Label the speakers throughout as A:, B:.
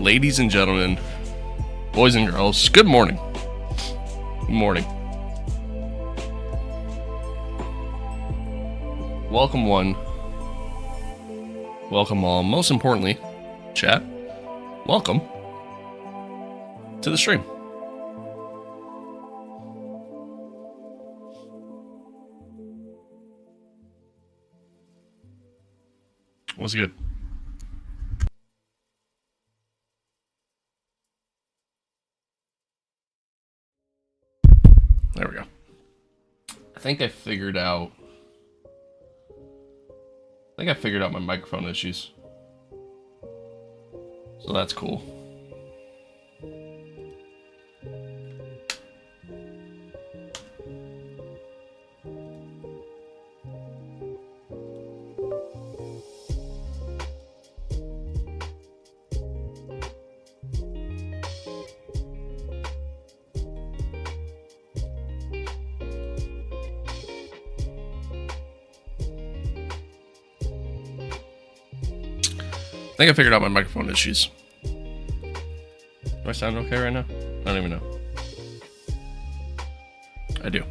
A: Ladies and gentlemen, boys and girls, good morning. Good morning. Welcome one. Welcome all. Most importantly, chat, welcome to the stream. What's good? There we go. I think I figured out my microphone issues. So that's cool. I think I figured out my microphone issues. Do I sound okay right now? I don't even know. I do.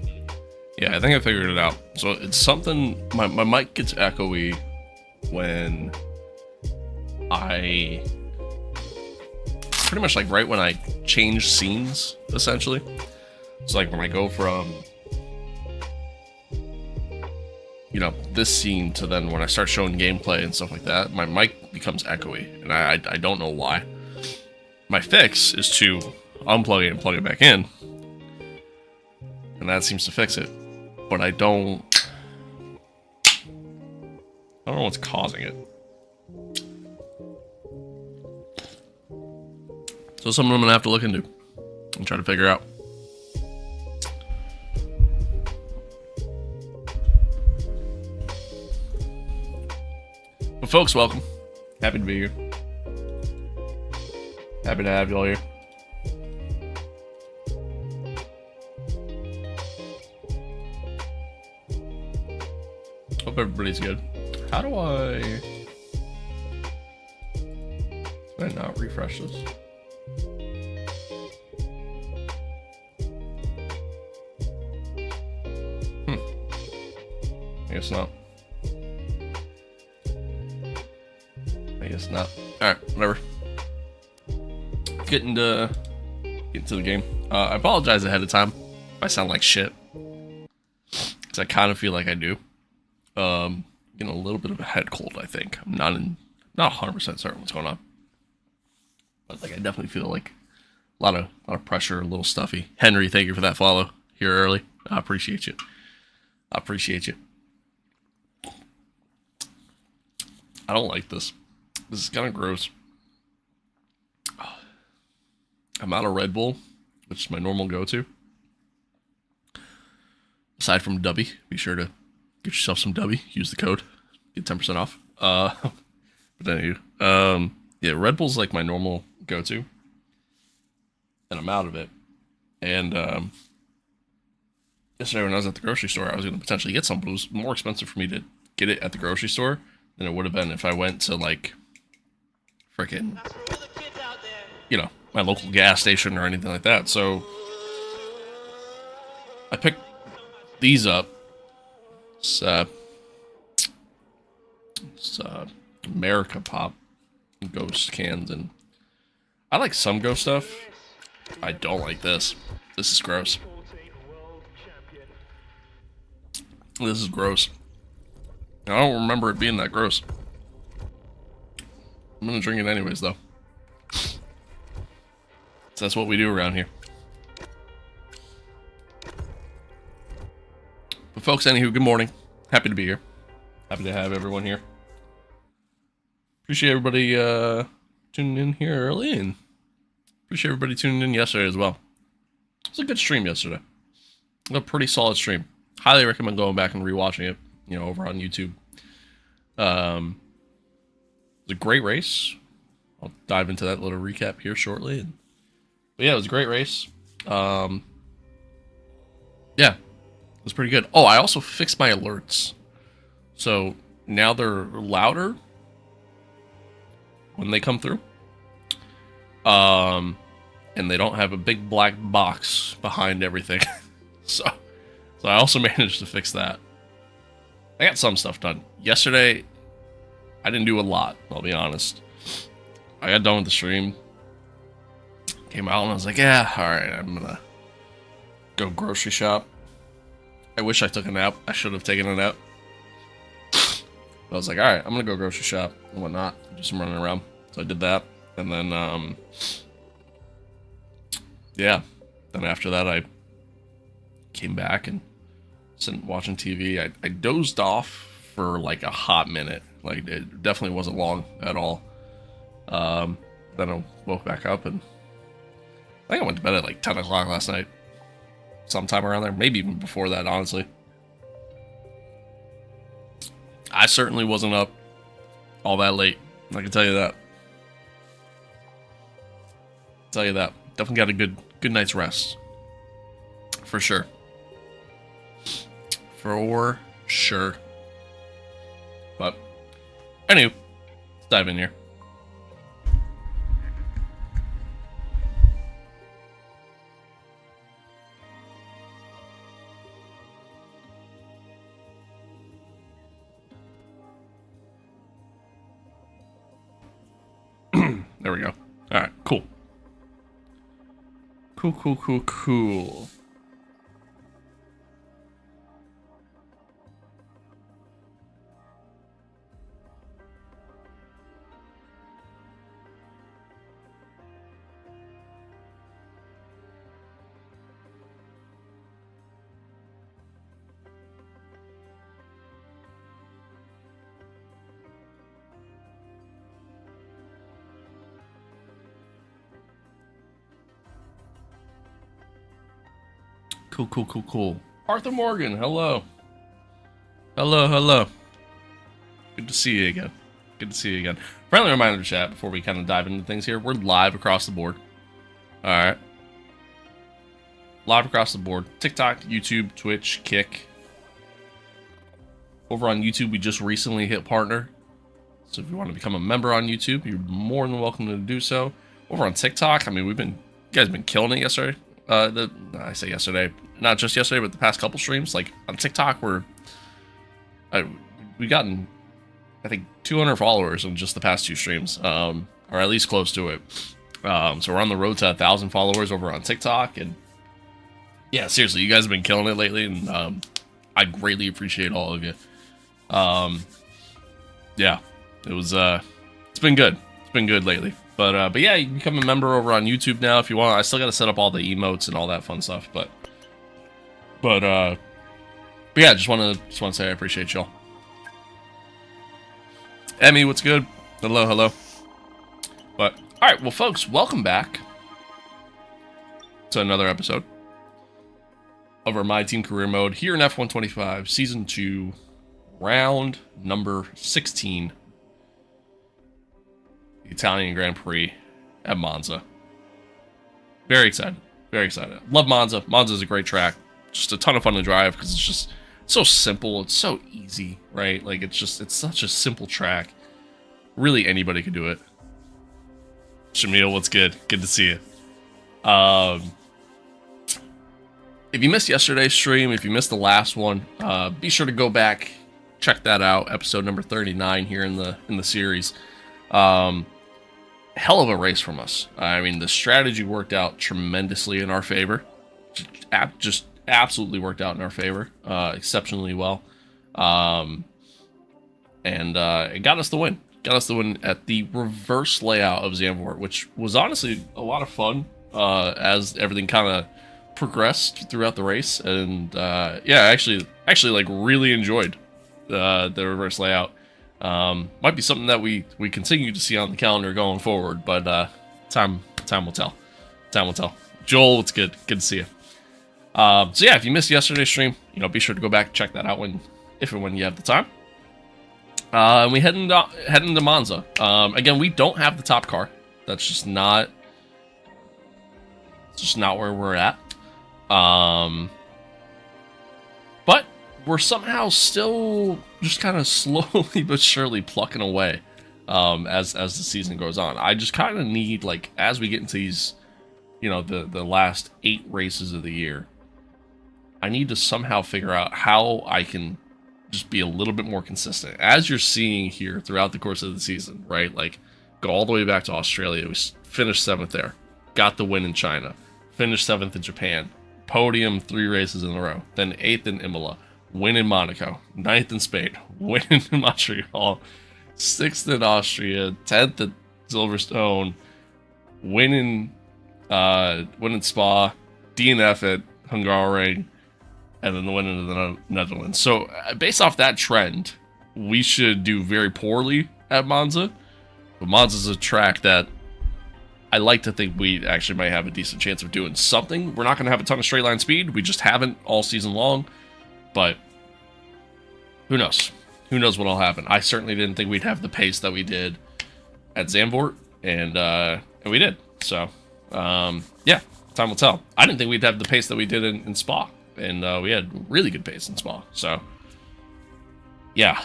A: Yeah, I think I figured it out. So it's something, my mic gets echoey when I, pretty much like right when I change scenes, essentially. It's like when I go from, you know, this scene to then when I start showing gameplay and stuff like that, my mic becomes echoey, and I don't know why. My fix is to unplug it and plug it back in, and that seems to fix it. But I don't know what's causing it. So something I'm gonna have to look into and try to figure out. But folks, welcome. Happy to be here. Happy to have you all here. Hope everybody's good. How do I not refresh this? I guess not. Not. Alright, whatever. Get into the game. I apologize ahead of time if I sound like shit, because I kind of feel like I do. Getting a little bit of a head cold, I think. I'm not 100% certain what's going on, but like I definitely feel like a lot of pressure, a little stuffy. Henry, thank you for that follow here early. I appreciate you. I don't like this. This is kind of gross. I'm out of Red Bull, which is my normal go-to. Aside from Dubby, be sure to get yourself some Dubby. Use the code, get 10% off. But anyway, yeah, Red Bull's like my normal go-to, and I'm out of it. And yesterday when I was at the grocery store, I was going to potentially get some, but it was more expensive for me to get it at the grocery store than it would have been if I went to like freaking, you know, my local gas station or anything like that. So I picked these up. It's America Pop Ghost cans, and I like some Ghost stuff. I don't like this. This is gross. This is gross. I don't remember it being that gross. I'm gonna drink it anyways, though. So that's what we do around here. But folks, anywho, good morning. Happy to be here. Happy to have everyone here. Appreciate everybody tuning in here early, and appreciate everybody tuning in yesterday as well. It was a good stream yesterday. A pretty solid stream. Highly recommend going back and rewatching it, you know, over on YouTube. It was a great race. I'll dive into that little recap here shortly. But yeah, it was a great race. Yeah, it was pretty good. Oh, I also fixed my alerts. So now they're louder when they come through. And they don't have a big black box behind everything. so I also managed to fix that. I got some stuff done. Yesterday, I didn't do a lot, I'll be honest. I got done with the stream, came out, and I was like, yeah, alright, I'm gonna go grocery shop. I wish I took a nap. I should have taken a nap. I was like, alright, I'm gonna go grocery shop and whatnot, do some running around. So I did that, and then, yeah. Then after that, I came back and sitting watching TV. I dozed off for like a hot minute. Like, it definitely wasn't long at all. Then I woke back up, and I think I went to bed at like 10 o'clock last night. Sometime around there. Maybe even before that, honestly. I certainly wasn't up all that late. I can tell you that. Definitely got a good night's rest. For sure. For sure. But, anyway, let's dive in here. There we go. Alright, cool. Cool. Cool. Arthur Morgan, hello. Hello. Good to see you again. Friendly reminder, chat, before we kind of dive into things here. We're live across the board. Alright. Live across the board. TikTok, YouTube, Twitch, Kick. Over on YouTube, we just recently hit partner. So if you want to become a member on YouTube, you're more than welcome to do so. Over on TikTok, I mean, you guys have been killing it yesterday. I say yesterday, not just yesterday, but the past couple streams. Like on TikTok, we've gotten, I think, 200 followers in just the past 2 streams, or at least close to it. So we're on the road to 1,000 followers over on TikTok, and yeah, seriously, you guys have been killing it lately, and I greatly appreciate all of you. Yeah, it's been good. It's been good lately. But yeah, you can become a member over on YouTube now if you want. I still got to set up all the emotes and all that fun stuff, but yeah, just want to say I appreciate y'all. Emmy, what's good? Hello. But all right, well, folks, welcome back to another episode of our My Team Career Mode here in F125 Season 2, round number 16. Italian Grand Prix at Monza. Very excited. Love Monza. Monza's a great track. Just a ton of fun to drive because it's just so simple. It's so easy, right? Like, it's such a simple track. Really, anybody could do it. Shamil, what's good? Good to see you. If you missed yesterday's stream, if you missed the last one, be sure to go back, check that out. Episode number 39 here in the series. Hell of a race from us. I mean, the strategy worked out tremendously in our favor. Just absolutely worked out in our favor. Exceptionally well. And it got us the win. Got us the win at the reverse layout of Zandvoort, which was honestly a lot of fun as everything kind of progressed throughout the race. And yeah, actually like really enjoyed the reverse layout. Might be something that we continue to see on the calendar going forward, but time will tell. Joel, what's good? Good to see you. So yeah, if you missed yesterday's stream, be sure to go back and check that out if and when you have the time. And we head into Monza. Again, we don't have the top car. That's just not where we're at. But we're somehow still just kind of slowly but surely plucking away as the season goes on. I just kind of need, like, as we get into these, you know, the last 8 races of the year, I need to somehow figure out how I can just be a little bit more consistent, as you're seeing here throughout the course of the season, right? Like, go all the way back to Australia. We finished 7th there, got the win in China, finished 7th in Japan, podium 3 races in a row, then 8th in Imola, win in Monaco, 9th in Spain, win in Montreal, 6th in Austria, 10th at Silverstone, win in Spa, DNF at Hungaroring, and then the win in the Netherlands. So based off that trend, we should do very poorly at Monza. But Monza's a track that I like to think we actually might have a decent chance of doing something. We're not going to have a ton of straight line speed. We just haven't all season long. But who knows? Who knows what'll happen? I certainly didn't think we'd have the pace that we did at Zandvoort, and we did. So yeah, time will tell. I didn't think we'd have the pace that we did in Spa. And we had really good pace in Spa. So, yeah,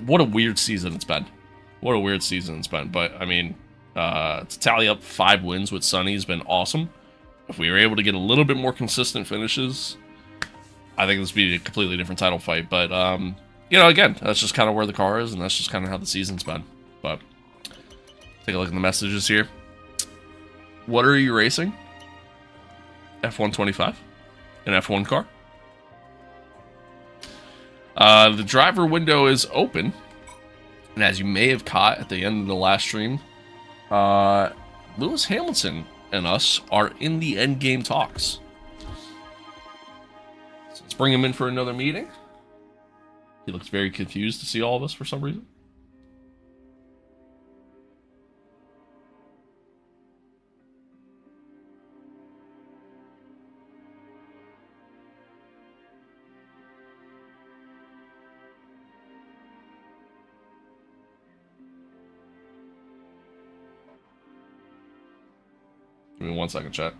A: what a weird season it's been. What a weird season it's been. But, I mean, to tally up 5 wins with Sonny has been awesome. If we were able to get a little bit more consistent finishes, I think this would be a completely different title fight. But, you know, again, that's just kind of where the car is, and that's just kind of how the season's been. But, take a look at the messages here. What are you racing? F125. An F1 car. The driver window is open, and as you may have caught at the end of the last stream, Lewis Hamilton and us are in the end game talks. So let's bring him in for another meeting. He looks very confused to see all of us for some reason. Give me 1 second, chat.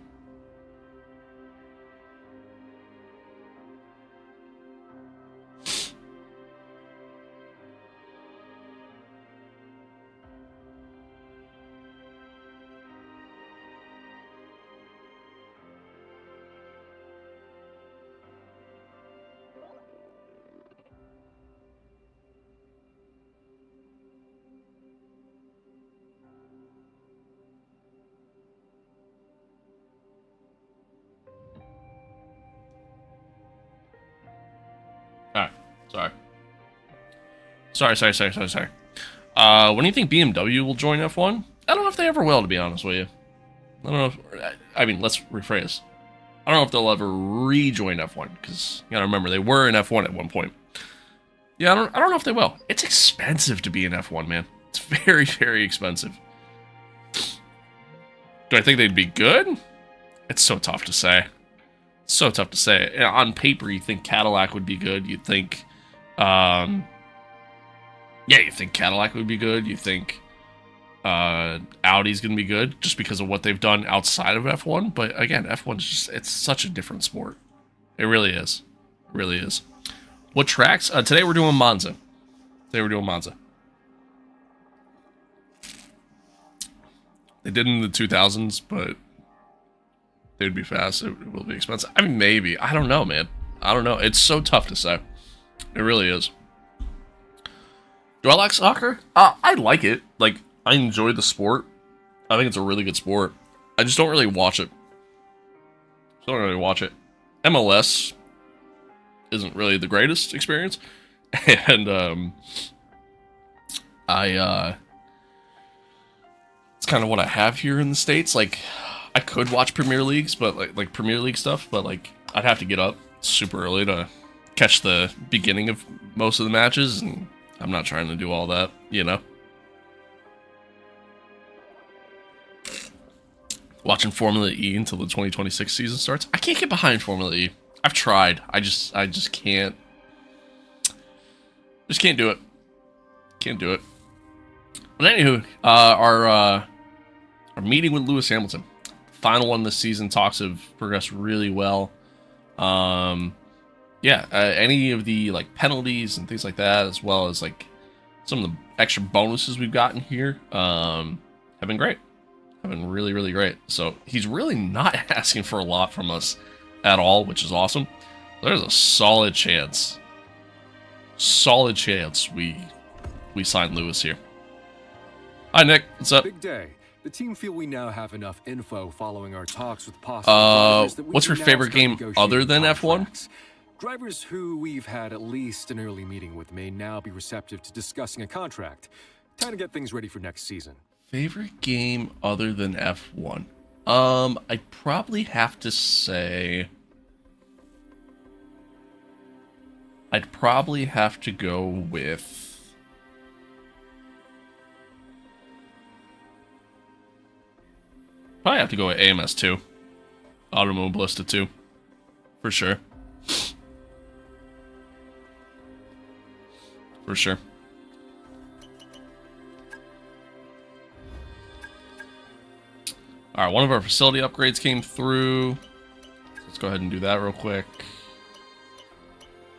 A: Sorry. When do you think BMW will join F1? I don't know if they ever will, to be honest with you. I don't know if... I mean, let's rephrase. I don't know if they'll ever rejoin F1, because, you gotta remember, they were in F1 at one point. Yeah, I don't know if they will. It's expensive to be in F1, man. It's very, very expensive. Do I think they'd be good? It's so tough to say. So tough to say. On paper, you think Cadillac would be good. You'd think... yeah, you think Cadillac would be good. You think Audi's going to be good just because of what they've done outside of F1. But again, F1's just, it's such a different sport. It really is. It really is. What tracks? Today we're doing Monza. They did in the 2000s, but they'd be fast. It will be expensive. I mean, maybe. I don't know, man. I don't know. It's so tough to say. It really is. Do I like soccer? I like it. Like, I enjoy the sport. I think it's a really good sport. I just don't really watch it. MLS isn't really the greatest experience. And, it's kind of what I have here in the States. Like, I could watch Premier Leagues, but like Premier League stuff, but like, I'd have to get up super early to catch the beginning of most of the matches, and I'm not trying to do all that, you know? Watching Formula E until the 2026 season starts. I can't get behind Formula E. I've tried. I just can't. Just can't do it. Can't do it. But anywho, our meeting with Lewis Hamilton. Final one this season. Talks have progressed really well. Yeah, any of the like penalties and things like that, as well as like some of the extra bonuses we've gotten here have been great. Have been really, really great. So he's really not asking for a lot from us at all, which is awesome. There's a solid chance we sign Lewis here. Hi, Nick. What's up?
B: Big day. The team feel we now have enough info following our talks with possible drivers that we
A: what's your
B: can now
A: favorite
B: start
A: game other
B: negotiating
A: than F1?
B: contracts. Drivers who we've had at least an early meeting with may now be receptive to discussing a contract. Time to get things ready for next season.
A: Favorite game other than F1? I'd probably have to say... I'd probably have to go with... Probably have to go with AMS 2. Automobilista 2. For sure. For sure. Alright, one of our facility upgrades came through. Let's go ahead and do that real quick.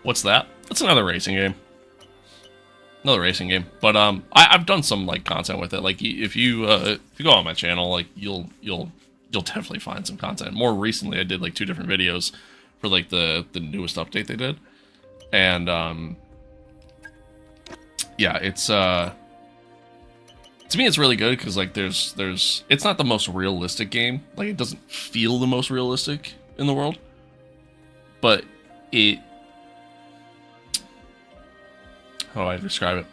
A: What's that? That's another racing game. Another racing game. But I've done some like content with it. Like if you go on my channel, like you'll definitely find some content. More recently, I did like 2 different videos for like the newest update they did, and yeah, it's to me it's really good because like there's it's not the most realistic game. Like it doesn't feel the most realistic in the world, but it. How do I describe it?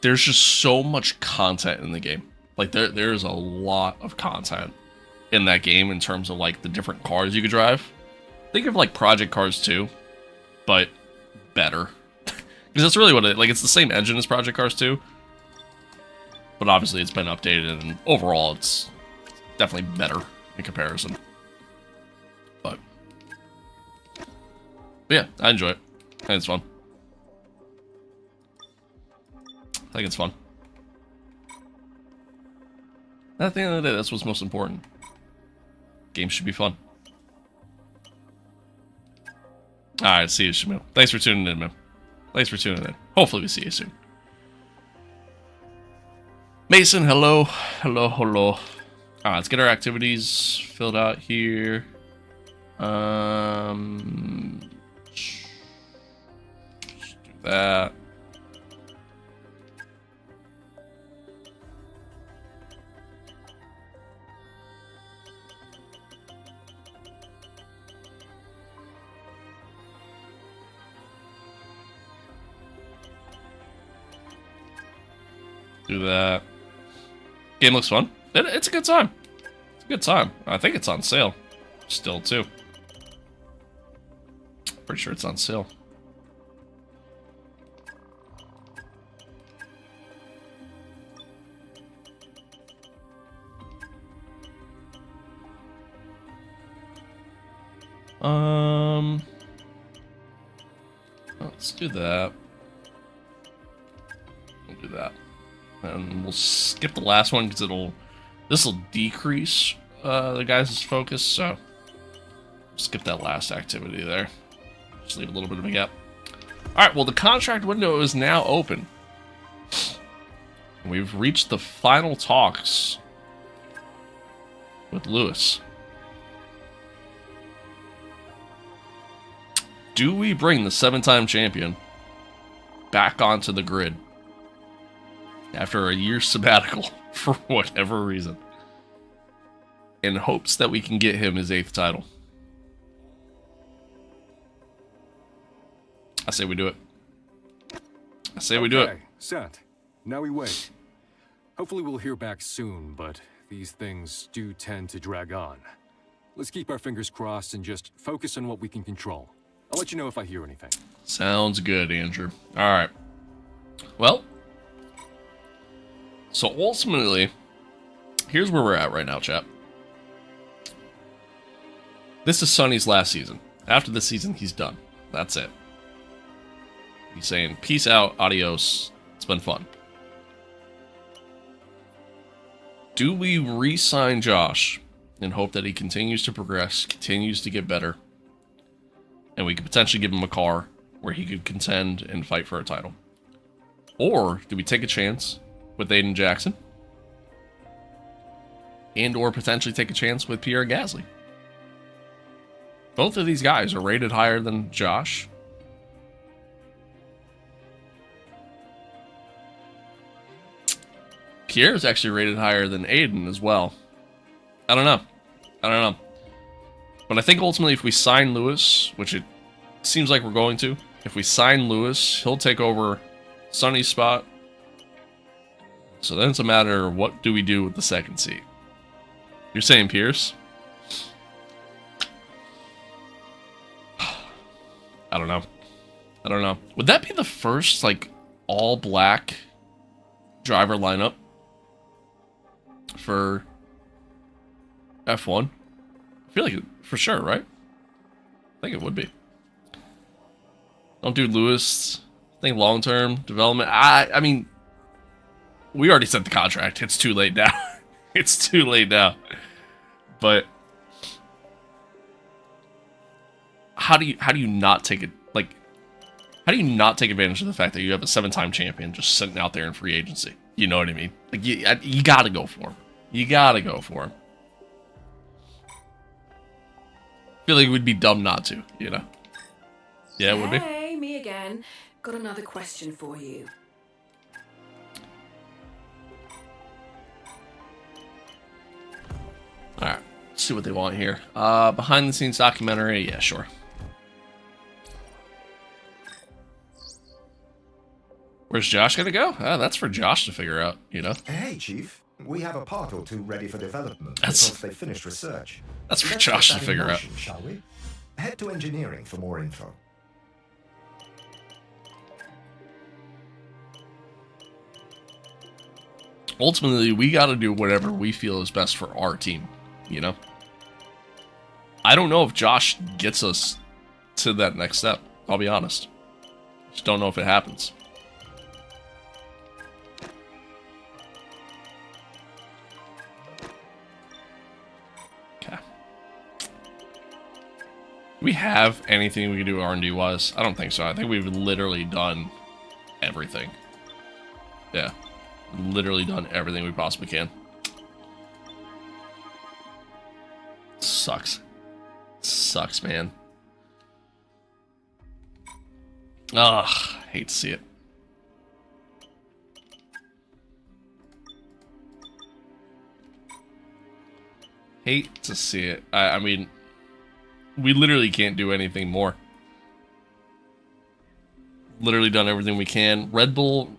A: There's just so much content in the game. Like there's a lot of content in that game in terms of like the different cars you could drive. Think of like Project Cars 2, but better. Because that's really what it, like it's the same engine as Project Cars 2, but obviously it's been updated and overall it's definitely better in comparison. But yeah, I enjoy it. I think it's fun. I think it's fun. At the end of the day, that's what's most important. Games should be fun. Alright, see you, Shamil. Thanks for tuning in, man. Thanks for tuning in. Hopefully we see you soon. Mason, hello. Hello, hello. Alright, let's get our activities filled out here. Let's do that. Do that. Game looks fun. It's a good time. It's a good time. I think it's on sale still too. Pretty sure it's on sale. Let's do that. We'll do that. And we'll skip the last one because this will decrease the guys' focus, so skip that last activity there. Just leave a little bit of a gap. Alright, well the contract window is now open. We've reached the final talks with Lewis. Do we bring the 7-time champion back onto the grid after a year's sabbatical for whatever reason, in hopes that we can get him his 8th title? I say we do it. I say we do it.
B: Set. Now we wait. Hopefully we'll hear back soon, but these things do tend to drag on. Let's keep our fingers crossed and just focus on what we can control. I'll let you know if I hear anything.
A: Sounds good, Andrew. Alright. Well, so ultimately, here's where we're at right now, chat. This is Sonny's last season. After this season, he's done. That's it. He's saying, peace out, adios. It's been fun. Do we re-sign Josh and hope that he continues to progress, continues to get better, and we could potentially give him a car where he could contend and fight for a title? Or do we take a chance with Aiden Jackson? And or potentially take a chance with Pierre Gasly? Both of these guys are rated higher than Josh. Pierre's actually rated higher than Aiden as well. I don't know. But I think ultimately if we sign Lewis, which it seems like we're going to, if we sign Lewis, he'll take over Sonny's spot. So then it's a matter of what do we do with the second seat. You're saying Pierce? I don't know. Would that be the first, like, all-black driver lineup for F1? I feel like it, for sure, right? I think it would be. Don't do Lewis. I think long-term development. I mean, we already sent the contract. It's too late now. It's too late now. But how do you not take it? Like, how do you not take advantage of the fact that you have a 7-time champion just sitting out there in free agency? You know what I mean? Like, you gotta go for him. You gotta go for him. I feel like it would be dumb not to, you know? Yeah, it would be.
C: Hey, me again. Got another question for you.
A: Alright, let's see what they want here. Behind the scenes documentary, yeah, sure. Where's Josh gonna go? That's for Josh to figure out, you know?
D: Hey, Chief. We have a part or two ready for development
A: That's-
D: because they finished research.
A: That's for
D: Let's
A: Josh
D: get
A: to
D: that in
A: figure out.
D: motion, shall we? Head to engineering for more info.
A: Ultimately, we gotta do whatever we feel is best for our team, you know? I don't know if Josh gets us to that next step, I'll be honest. Just don't know if it happens. Okay. Do we have anything we can do R&D wise? I don't think so. I think we've literally done everything. Yeah. Literally done everything we possibly can. Sucks. Sucks, man. Ugh, hate to see it. Hate to see it. I mean, we literally can't do anything more. Literally done everything we can. Red Bull,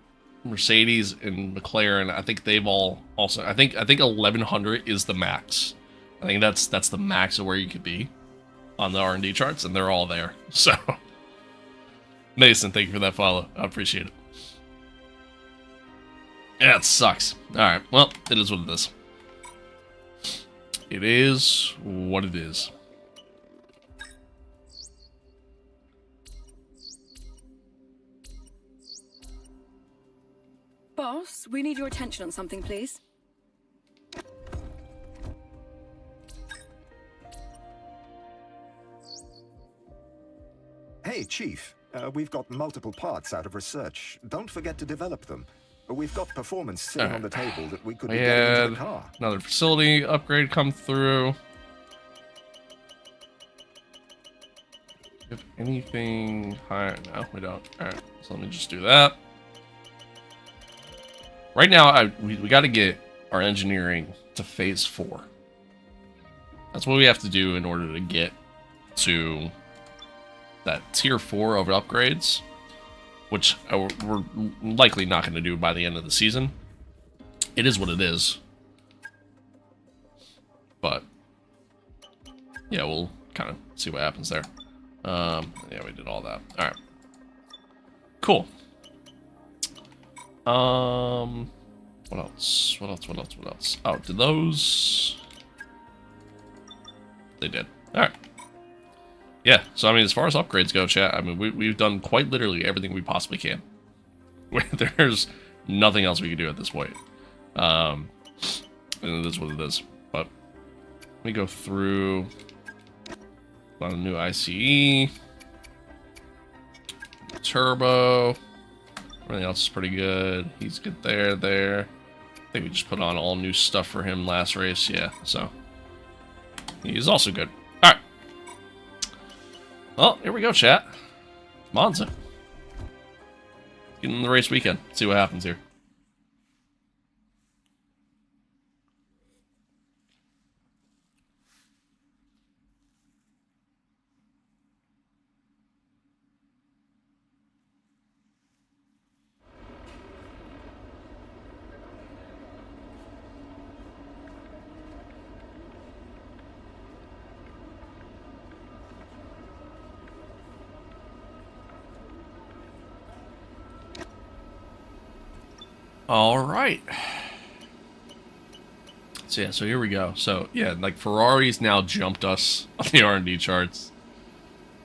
A: Mercedes, and McLaren, I think they've all also, I think 1100 is the max. I think that's the max of where you could be on the R&D charts, and they're all there. So, Mason, thank you for that follow. I appreciate it. Yeah, it sucks. Alright, well, it is what it is. It is what it is.
C: Boss, we need your attention on something, please.
D: Hey, Chief. We've got multiple parts out of research. Don't forget to develop them. We've got performance sitting on the table that we could be getting into the car.
A: Another facility upgrade come through. If anything higher, no, we don't. All right, so let me just do that. Right now, we got to get our engineering to phase 4. That's what we have to do in order to get to that tier 4 of upgrades, which we're likely not going to do by the end of the season. It is what it is. But, yeah, we'll kind of see what happens there. Yeah, we did all that. Alright. Cool. What else? What else? Oh, did those... They did. Alright. Yeah, so I mean, as far as upgrades go, chat, I mean, we've done quite literally everything we possibly can. There's nothing else we can do at this point. And it is what it is. But let me go through a lot of new ICE, turbo, Everything else is pretty good. He's good there. I think we just put on all new stuff for him last race. Yeah, so he's also good. All right. Well, here we go, chat. Monza. Get in the race weekend. See what happens here. All right. So yeah, so here we go. So yeah, like Ferrari's now jumped us on the R&D charts,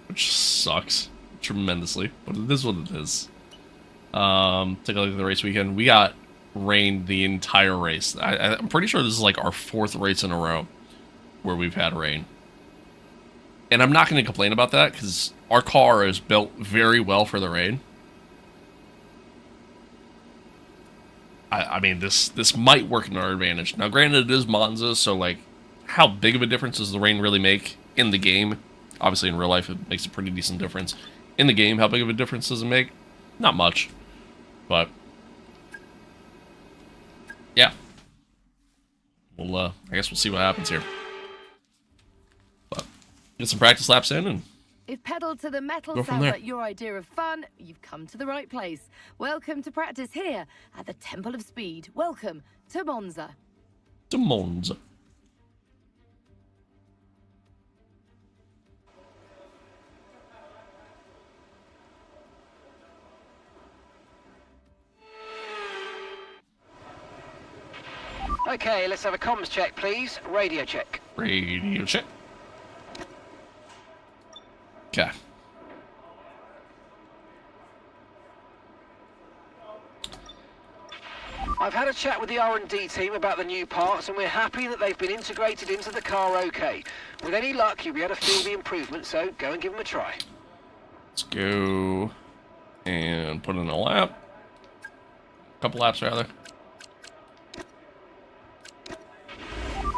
A: which sucks tremendously, but it is what it is. Take a look at the race weekend. We got rain the entire race. I'm pretty sure this is like our 4th race in a row where we've had rain. And I'm not going to complain about that because our car is built very well for the rain. I mean, this might work in our advantage. Now, granted, it is Monza, so, like, how big of a difference does the rain really make in the game? Obviously, in real life, it makes a pretty decent difference. In the game, how big of a difference does it make? Not much. But, yeah. Well, I guess we'll see what happens here. But, get some practice laps in and
E: If pedal to the metal
A: go from
E: sounds
A: there.
E: like your idea of fun, you've come to the right place. Welcome to practice here at the Temple of Speed. Welcome to Monza.
A: to Monza.
F: Okay, let's have a comms check, please. Radio check.
A: Radio check. Okay.
F: I've had a chat with the R&D team about the new parts, and we're happy that they've been integrated into the car okay. With any luck, you'll be able to feel the improvement, so go and give them a try.
A: Let's go and put in a lap. A couple laps, rather.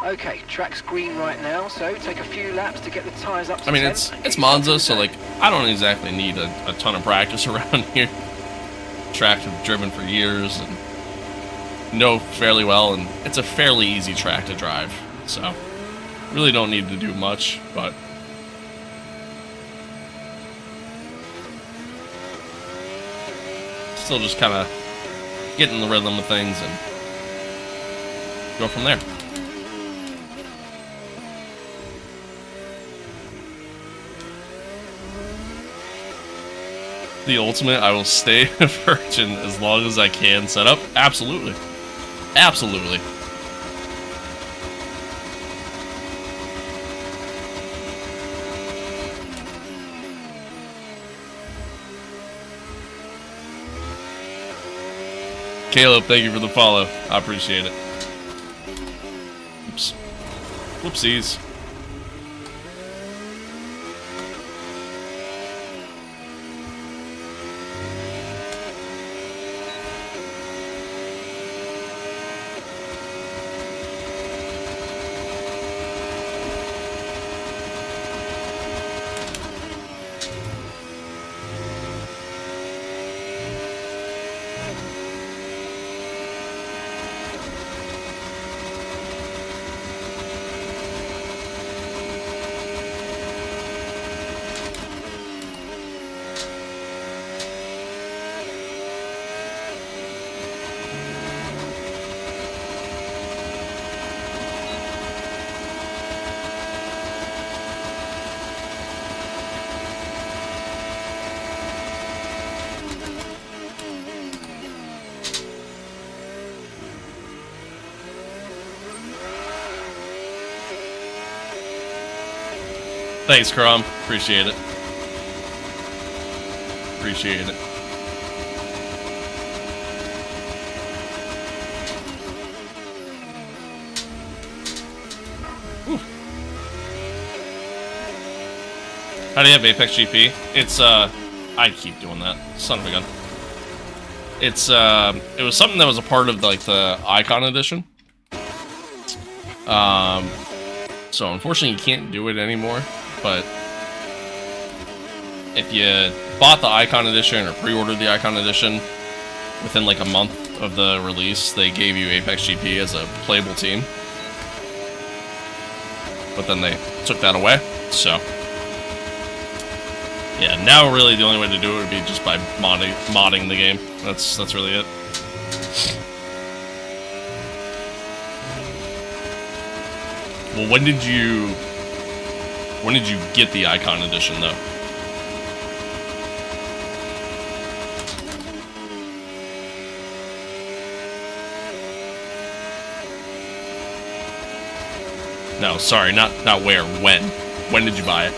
F: Okay, track's green right now, so take a few laps to get the tyres up to
A: I mean,
F: 10.
A: it's
F: Get yourself
A: Monza,
F: to
A: so,
F: the
A: like, I don't exactly need a ton of practice around here. Track I've driven for years and know fairly well, and it's a fairly easy track to drive, so really don't need to do much, but still just kind of get in the rhythm of things and go from there. The ultimate, I will stay a virgin as long as I can set up. Absolutely. Absolutely. Caleb, thank you for the follow. I appreciate it. Oops. Whoopsies. Thanks, Crom. Appreciate it. Appreciate it. Whew. How do you have Apex GP? It's, I keep doing that. Son of a gun. It's it was something that was a part of like the Icon Edition. So unfortunately you can't do it anymore, but if you bought the Icon Edition or pre-ordered the Icon Edition within like a month of the release, they gave you Apex GP as a playable team. But then they took that away, so yeah, now really the only way to do it would be just by modding the game. That's really it. Well, when did you get the Icon Edition though? No, sorry, not where, when. When did you buy it?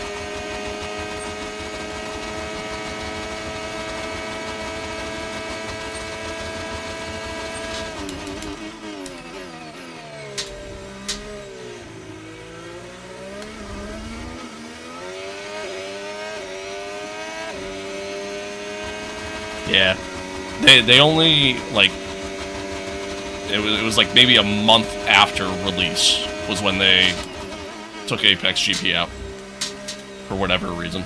A: Yeah. They only, like, it was like maybe a month after release was when they took Apex GP out for whatever reason.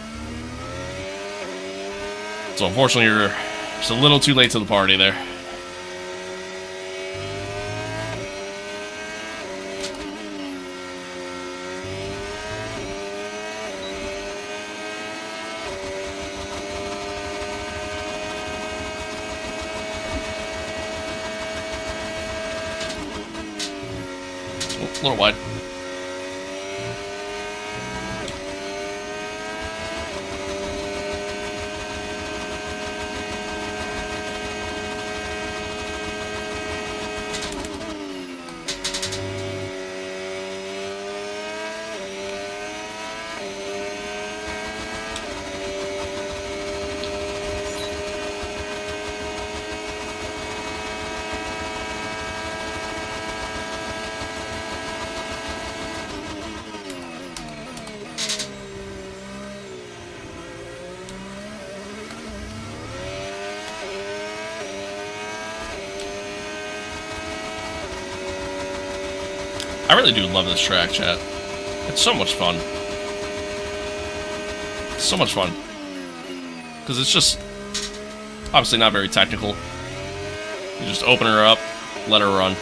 A: So unfortunately you're just a little too late to the party there. A little wide. I really do love this track, chat. It's so much fun. So much fun. Because it's just obviously not very technical. You just open her up, let her run.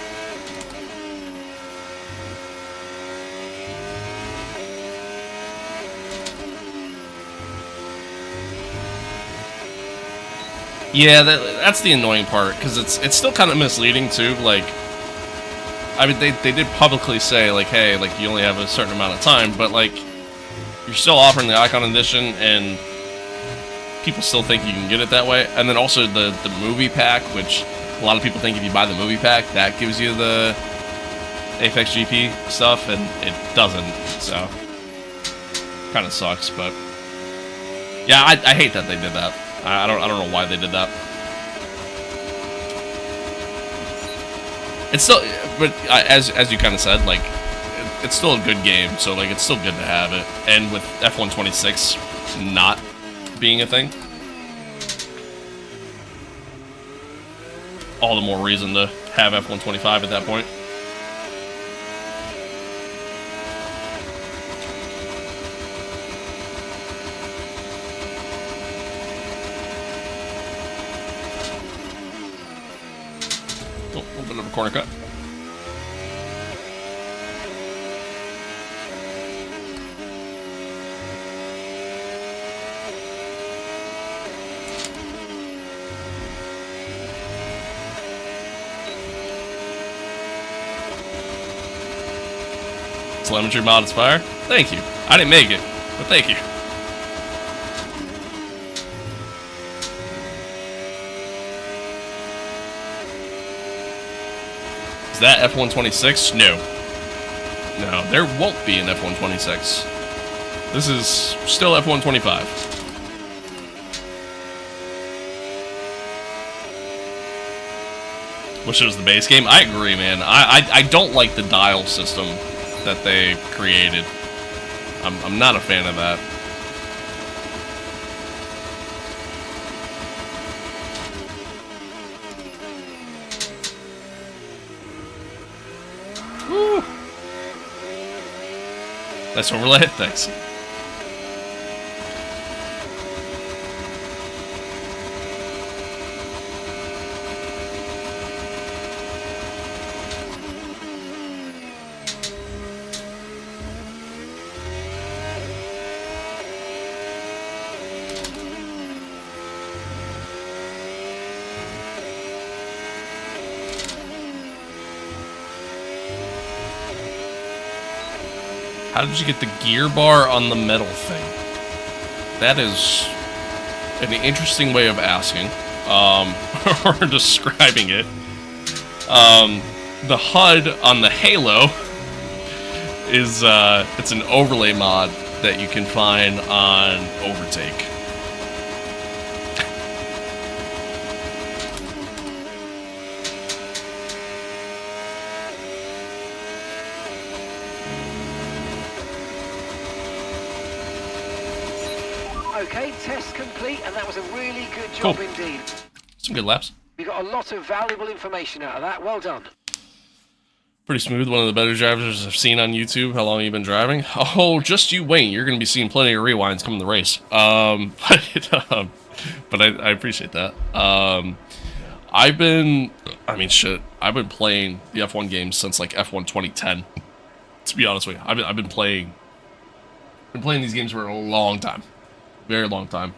A: Yeah, that's the annoying part, because it's still kind of misleading too. Like, I mean, they did publicly say, like, hey, like, you only have a certain amount of time, but, like, you're still offering the Icon Edition, and people still think you can get it that way. And then also the movie pack, which a lot of people think if you buy the movie pack, that gives you the Apex GP stuff, and it doesn't, so kind of sucks, but yeah, I hate that they did that. I don't know why they did that. It's still, but as you kind of said, like, it's still a good game, so, like, it's still good to have it. And with F126 not being a thing, all the more reason to have F125 at that point. Oh, a little bit of a corner cut. Telemetry mod is fire. Thank you. I didn't make it, but thank you. Is that F126? No. No, there won't be an F126. This is still F125. Wish it was the base game. I agree, man. I don't like the dial system that they created. I'm not a fan of that. Nice overlay. Thanks. How did you get the gear bar on the metal thing? That is an interesting way of asking, or describing it. The HUD on the Halo is, it's an overlay mod that you can find on Overtake.
F: Okay, test complete, and that was a really good job
A: Cool.
F: indeed.
A: Some good laps.
F: We got a lot of valuable information out of that. Well done.
A: Pretty smooth. One of the better drivers I've seen on YouTube. How long have you been driving? Oh, just you wait. You're going to be seeing plenty of rewinds coming the race. But I appreciate that. I've been, I mean, shit. I've been playing the F1 games since like F1 2010. To be honest with you, I've been playing these games for a long time, very long time.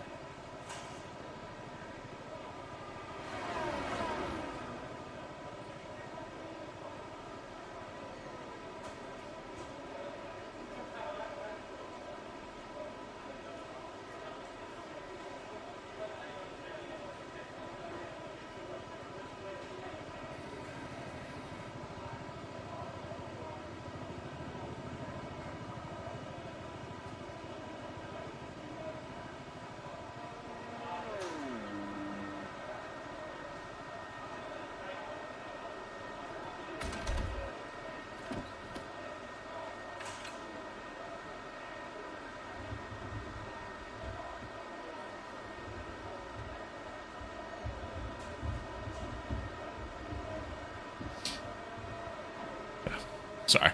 A: Sorry.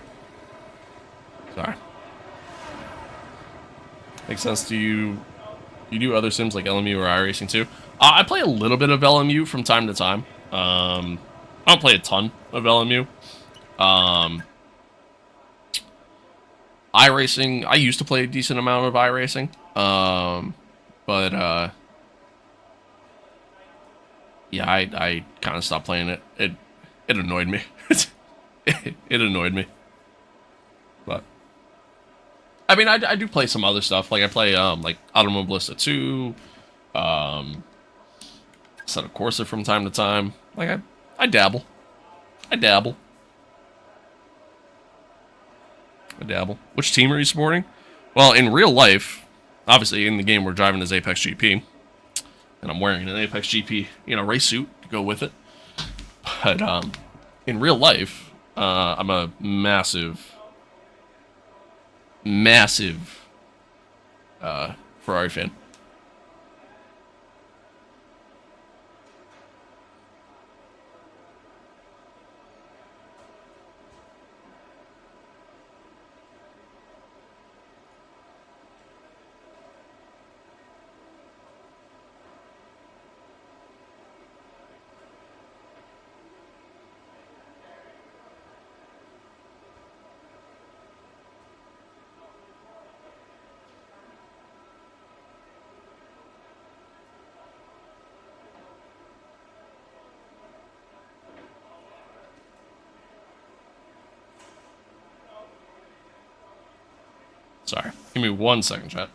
A: Makes sense. Do you do other sims like LMU or iRacing too? I play a little bit of LMU from time to time. I don't play a ton of LMU. iRacing, I used to play a decent amount of iRacing. But yeah, I kind of stopped playing it. It annoyed me. It annoyed me. But I mean, I do play some other stuff. Like I play like Automobilista 2, Set of Corsa from time to time. Like I dabble. Which team are you supporting? Well, in real life, obviously in the game we're driving as Apex GP, and I'm wearing an Apex GP, race suit to go with it. But in real life, I'm a massive Ferrari fan. Sorry. Give me 1 second, chat.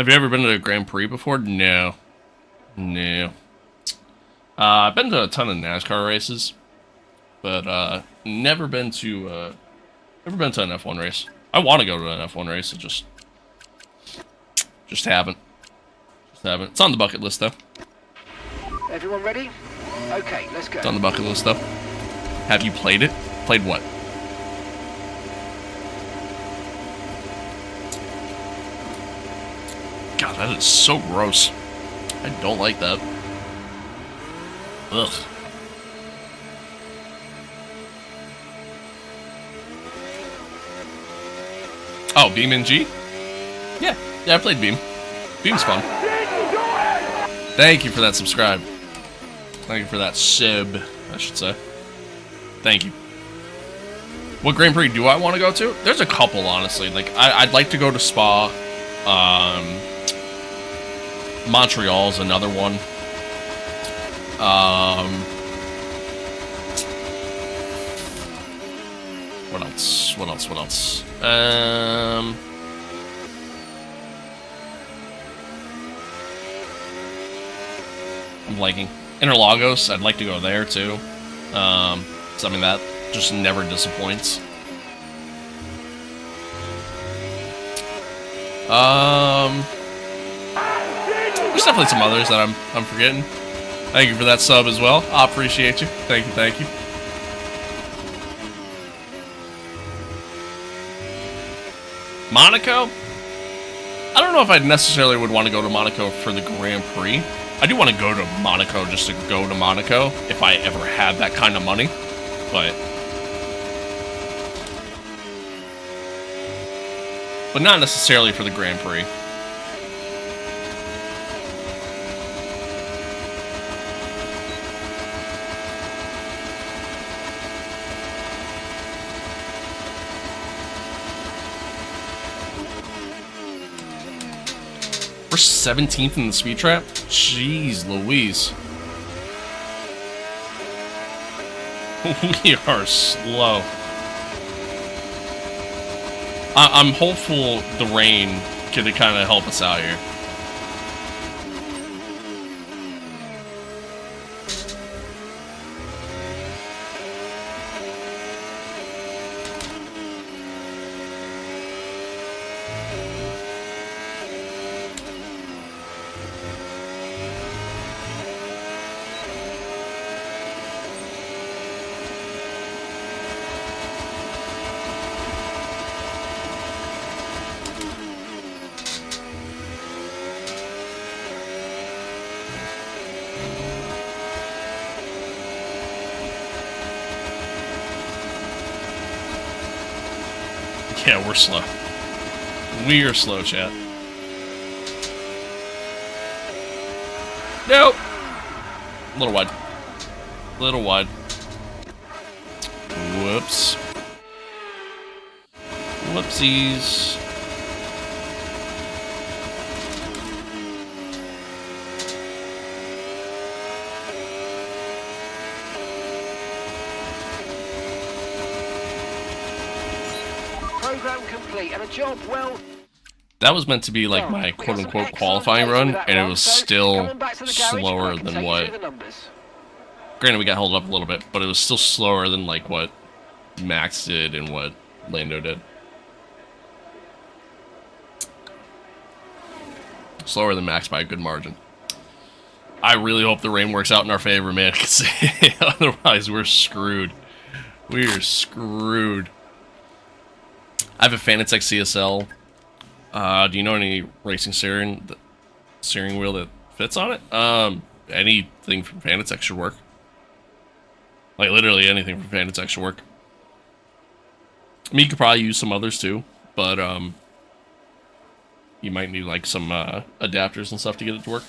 A: Have you ever been to a Grand Prix before? No. No. I've been to a ton of NASCAR races, but never been to an F1 race. I want to go to an F1 race. I just haven't. Just haven't. It's on the bucket list though.
F: Everyone ready? Okay, let's go.
A: It's on the bucket list though. Have you played it? Played what? God, that is so gross. I don't like that. Ugh. Oh, Beam NG? Yeah, I played Beam. Beam's fun. Thank you for that subscribe. Thank you for that sub, I should say. Thank you. What Grand Prix do I want to go to? There's a couple, honestly. Like, I'd like to go to Spa. Montreal's another one. What else? What else? I'm blanking. Interlagos, I'd like to go there too. Something that just never disappoints. There's definitely some others that I'm forgetting. Thank you for that sub as well. I appreciate you. Thank you, thank you. Monaco? I don't know if I necessarily would want to go to Monaco for the Grand Prix. I do want to go to Monaco just to go to Monaco if I ever had that kind of money. But not necessarily for the Grand Prix. We're 17th in the speed trap? Jeez Louise. We are slow. I'm hopeful the rain can kind of help us out here. Yeah, we're slow. We are slow, chat. Nope. A little wide. A little wide. Whoops. Whoopsies.
F: Program complete and a job well.
A: That was meant to be like my quote-unquote qualifying run, and it was still slower than what... Granted, we got held up a little bit, but it was still slower than like what Max did and what Lando did. Slower than Max by a good margin. I really hope the rain works out in our favor, man, because otherwise we're screwed. We are screwed. I have a Fanatec CSL. Do you know any racing steering wheel that fits on it? Anything from Fanatec should work. Like, literally anything from Fanatec should work. I mean, you could probably use some others too, but you might need like some adapters and stuff to get it to work.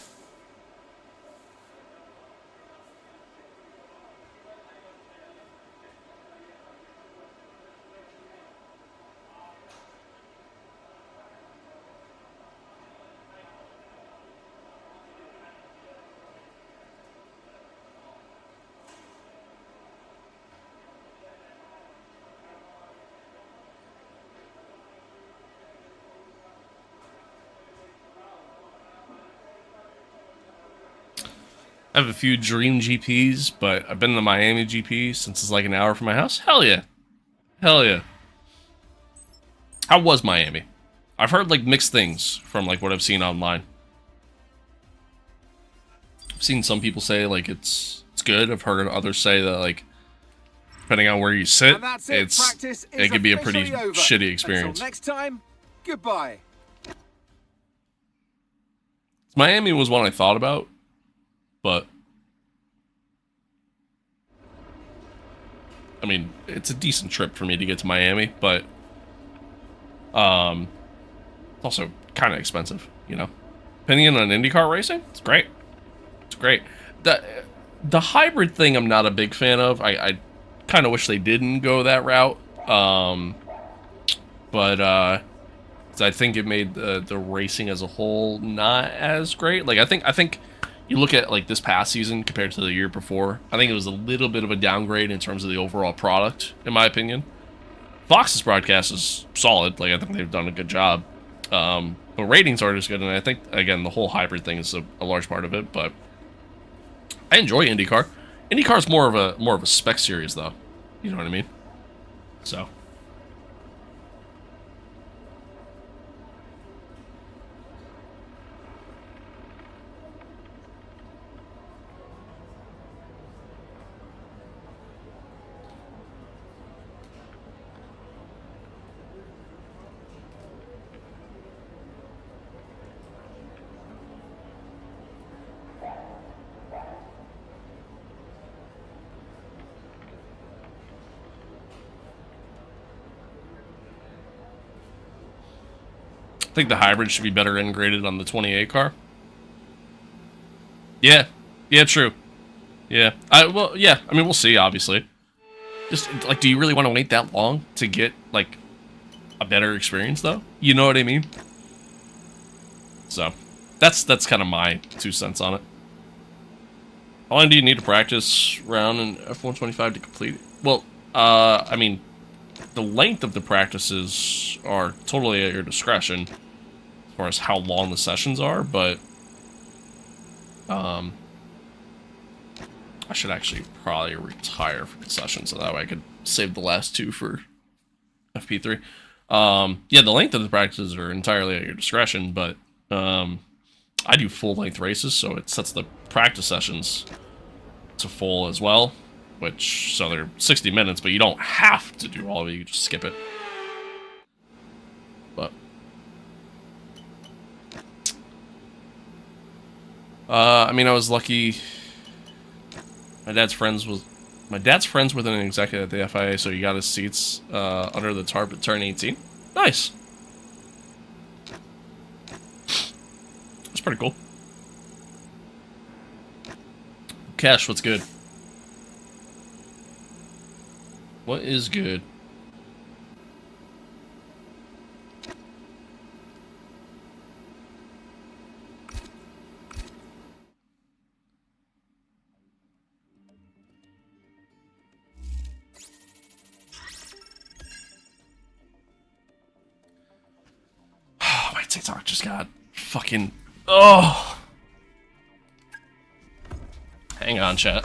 A: I have a few dream GPs, but I've been to Miami GP since it's like an hour from my house. Hell yeah. Hell yeah. How was Miami? I've heard like mixed things from like what I've seen online. I've seen some people say like it's good. I've heard others say that like depending on where you sit, it could be a pretty shitty experience.
G: Until next time, goodbye.
A: Miami was one I thought about, but I mean, it's a decent trip for me to get to Miami, but it's also kind of expensive, you know. Depending on IndyCar racing, it's great. It's great. The hybrid thing I'm not a big fan of. I kind of wish they didn't go that route. But I think it made the racing as a whole not as great. Like I think you look at like this past season compared to the year before, I think it was a little bit of a downgrade in terms of the overall product, in my opinion. Fox's broadcast is solid. Like I think they've done a good job. But ratings aren't as good, and I think again the whole hybrid thing is a large part of it. But I enjoy IndyCar. IndyCar's more of a spec series, though. You know what I mean? So. I think the hybrid should be better integrated on the 28 car. Yeah. Yeah, true. Yeah. Well, yeah. I mean, we'll see, obviously. Just, like, do you really want to wait that long to get, like, a better experience, though? You know what I mean? So, that's kind of my 2 cents on it. How long do you need to practice round in F125 to complete it? Well, I mean, the length of the practices are totally at your discretion as far as how long the sessions are, but I should actually probably retire from the session so that way I could save the last 2 for FP3. Yeah, the length of the practices are entirely at your discretion, but I do full-length races, so it sets the practice sessions to full as well, which, so they're 60 minutes, but you don't have to do all of it, you can just skip it. But I mean, I was lucky. My dad's friends with an executive at the FIA, so he got his seats under the tarp at turn 18. Nice. That's pretty cool. Cash, what's good? What is good? My TikTok just got fucking... Oh! Hang on, chat.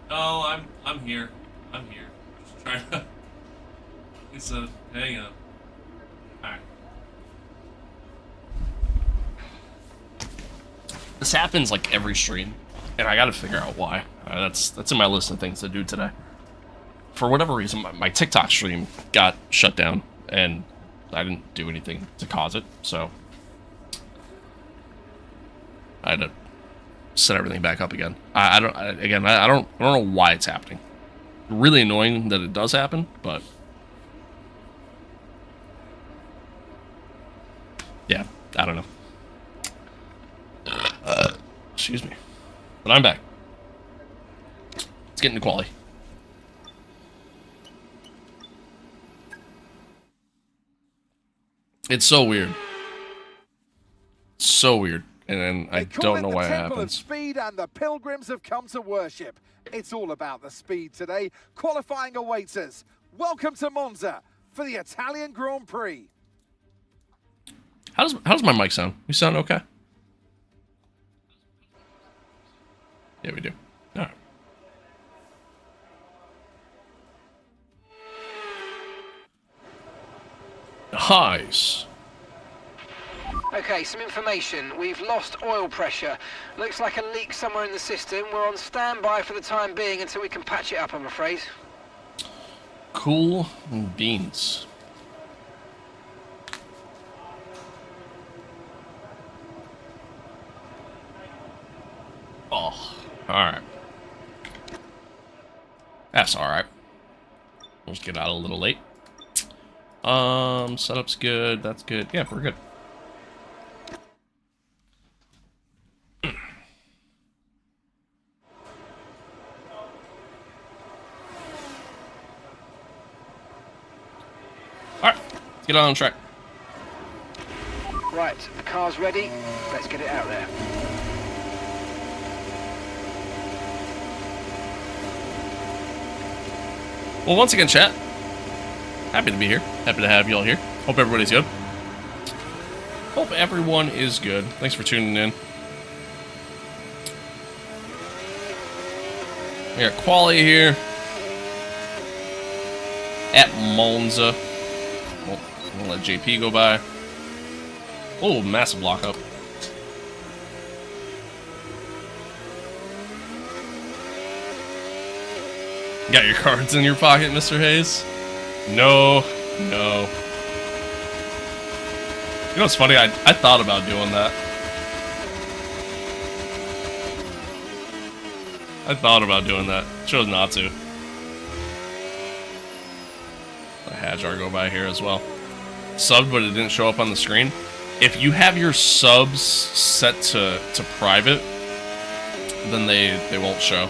A: No, I'm here. I'm here. Just trying to. It's a hang on. Alright. This happens like every stream, and I gotta figure out why. That's in my list of things to do today. For whatever reason, my TikTok stream got shut down, and I didn't do anything to cause it, so I had to set everything back up again. I don't know why it's happening. Really annoying that it does happen, but yeah, I don't know. Excuse me. But I'm back. Let's get into quality. It's so weird. So weird. And then I don't know why it
G: Temple of
A: happens.
G: Speed, and the pilgrims have come to worship. It's all about the speed today. Qualifying awaits us. Welcome to Monza for the Italian Grand Prix.
A: How does my mic sound? You sound okay? Yeah, we do. All right. Nice.
F: Okay, some information. We've lost oil pressure. Looks like a leak somewhere in the system. We're on standby for the time being until we can patch it up, I'm afraid.
A: Cool beans. Oh, alright. That's alright. We'll just get out a little late. Setup's good. That's good. Yeah, we're good. Alright, let's get on track.
F: Right, the car's ready. Let's get it out there.
A: Well, once again, chat. Happy to be here. Happy to have y'all here. Hope everybody's good. Hope everyone is good. Thanks for tuning in. We got quality here at Monza. Well, I'm gonna let JP go by. Oh, massive lockup. Got your cards in your pocket, Mr. Hayes? No, no. You know what's funny? I thought about doing that. I thought about doing that. Chose not to. Let Hajar go by here as well. Subbed, but it didn't show up on the screen. If you have your subs set to private, then they won't show.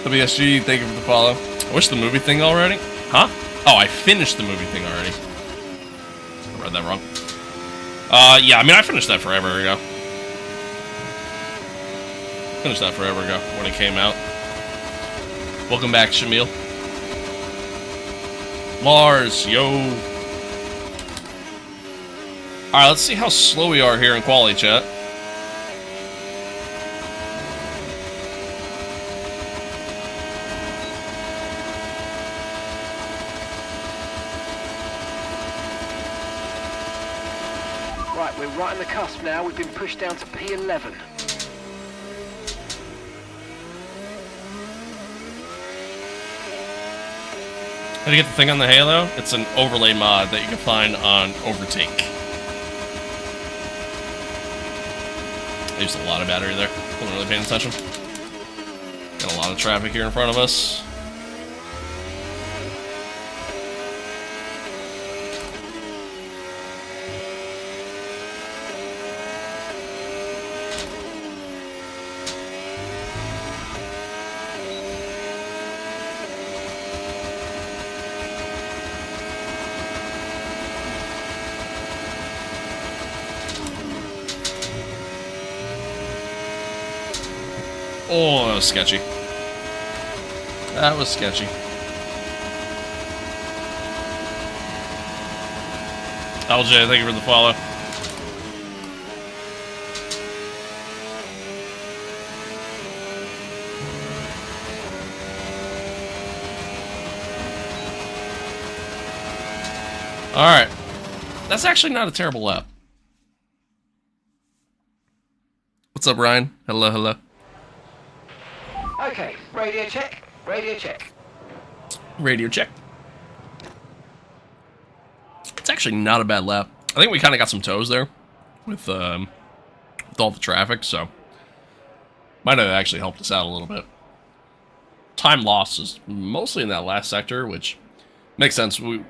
A: WSG, thank you for the follow. I wish the movie thing already. Huh? Oh, I finished the movie thing already. I read that wrong. Yeah, I mean, I finished that forever ago. Finished that forever ago when it came out. Welcome back, Shamil. Mars, yo. Alright, let's see how slow we are here in quality, chat.
F: Right, we're right on the cusp now. We've been pushed down to P11.
A: How to get the thing on the Halo? It's an overlay mod that you can find on Overtake. I used a lot of battery there. Wasn't really paying attention. Got a lot of traffic here in front of us. Oh, that was sketchy. That was sketchy. LJ, thank you for the follow. Alright. That's actually not a terrible lap. What's up, Ryan? Hello, hello.
F: Okay, radio check, radio check.
A: Radio check. It's actually not a bad lap. I think we kind of got some toes there with all the traffic, so might have actually helped us out a little bit. Time loss is mostly in that last sector, which makes sense. We,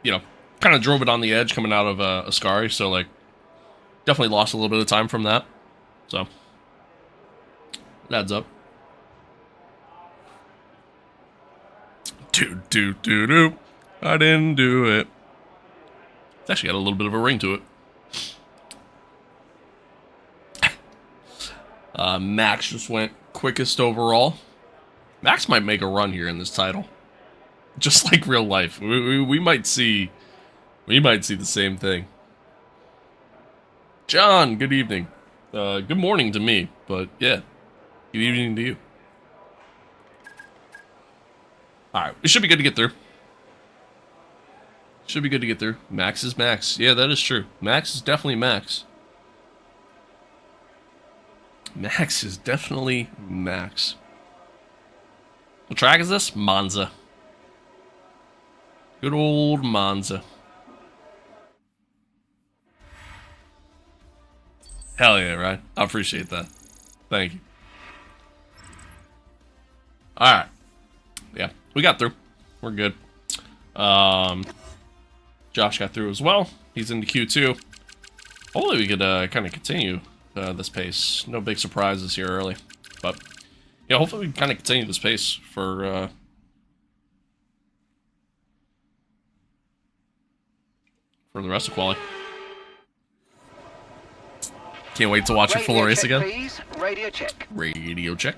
A: you know, kind of drove it on the edge coming out of Ascari, so like definitely lost a little bit of time from that. So it adds up. Do. I didn't do it. It's actually got a little bit of a ring to it. Max just went quickest overall. Max might make a run here in this title. Just like real life. We might see the same thing. John, good evening. Good morning to me, but yeah. Good evening to you. Alright, we should be good to get through. Should be good to get through. Max is Max. Yeah, that is true. Max is definitely Max. Max is definitely Max. What track is this? Monza. Good old Monza. Hell yeah, Ryan. I appreciate that. Thank you. Alright. Yeah, we got through. We're good. Josh got through as well. He's into Q2. Hopefully we could kind of continue this pace. No big surprises here early. But, yeah, hopefully we can kind of continue this pace for the rest of quali. Can't wait to watch a full race again.
F: Please. Radio check.
A: Radio check.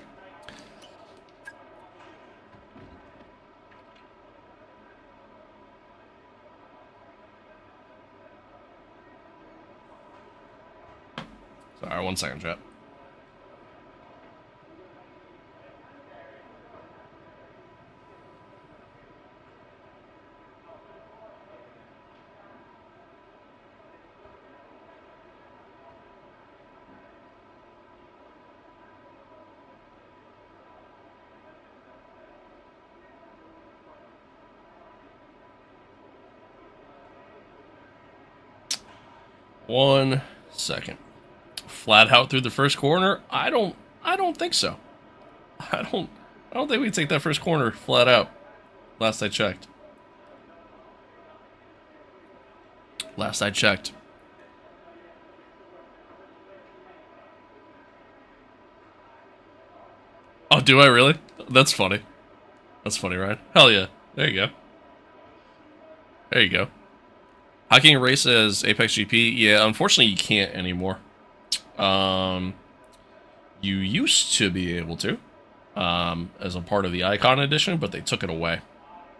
A: Sorry, 1 second, chat. One second. Flat out through the first corner? I don't think so. I don't think we can take that first corner flat out. Last I checked. Last I checked. Oh, do I really? That's funny. That's funny, right? Hell yeah. There you go. There you go. How can you race as Apex GP? Yeah, unfortunately you can't anymore. You used to be able to, as a part of the Icon Edition, but they took it away.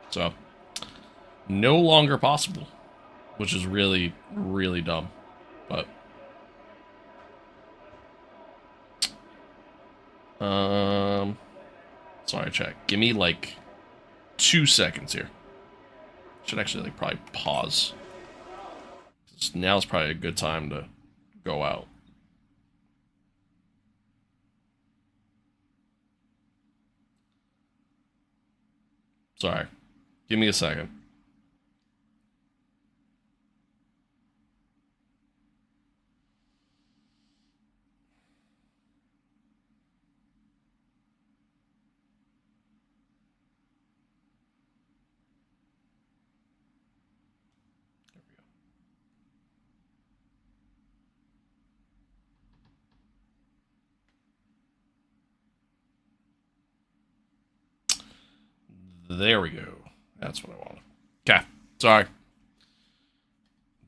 A: So, no longer possible, which is really, really dumb. But, sorry, chat. Give me like 2 seconds here. Should actually like probably pause. Now's probably a good time to go out. Sorry. Give me a second. There we go. That's what I wanted. Okay. Sorry.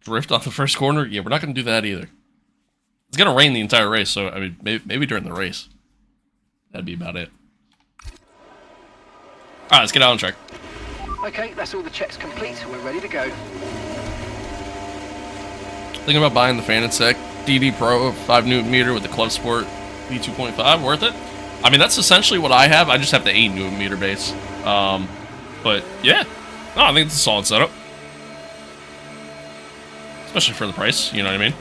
A: Drift off the first corner? Yeah, we're not going to do that either. It's going to rain the entire race, so, I mean, maybe during the race. That'd be about it. Alright, let's get out on track.
F: Okay, that's all the checks complete. We're ready to go.
A: Thinking about buying the Fanatec DD Pro 5Nm with the Club Sport V2.5. Worth it? I mean, that's essentially what I have. I just have the 8Nm base. But, yeah. No, I think it's a solid setup. especially for the price. You know what I mean?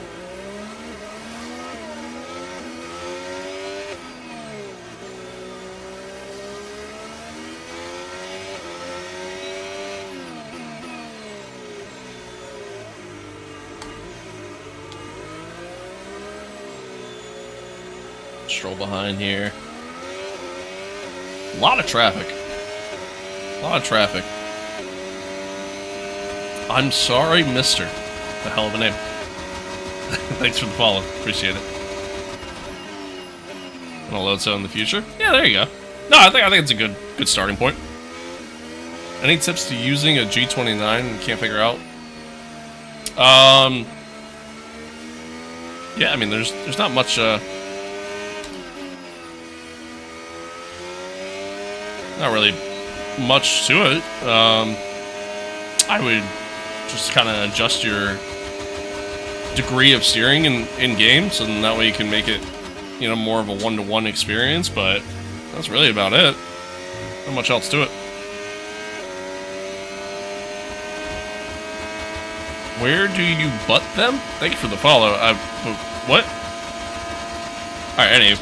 A: Stroll behind here. A lot of traffic. A lot of traffic. I'm sorry, mister. The hell of a name. Thanks for the follow. Appreciate it. Gonna load so in the future? Yeah, there you go. No, I think it's a good starting point. Any tips to using a G29 and can't figure out? Yeah, I mean there's not much not really much to it. I would just kind of adjust your degree of steering in game, so then that way you can make it, you know, more of a one-to-one experience. But that's really about it. Not much else to it. Where do you butt them? Thank you for the follow. What? All right, anyway.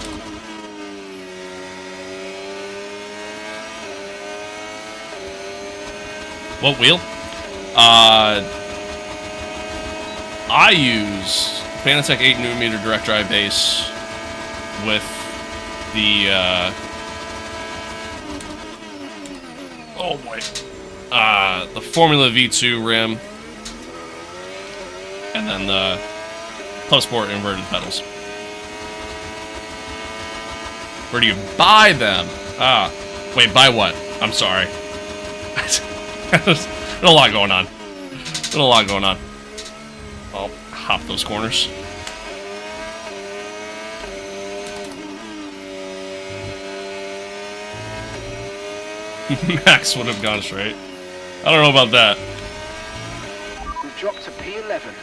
A: What wheel? I use Fanatec 8mm direct drive base with the oh boy, the Formula V2 rim, and then the Club Sport inverted pedals. Where do you buy them? Wait, buy what? I'm sorry. There's a lot going on. There's a lot going on. I'll hop those corners. Max would have gone straight. I don't know about that.
F: We've dropped to P11.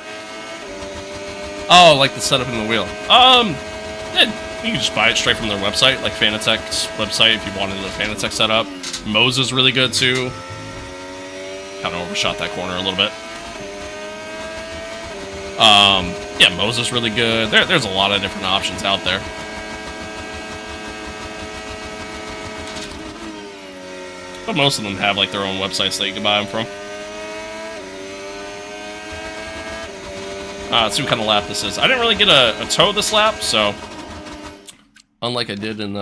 A: Oh, like the setup in the wheel. Yeah, you can just buy it straight from their website, like Fanatec's website, if you wanted a Fanatec setup. Moe's is really good too. Kind of overshot that corner a little bit. Yeah, Moe's is really good. There's a lot of different options out there. But most of them have like their own websites that you can buy them from. Let's see what kind of lap this is. I didn't really get a tow this lap, so unlike I did in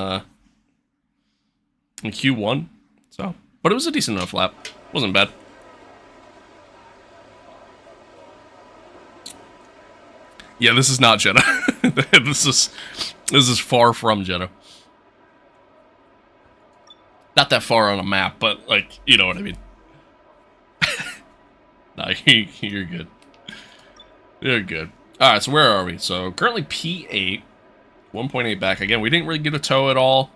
A: Q1. So, but it was a decent enough lap. Wasn't bad. Yeah, this is not Jeddah. This is far from Jeddah. Not that far on a map, but like, you know what I mean. Nah, you're good. You're good. Alright, so where are we? So currently P8. 1.8 back. Again, we didn't really get a tow at all.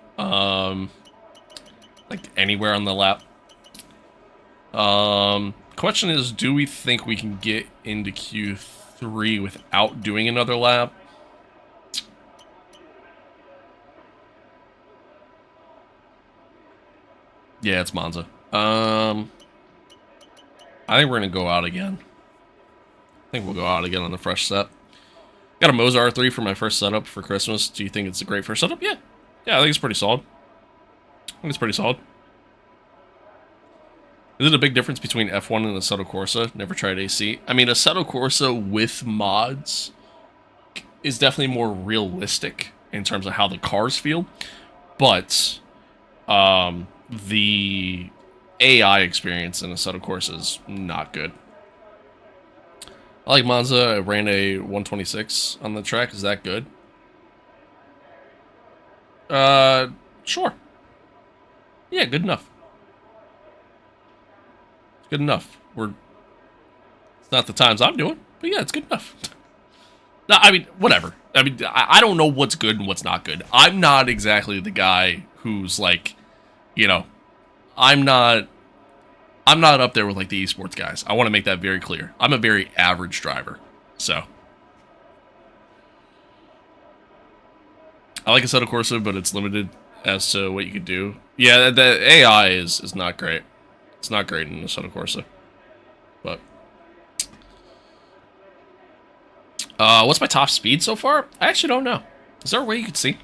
A: Like anywhere on the lap. Question is, do we think we can get into Q3 without doing another lap? Yeah, it's Monza. I think we're gonna go out again. I think we'll go out again on the fresh set. Got a Moe's R3 for my first setup for Christmas. Do you think it's a great first setup? Yeah. Yeah, I think it's pretty solid. I think it's pretty solid. Is it a big difference between F1 and Assetto Corsa? Never tried AC. I mean, Assetto Corsa with mods is definitely more realistic in terms of how the cars feel. But the AI experience in Assetto Corsa is not good. I like Monza. I ran a 126 on the track. Is that good? Sure. Yeah, good enough. Good enough. It's not the times I'm doing, but yeah, it's good enough. No, I mean, whatever. I mean, I don't know what's good and what's not good. I'm not exactly the guy who's like, you know, I'm not up there with like the esports guys. I want to make that very clear. I'm a very average driver. So I like Assetto Corsa, but it's limited as to what you could do. Yeah, the AI is not great. It's not great in Assetto Corsa. But What's my top speed so far? I actually don't know. Is there a way you could see?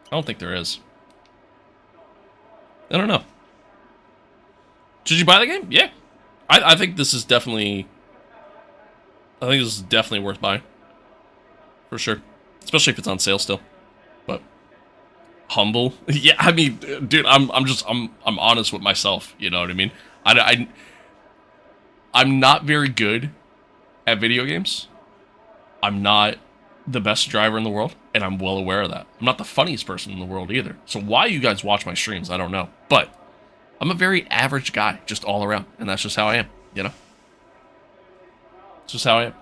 A: I don't think there is. I don't know. Should you buy the game? Yeah. I think this is definitely... I think this is definitely worth buying. For sure. Especially if it's on sale still. But... Humble? Yeah, I mean, dude, I'm honest with myself. You know what I mean? I'm not very good at video games. I'm not the best driver in the world, and I'm well aware of that. I'm not the funniest person in the world either. So why you guys watch my streams, I don't know. But I'm a very average guy, just all around, and that's just how I am, you know? It's just how I am.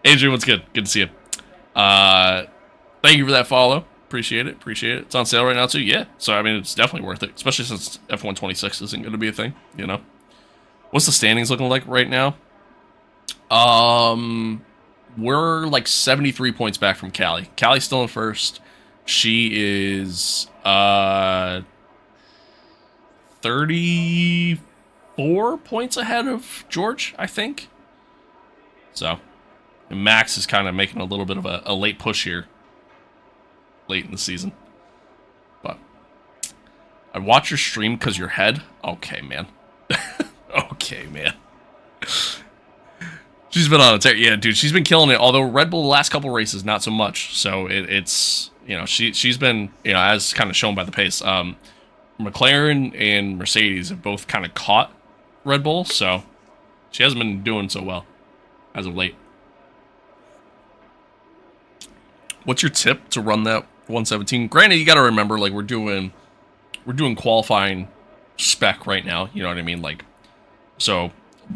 A: Adrian, what's good? Good to see you. Thank you for that follow. Appreciate it, appreciate it. It's on sale right now, too, yeah. So, I mean, it's definitely worth it, especially since F125 isn't going to be a thing, you know? What's the standings looking like right now? We're like 73 points back from Callie. Callie's still in first. She is 34 points ahead of George, I think. So, and Max is kind of making a little bit of a late push here. Late in the season. But I watch your stream because your head. Okay, man. Okay, man. She's been on a tear. Yeah, dude, she's been killing it. Although Red Bull the last couple races, not so much. So it's, you know, she's been, you know, as kind of shown by the pace. McLaren and Mercedes have both kind of caught Red Bull, so she hasn't been doing so well as of late. What's your tip to run that 117? Granted, you got to remember, like, we're doing qualifying spec right now. You know what I mean? Like, so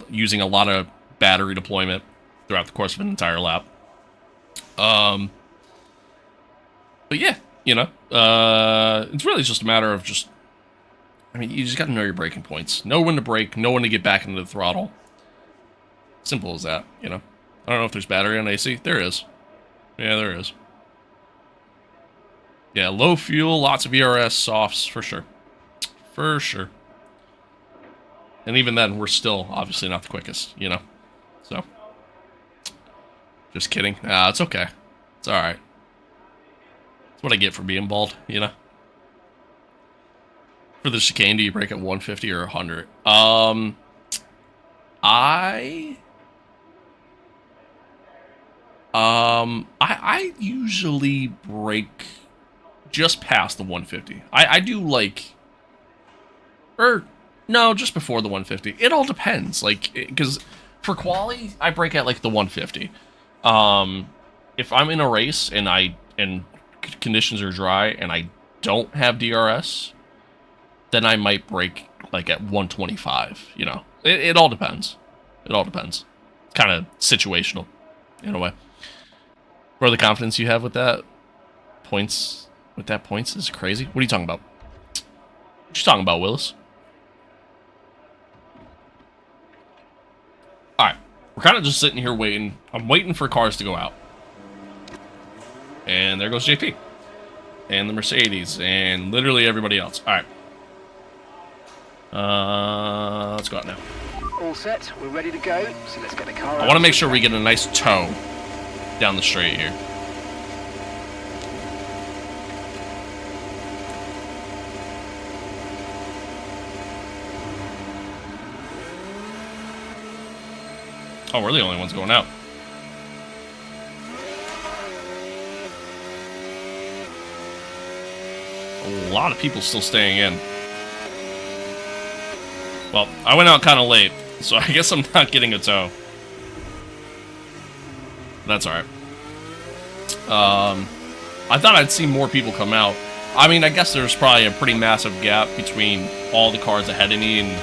A: using a lot of battery deployment throughout the course of an entire lap. But yeah, you know, it's really just a matter of just, I mean, you just got to know your braking points. Know when to brake, know when to get back into the throttle. Simple as that, you know. I don't know if there's battery on AC. There is. Yeah, there is. Yeah, low fuel, lots of ERS, softs, for sure. For sure. And even then, we're still obviously not the quickest, you know. So, just kidding. It's okay. It's alright. That's what I get for being bald, you know. For the chicane, do you break at 150 or 100? I usually break just past the 150. I do like, or no, just before the 150. It all depends, like, because for quali, I break at like the 150. If I'm in a race and conditions are dry and I don't have DRS, then I might break like at 125. You know, it all depends. It all depends. It's kind of situational, in a way. Bro, the confidence you have with that points is crazy. What are you talking about? What you talking about, Willis? Alright. We're kind of just sitting here waiting. I'm waiting for cars to go out. And there goes JP. And the Mercedes. And literally everybody else. Alright. Let's go out now.
F: All set. We're ready to go. So let's get the car out.
A: I want to make sure we get a nice tow down the straight here. Oh, we're the only ones going out. A lot of people still staying in. Well, I went out kind of late, so I guess I'm not getting a tow. That's alright. I thought I'd see more people come out. I mean, I guess there's probably a pretty massive gap between all the cars ahead of me and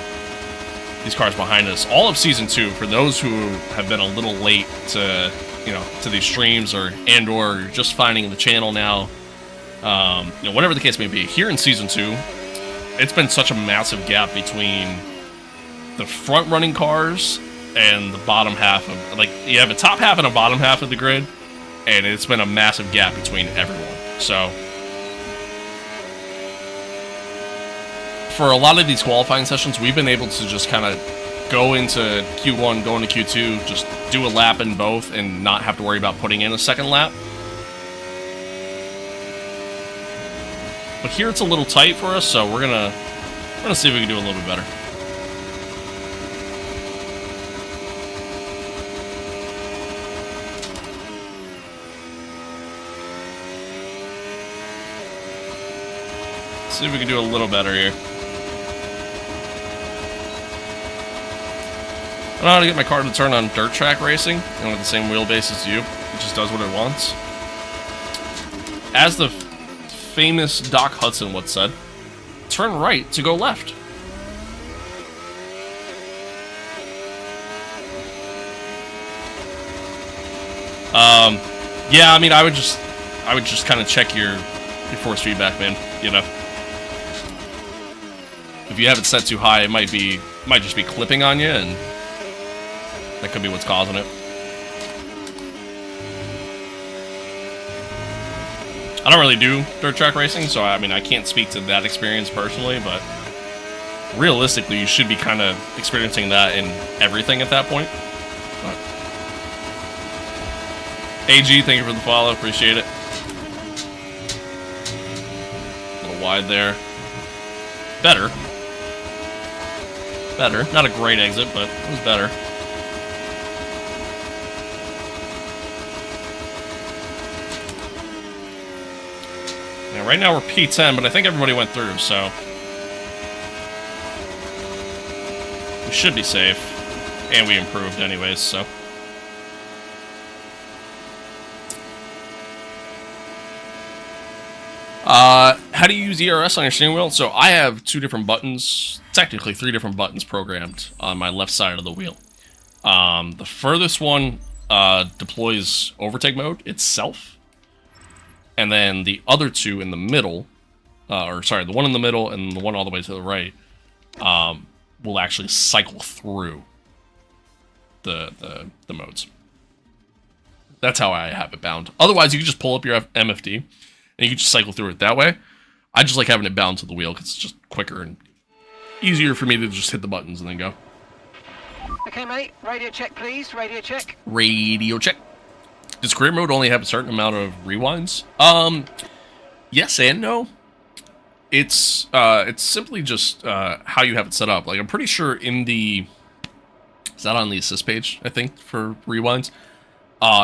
A: these cars behind us. All of Season 2, for those who have been a little late to, you know, to these streams or just finding the channel now, you know, whatever the case may be, here in Season 2, it's been such a massive gap between the front-running cars and the bottom half of, like, you have a top half and a bottom half of the grid, and it's been a massive gap between everyone. So, for a lot of these qualifying sessions, we've been able to just kind of go into Q1, go into Q2, just do a lap in both and not have to worry about putting in a second lap. But here it's a little tight for us, so we're gonna see if we can do a little bit better. See if we can do a little better here. I don't know how to get my car to turn on dirt track racing. I don't have the same wheelbase as you. It just does what it wants. As the famous Doc Hudson once said, turn right to go left. Yeah, I mean, I would just kind of check your force feedback, man. You know, if you have it set too high, it might just be clipping on you, and that could be what's causing it. I don't really do dirt track racing, so I mean, I can't speak to that experience personally, but realistically, you should be kind of experiencing that in everything at that point. But AG, thank you for the follow, appreciate it. A little wide there. Better. Better. Not a great exit, but it was better. Now, right now we're P10, but I think everybody went through, so we should be safe. And we improved anyways, so. How do you use ERS on your steering wheel? So I have two different buttons, technically three different buttons programmed on my left side of the wheel. The furthest one deploys overtake mode itself. And then the other two in the middle, the one in the middle and the one all the way to the right, will actually cycle through the modes. That's how I have it bound. Otherwise, you can just pull up your MFD, and you can just cycle through it that way. I just like having it bound to the wheel, because it's just quicker and easier for me to just hit the buttons and then go.
F: Okay, mate. Radio check, please. Radio check.
A: Radio check. Does career mode only have a certain amount of rewinds? Yes and no. It's simply just how you have it set up. Like, I'm pretty sure in the... Is that on the assist page, I think, for rewinds?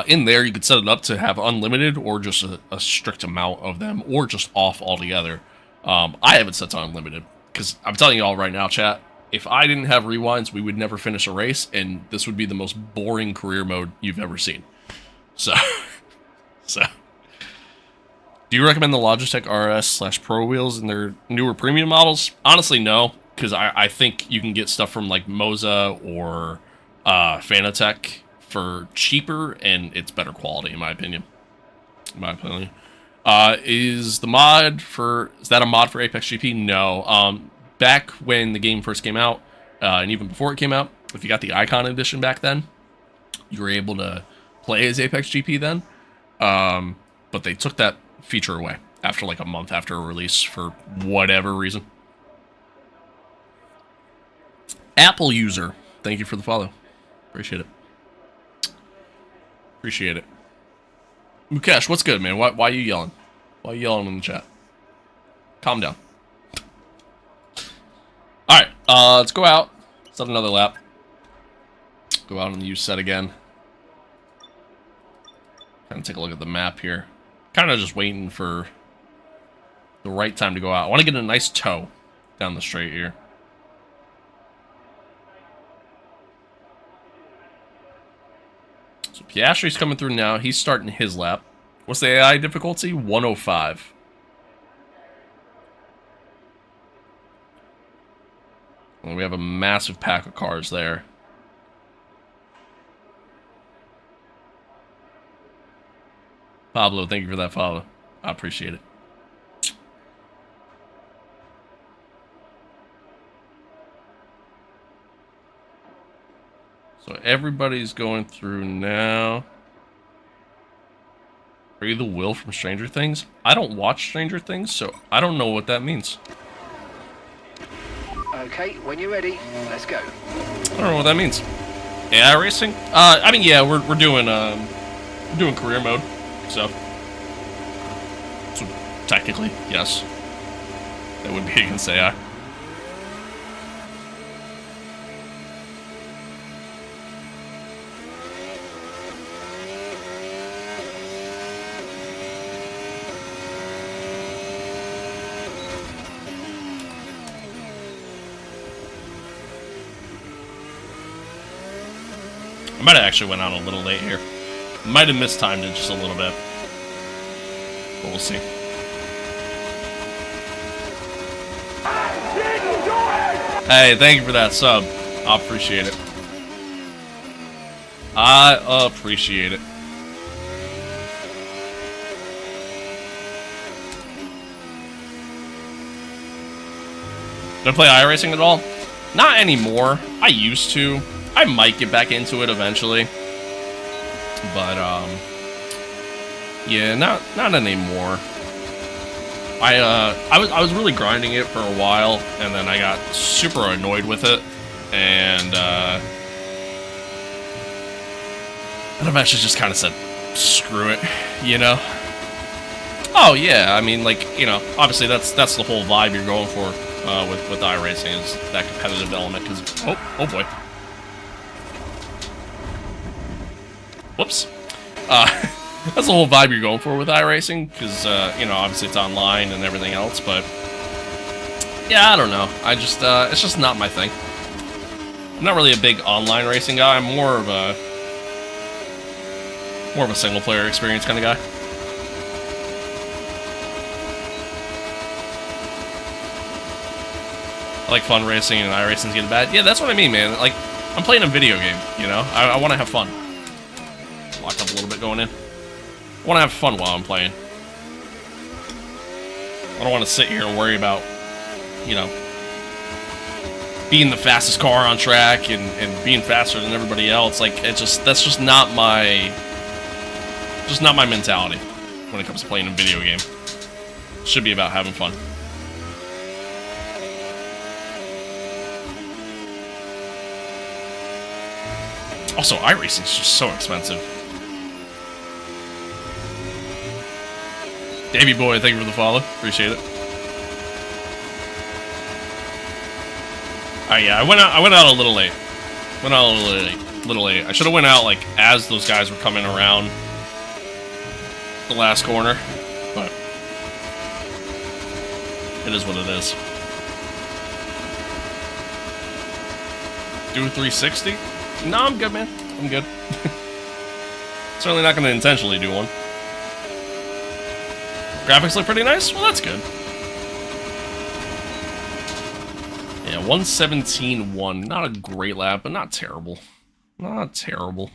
A: In there, you could set it up to have unlimited or just a strict amount of them, or just off altogether. I have it set to unlimited, because I'm telling you all right now, chat, if I didn't have rewinds, we would never finish a race, and this would be the most boring career mode you've ever seen. So, do you recommend the Logitech RS/Pro wheels in their newer premium models? Honestly, no, because I think you can get stuff from like Moza or Fanatec for cheaper, and it's better quality in my opinion. Is that a mod for Apex GP? No. Back when the game first came out, and even before it came out, if you got the Icon Edition back then, you were able to play as Apex GP then. But they took that feature away after like a month after release for whatever reason. Apple user, thank you for the follow. Appreciate it. Appreciate it. Mukesh, what's good, man? Why are you yelling? Why are you yelling in the chat? Calm down. Alright, let's go out. Let's have another lap. Go out on the use set again. Kind of take a look at the map here. Kind of just waiting for the right time to go out. I want to get a nice toe down the straight here. So Piastri's coming through now. He's starting his lap. What's the AI difficulty? 105. And we have a massive pack of cars there. Pablo, thank you for that follow. I appreciate it. So everybody's going through now. Are you the Will from Stranger Things? I don't watch Stranger Things, so I don't know what that means.
F: Okay, when you're ready, let's go.
A: I don't know what that means. AI racing? I mean, yeah, we're doing career mode, so technically, yes, that would be against AI. I might have actually went out a little late here. Might have mistimed it just a little bit. But we'll see. Hey, thank you for that sub. I appreciate it. I appreciate it. Do I play iRacing at all? Not anymore. I used to. I might get back into it eventually, but yeah, not anymore. I was really grinding it for a while, and then I got super annoyed with it, and I've actually just kind of said, screw it, you know. Oh yeah, I mean, like, you know, obviously that's the whole vibe you're going for with iRacing, is that competitive element. Because oh boy. Whoops. That's the whole vibe you're going for with iRacing, because, you know, obviously it's online and everything else, but yeah, I don't know. I just, it's just not my thing. I'm not really a big online racing guy. I'm more of a single-player experience kind of guy. I like fun racing, and iRacing's getting bad. Yeah, that's what I mean, man. Like, I'm playing a video game, you know? I want to have fun. Locked up a little bit going in. I want to have fun while I'm playing. I don't want to sit here and worry about, you know, being the fastest car on track and being faster than everybody else. Like, that's just not my mentality when it comes to playing a video game. It should be about having fun. Also, iRacing is just so expensive. Davey boy, thank you for the follow. Appreciate it. Alright, yeah, I went out a little late. Little late. I should have went out like as those guys were coming around the last corner, but it is what it is. Do a 360? No, I'm good, man. I'm good. Certainly not going to intentionally do one. Graphics look pretty nice? Well, that's good. Yeah, 117.1. Not a great lap, but not terrible. Not terrible.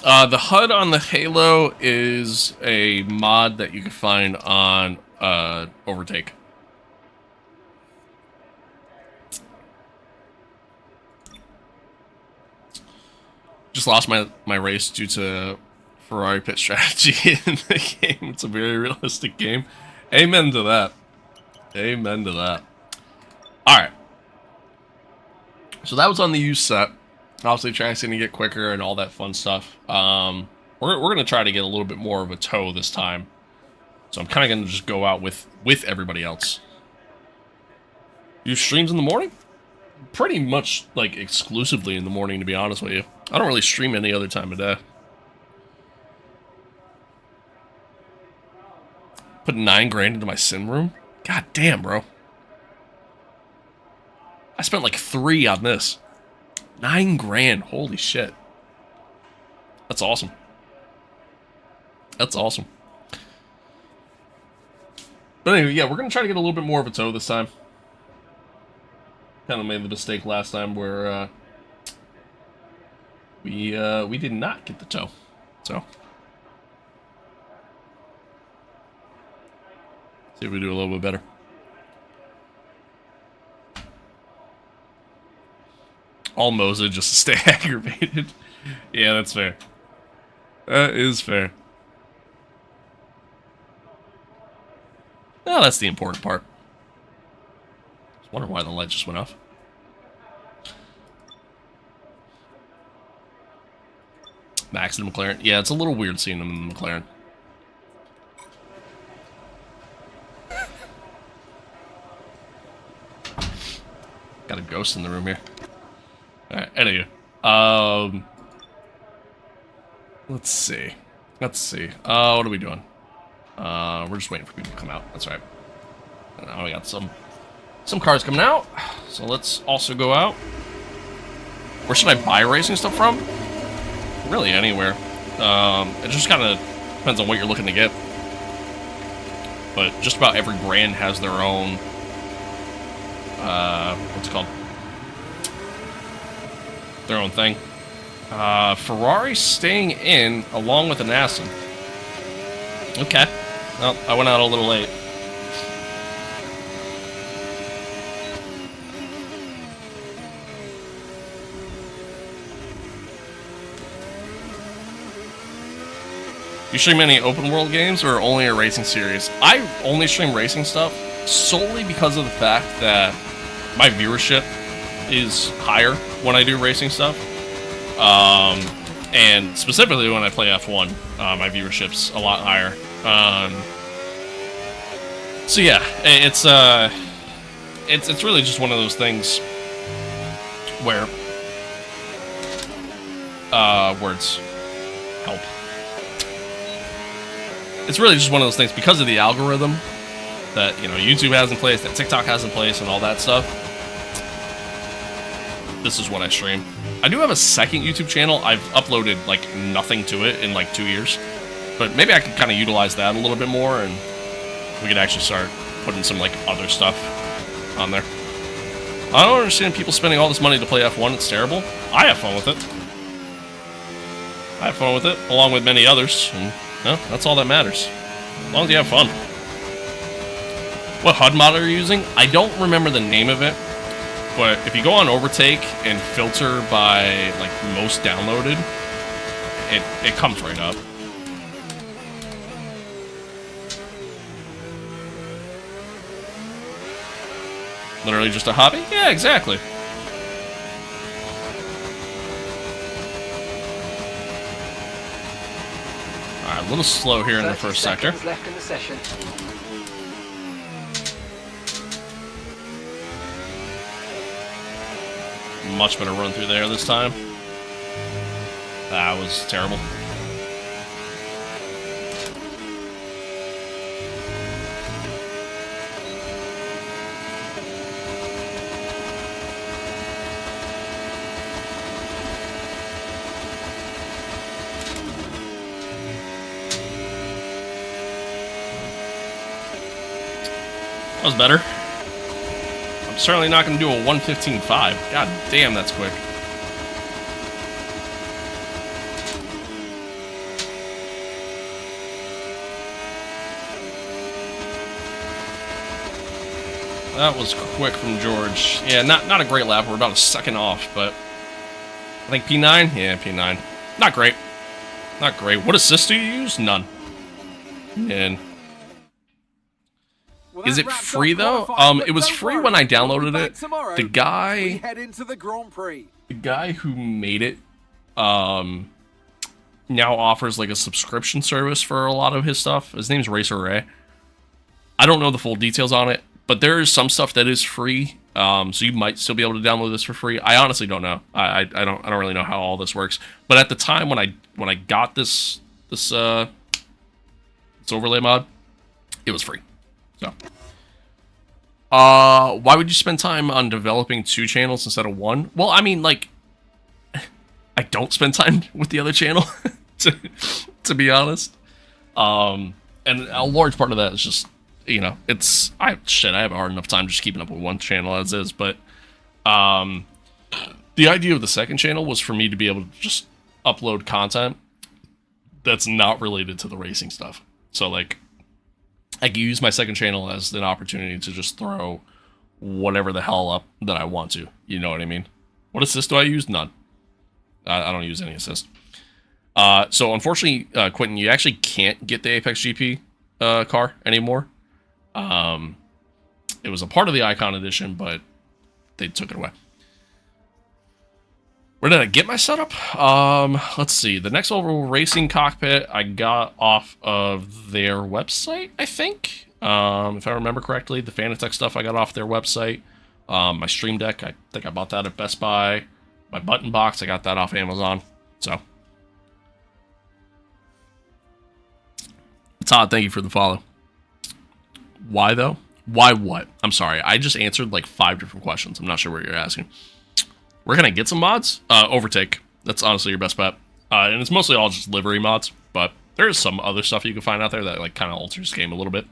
A: The HUD on the Halo is a mod that you can find on Overtake. Just lost my race due to Ferrari pit strategy in the game. It's a very realistic game. Amen to that. Amen to that. Alright. So that was on the used set. Obviously, track's going to get quicker and all that fun stuff. We're going to try to get a little bit more of a tow this time. So I'm kind of going to just go out with everybody else. You streams in the morning? Pretty much, like, exclusively in the morning, to be honest with you. I don't really stream any other time of day. Put 9 grand into my sim room? God damn, bro. I spent like 3 on this. 9 grand. Holy shit. That's awesome. That's awesome. But anyway, yeah, we're going to try to get a little bit more of a tow this time. Kind of made the mistake last time where we did not get the tow. So see if we do a little bit better. All Moza just to stay aggravated. Yeah, that's fair. That is fair. Oh, that's the important part. I was wondering why the light just went off. Max in the McLaren. Yeah, it's a little weird seeing him in the McLaren. Got a ghost in the room here. Alright, anyway. Let's see. What are we doing? We're just waiting for people to come out. That's right. And now we got some cars coming out. So let's also go out. Where should I buy racing stuff from? Really anywhere. It just kind of depends on what you're looking to get. But just about every brand has their own, what's it called? Their own thing. Ferrari staying in along with an Aston. Okay. Well, I went out a little late. You stream any open world games or only a racing series? I only stream racing stuff solely because of the fact that my viewership is higher when I do racing stuff. And specifically when I play F1, my viewership's a lot higher. So yeah, it's really just one of those things where words help. It's really just one of those things because of the algorithm that, you know, YouTube has in place, that TikTok has in place, and all that stuff. This is what I stream. I do have a second YouTube channel. I've uploaded, like, nothing to it in, like, 2 years. But maybe I could kind of utilize that a little bit more, and we could actually start putting some, like, other stuff on there. I don't understand people spending all this money to play F1. It's terrible. I have fun with it. I have fun with it, along with many others, and no, that's all that matters. As long as you have fun. What HUD mod are you using? I don't remember the name of it, but if you go on Overtake and filter by, like, most downloaded, it comes right up. Literally just a hobby? Yeah, exactly. Alright, a little slow here in the first sector.
F: Left in the session.
A: Much better run through there this time. That was terrible. That was better. I'm certainly not going to do a 1:15.5. God damn, that's quick. That was quick from George. Yeah, not a great lap. We're about a second off, but I think P9? Yeah, P9. Not great. Not great. What assist do you use? None. And is it free though? It was free when I downloaded it. The guy who made it now offers like a subscription service for a lot of his stuff. His name's Racer Ray. I don't know the full details on it, but there is some stuff that is free. So you might still be able to download this for free. I honestly don't know. I don't really know how all this works. But at the time when I got this overlay mod, it was free. So, why would you spend time on developing 2 channels instead of 1? Well, I mean, like, I don't spend time with the other channel, to be honest. And a large part of that is just, you know, I have a hard enough time just keeping up with one channel as is. But the idea of the second channel was for me to be able to just upload content that's not related to the racing stuff. So, like, I can use my second channel as an opportunity to just throw whatever the hell up that I want to. You know what I mean? What assist do I use? None. I don't use any assist. So, unfortunately, Quentin, you actually can't get the Apex GP car anymore. It was a part of the Icon Edition, but they took it away. Where did I get my setup? Let's see. The next level racing cockpit I got off of their website, I think. If I remember correctly, the Fanatec stuff I got off their website. My Stream Deck, I think I bought that at Best Buy. My button box, I got that off Amazon. So. Todd, thank you for the follow. Why, though? Why what? I'm sorry. I just answered like 5 different questions. I'm not sure what you're asking. Where can I get some mods? Overtake. That's honestly your best bet. And it's mostly all just livery mods, but there's some other stuff you can find out there that like kind of alters the game a little bit.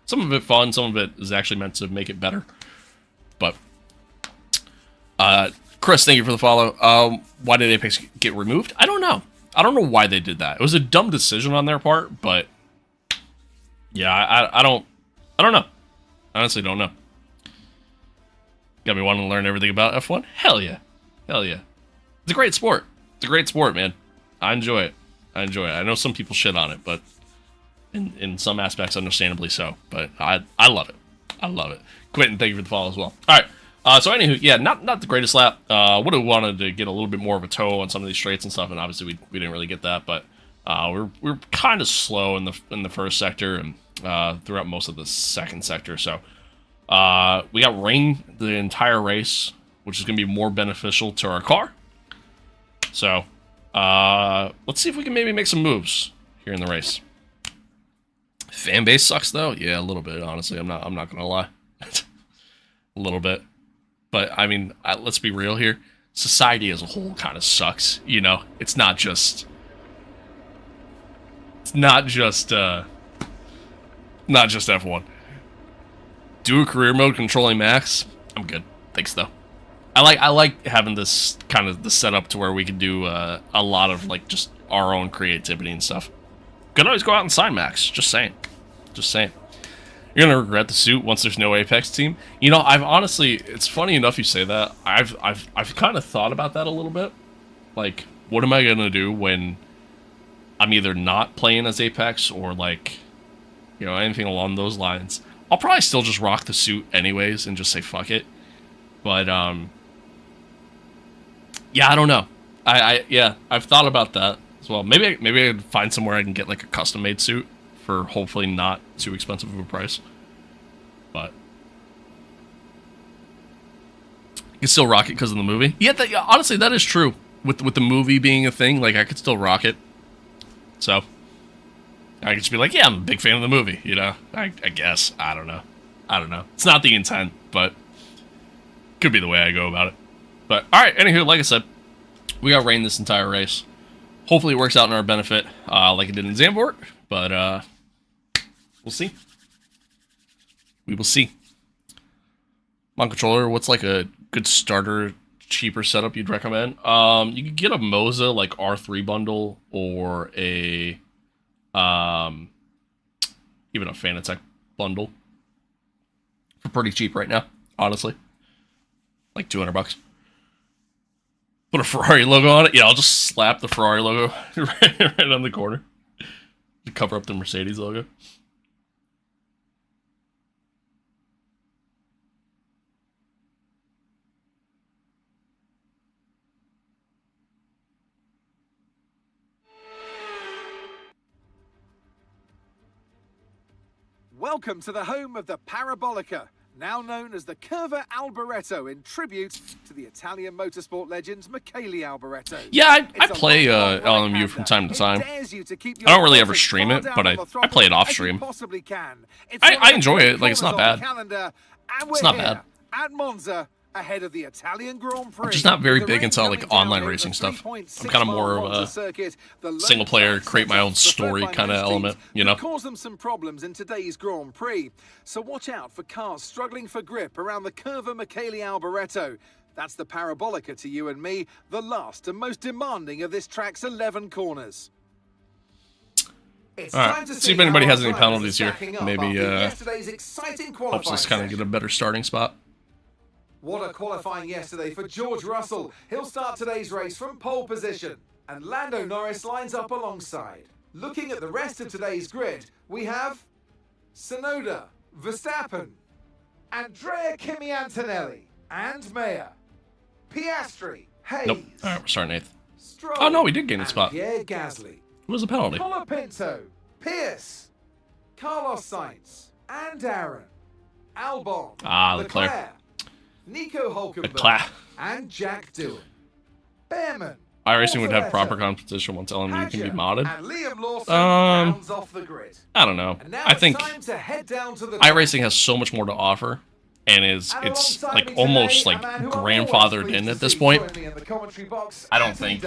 A: Some of it fun, some of it is actually meant to make it better. But Chris, thank you for the follow. Why did Apex get removed? I don't know. I don't know why they did that. It was a dumb decision on their part, but yeah, I don't know. I honestly don't know. Got me wanting to learn everything about F1? Hell yeah. Hell yeah. It's a great sport. It's a great sport, man. I enjoy it. I know some people shit on it, but in some aspects, understandably so. But I love it. I love it. Quentin, thank you for the follow as well. All right. So anywho, yeah, not the greatest lap. Would have wanted to get a little bit more of a toe on some of these straights and stuff, and obviously we didn't really get that. But we're kind of slow in the first sector and throughout most of the second sector. So we got rain the entire race, which is going to be more beneficial to our car. So let's see if we can maybe make some moves here in the race. Fan base sucks though. Yeah, a little bit. Honestly, I'm not gonna lie, a little bit. But I mean, let's be real here. Society as a whole kind of sucks. You know, it's not just F1. Do a career mode controlling max. I'm good. Thanks though. I like having this kind of the setup to where we can do a lot of like just our own creativity and stuff. Could always go out and sign max. Just saying. You're gonna regret the suit once there's no Apex team. You know, I've honestly, it's funny enough you say that. I've kind of thought about that a little bit. Like, what am I gonna do when I'm either not playing as Apex or like, you know, anything along those lines? I'll probably still just rock the suit anyways and just say fuck it. But yeah, I don't know. I've thought about that as well. Maybe I could find somewhere I can get like a custom made suit for hopefully not too expensive of a price. But you can still rock it because of the movie. Yeah, honestly, that is true. With the movie being a thing, like I could still rock it. So I could just be like, yeah, I'm a big fan of the movie. You know, I guess. I don't know. It's not the intent, but could be the way I go about it. But all right, anywho, like I said, we got rain this entire race. Hopefully it works out in our benefit, like it did in Zandvoort, but we'll see. We will see. On controller, what's like a good starter, cheaper setup you'd recommend? You could get a Moza like R3 bundle or a even a Fanatec bundle for pretty cheap right now, honestly. Like $200. Put a Ferrari logo on it. Yeah, I'll just slap the Ferrari logo right on the corner to cover up the Mercedes logo.
G: Welcome to the home of the Parabolica, now known as the Curva Alboreto, in tribute to the Italian motorsport legend Michele Alboreto.
A: Yeah, I play LMU from time to time. I don't really ever stream it, but I play it off stream. I enjoy it. Like, it's not bad. It's not bad.
G: At Monza, ahead of the Italian Grand Prix.
A: I'm just not very big into like online racing stuff. I'm kind of more of a single player, create my own story kind of element, you know?
G: Cause them some problems in today's Grand Prix. So watch out for cars struggling for grip around the Curva Michele Alboreto. That's the Parabolica to you and me, the last and most demanding of this track's 11 corners.
A: All right, see if anybody has any penalties here. Maybe helps us kind of get a better starting spot.
G: What a qualifying yesterday for George Russell. He'll start today's race from pole position. And Lando Norris lines up alongside. Looking at the rest of today's grid, we have Tsunoda, Verstappen, Andrea Kimi Antonelli, and Mayer. Piastri, Hayes,
A: Nope. All right, we're starting 8th.
G: Stroll,
A: Oh, no, we did gain a
G: and
A: spot.
G: Pierre Gasly.
A: It was a penalty.
G: Colapinto, Pierce, Carlos Sainz, and Aaron, Albon,
A: Ah, Leclerc.
G: Nico Hulkenberg,
A: Leclerc.
G: and Jack Doohan. Behrman,
A: iRacing would have
G: Bortoleto,
A: proper competition once LMU can be
G: Hadjar,
A: modded.
G: and Liam Lawson rounds off the grid.
A: I don't know.
G: And now
A: I think
G: it's time to head down to the
A: iRacing has so much more to offer, and it's like almost like grandfathered in at this point. I don't think.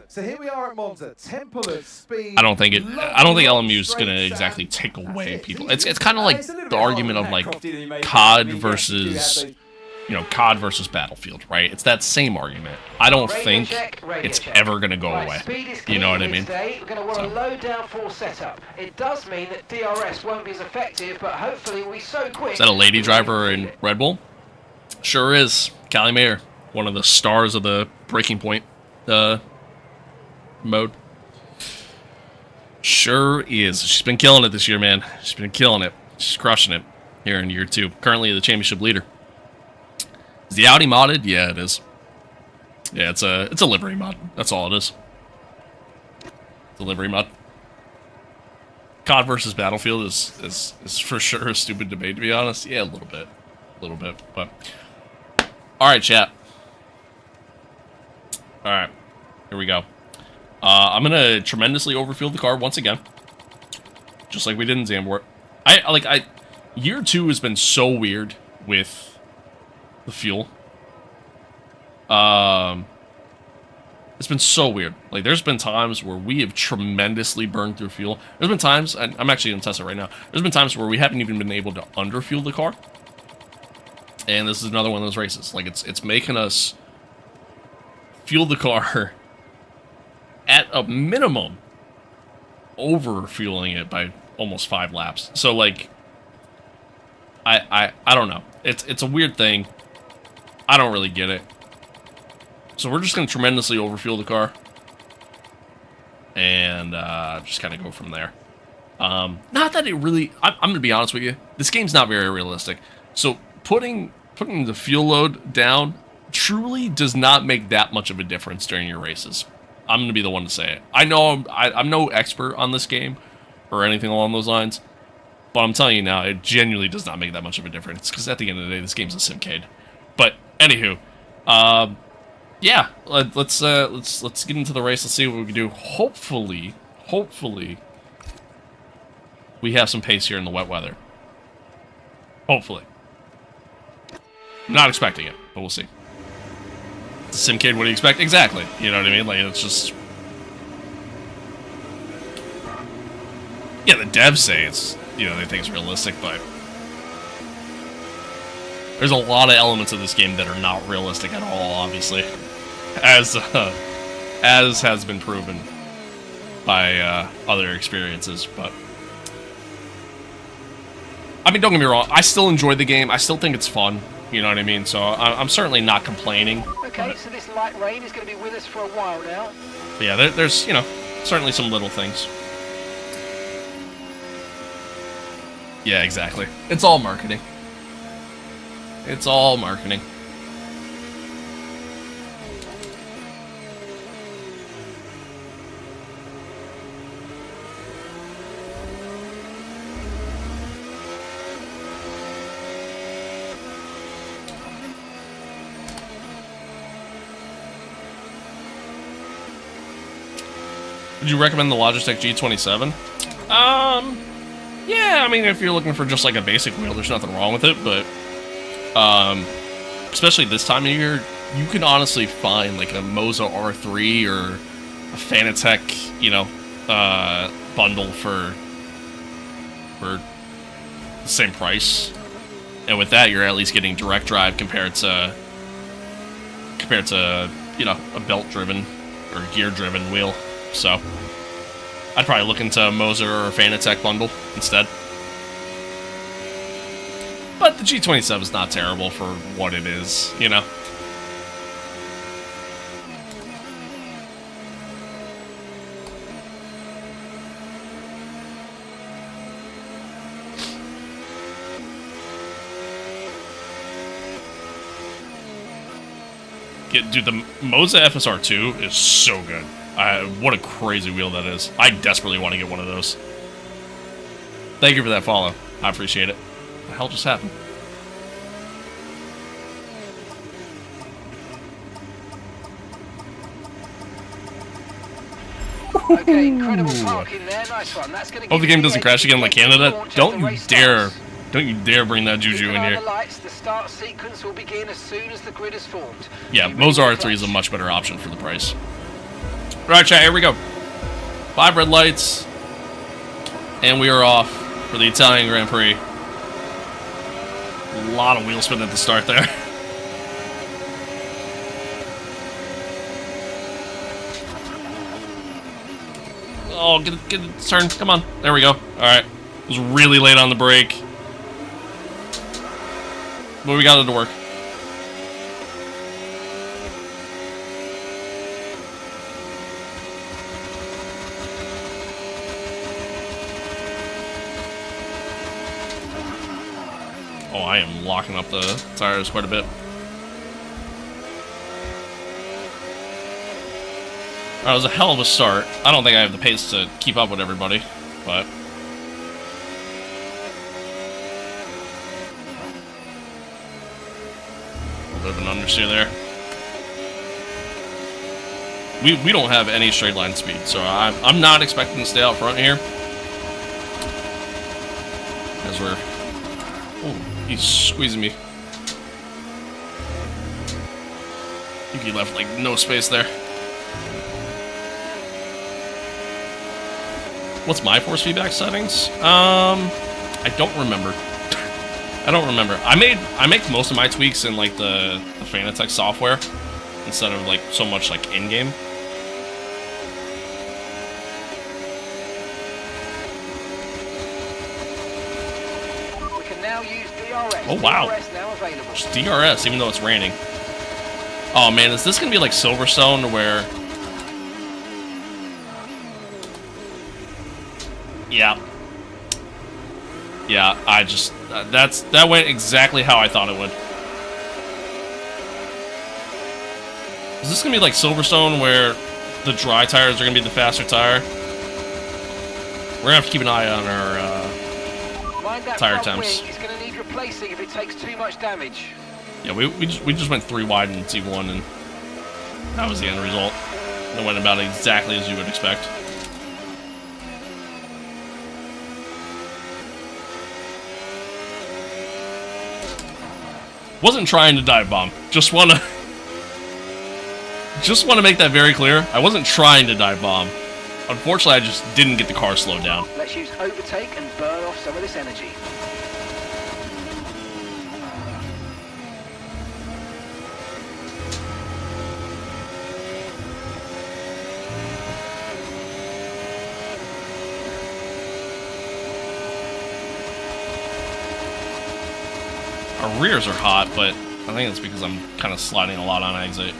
G: So here we are at Monza, Temple of Speed.
A: I don't think LMU is gonna exactly take away people. It's kind of like the argument of like COD versus COD versus Battlefield, right? It's that same argument. I don't think it's ever gonna go away. You know what I mean?
F: We're going to want a low downforce setup. It does mean that DRS won't be as effective, but hopefully we'll be so quick.
A: Is that a lady driver in Red Bull? Sure is. Callie Mayer, one of the stars of the Breaking Point mode. Sure is. She's been killing it this year, man. She's been killing it. She's crushing it here in year 2. Currently the championship leader. Is the Audi modded? Yeah, it is. Yeah, it's a livery mod. That's all it is. It's a livery mod. COD versus Battlefield is for sure a stupid debate, to be honest. Yeah, a little bit. But alright, chat. Alright. Here we go. I'm gonna tremendously overfuel the car once again. Just like we did in Zandvoort. Year 2 has been so weird with the fuel. It's been so weird. Like, there's been times where we have tremendously burned through fuel. There's been times, and I'm actually going to test it right now. There's been times where we haven't even been able to underfuel the car. And this is another one of those races. Like, it's making us fuel the car at a minimum, over-fueling it by almost 5 laps. So, like, I don't know. It's a weird thing. I don't really get it. So we're just going to tremendously overfuel the car. And just kind of go from there. Not that it really... I'm going to be honest with you. This game's not very realistic. So putting the fuel load down truly does not make that much of a difference during your races. I'm going to be the one to say it. I know I'm no expert on this game or anything along those lines. But I'm telling you now, it genuinely does not make that much of a difference. Because at the end of the day, this game's a simcade. But anywho, yeah, let's get into the race. Let's see what we can do. Hopefully, we have some pace here in the wet weather. Hopefully. I'm not expecting it, but we'll see. It's a simcade. What do you expect? Exactly. You know what I mean? Like, it's just... Yeah, the devs say it's, they think it's realistic, but... There's a lot of elements of this game that are not realistic at all, obviously. As has been proven by other experiences, but... I mean, don't get me wrong, I still enjoy the game, I still think it's fun, you know what I mean? So I'm certainly not complaining.
F: Okay, so this light rain is going to be with us for a while now.
A: But yeah, there's, certainly some little things. Yeah, exactly. It's all marketing. It's all marketing. Would you recommend the Logitech G27? Yeah, I mean, if you're looking for just like a basic wheel, there's nothing wrong with it, but especially this time of year, you can honestly find like a Moza R3 or a Fanatec, bundle for the same price. And with that, you're at least getting direct drive compared to a belt-driven or gear-driven wheel. So I'd probably look into a Moza or a Fanatec bundle instead. But the G27 is not terrible for what it is, Dude, the Moza FSR2 is so good. What a crazy wheel that is. I desperately want to get one of those. Thank you for that follow. I appreciate it. What the hell just happened?
F: Okay, incredible parking there. Nice one. That's going to
A: Hope the game doesn't crash again like Canada. Don't you dare bring that juju in here.
F: The lights, the start sequence will begin as soon as the grid is formed.
A: Yeah, Moza R3 is a much better option for the price. Right, chat, here we go. 5 red lights. And we are off for the Italian Grand Prix. A lot of wheel spin at the start there. Oh, get it turn. Come on. There we go. Alright. It was really late on the brake. But we got it to work. Oh, I am locking up the tires quite a bit. That was a hell of a start. I don't think I have the pace to keep up with everybody, but... a bit of an understeer there. We don't have any straight line speed, so I'm not expecting to stay out front here. As we're... oh, he's squeezing me. I think he left, like, no space there. What's my force feedback settings? I don't remember. I don't remember. I make most of my tweaks in like the Fanatec software instead of like so much like in-game.
F: We can now use DRS.
A: Oh wow.
F: DRS now available.
A: Just DRS even though it's raining. Oh man, is this gonna be like Silverstone where... yeah. Yeah, I just... that went exactly how I thought it would. Is this gonna be like Silverstone where the dry tires are gonna be the faster tire? We're gonna have to keep an eye on our tire temps.
F: It's gonna need replacing if it takes too much damage.
A: Yeah, we just went 3 wide in T1 and that was the end result. It went about exactly as you would expect. Wasn't trying to dive bomb. Just wanna make that very clear. I wasn't trying to dive bomb. Unfortunately, I just didn't get the car slowed down.
F: Let's use overtake and burn off some of this energy.
A: Our rears are hot, but I think it's because I'm kind of sliding a lot on exit.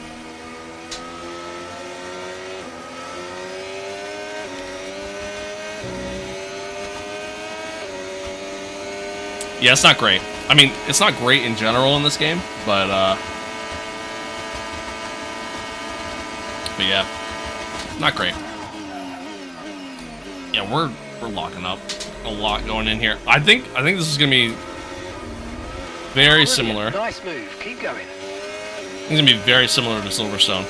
A: Yeah, it's not great. I mean, it's not great in general in this game, but yeah, not great. Yeah, we're locking up. A lot going in here. I think this is gonna be very similar.
F: Nice move. Keep going.
A: It's gonna be very similar to Silverstone,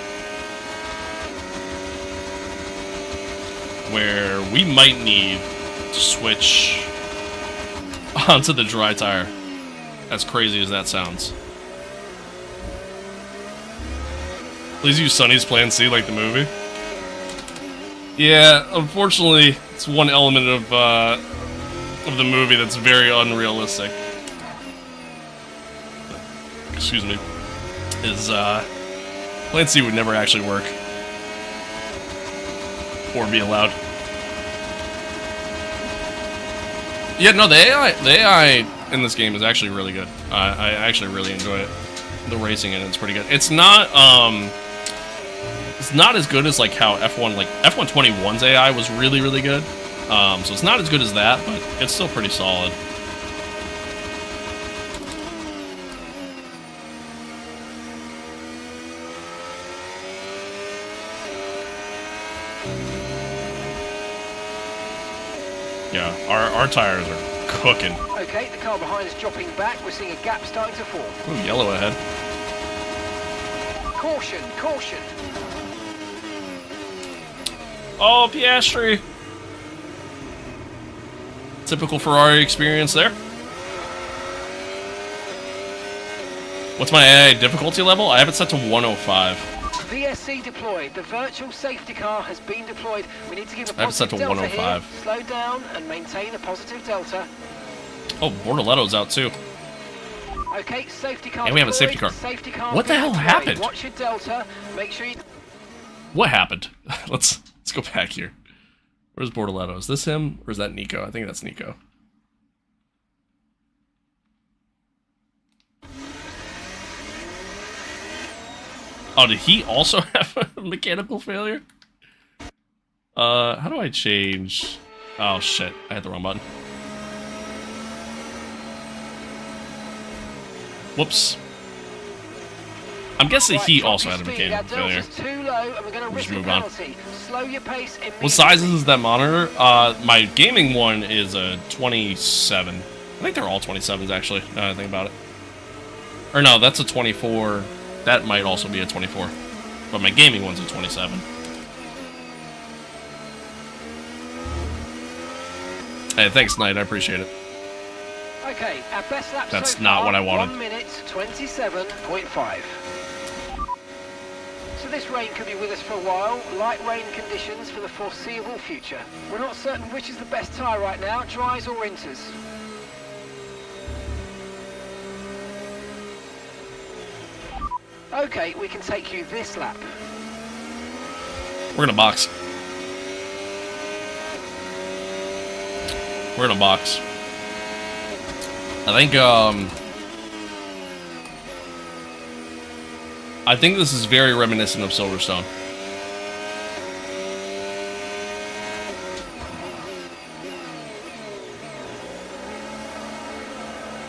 A: where we might need to switch onto the dry tire. As crazy as that sounds. Please use Sonny's Plan C like the movie. Yeah, unfortunately, it's one element of the movie that's very unrealistic. Excuse me. Is Plan C would never actually work or be allowed. Yeah, no, the AI in this game is actually really good. I actually really enjoy it. The racing in it's pretty good. It's not as good as like how F121's AI was really, really good. So it's not as good as that, but it's still pretty solid. Yeah, our tires are cooking.
F: Okay, the car behind is dropping back. We're seeing a gap starting to form.
A: Ooh, yellow ahead.
F: Caution, caution.
A: Oh, Piastri. Typical Ferrari experience there. What's my difficulty level? I have it set to 105.
F: VSC deployed. The virtual safety car has been deployed. We need to give a
A: I have it set
F: positive
A: to
F: delta
A: 105.
F: here. Slow down and maintain a positive delta.
A: Oh, Bortoletto's out too.
F: Okay, safety car.
A: And we have a
F: deployed.
A: safety car.
F: Safety car.
A: What the hell happened?
F: Watch your delta. Make sure you.
A: What happened? Let's go back here. Where's Bortoletto? Is this him or is that Nico? I think that's Nico. Oh, did he also have a mechanical failure? How do I change? Oh shit, I hit the wrong button. Whoops. I'm guessing he also had a mechanical failure.
F: Too low and we're going to risk
A: move
F: a
A: on.
F: penalty. Slow your pace
A: What size is that monitor? My gaming one is a 27. I think they're all 27s actually, now that I think about it. Or no, that's a 24. That might also be a 24. But my gaming one's a 27. Hey, thanks, Knight. I appreciate it.
F: Okay, our best lap
A: That's
F: so
A: not
F: far,
A: what I wanted.
F: 1 minute 27.5. So this rain could be with us for a while. Light rain conditions for the foreseeable future. We're not certain which is the best tyre right now, dries or inters. Okay, we can take you this lap.
A: We're gonna box. We're gonna box. I think this is very reminiscent of Silverstone.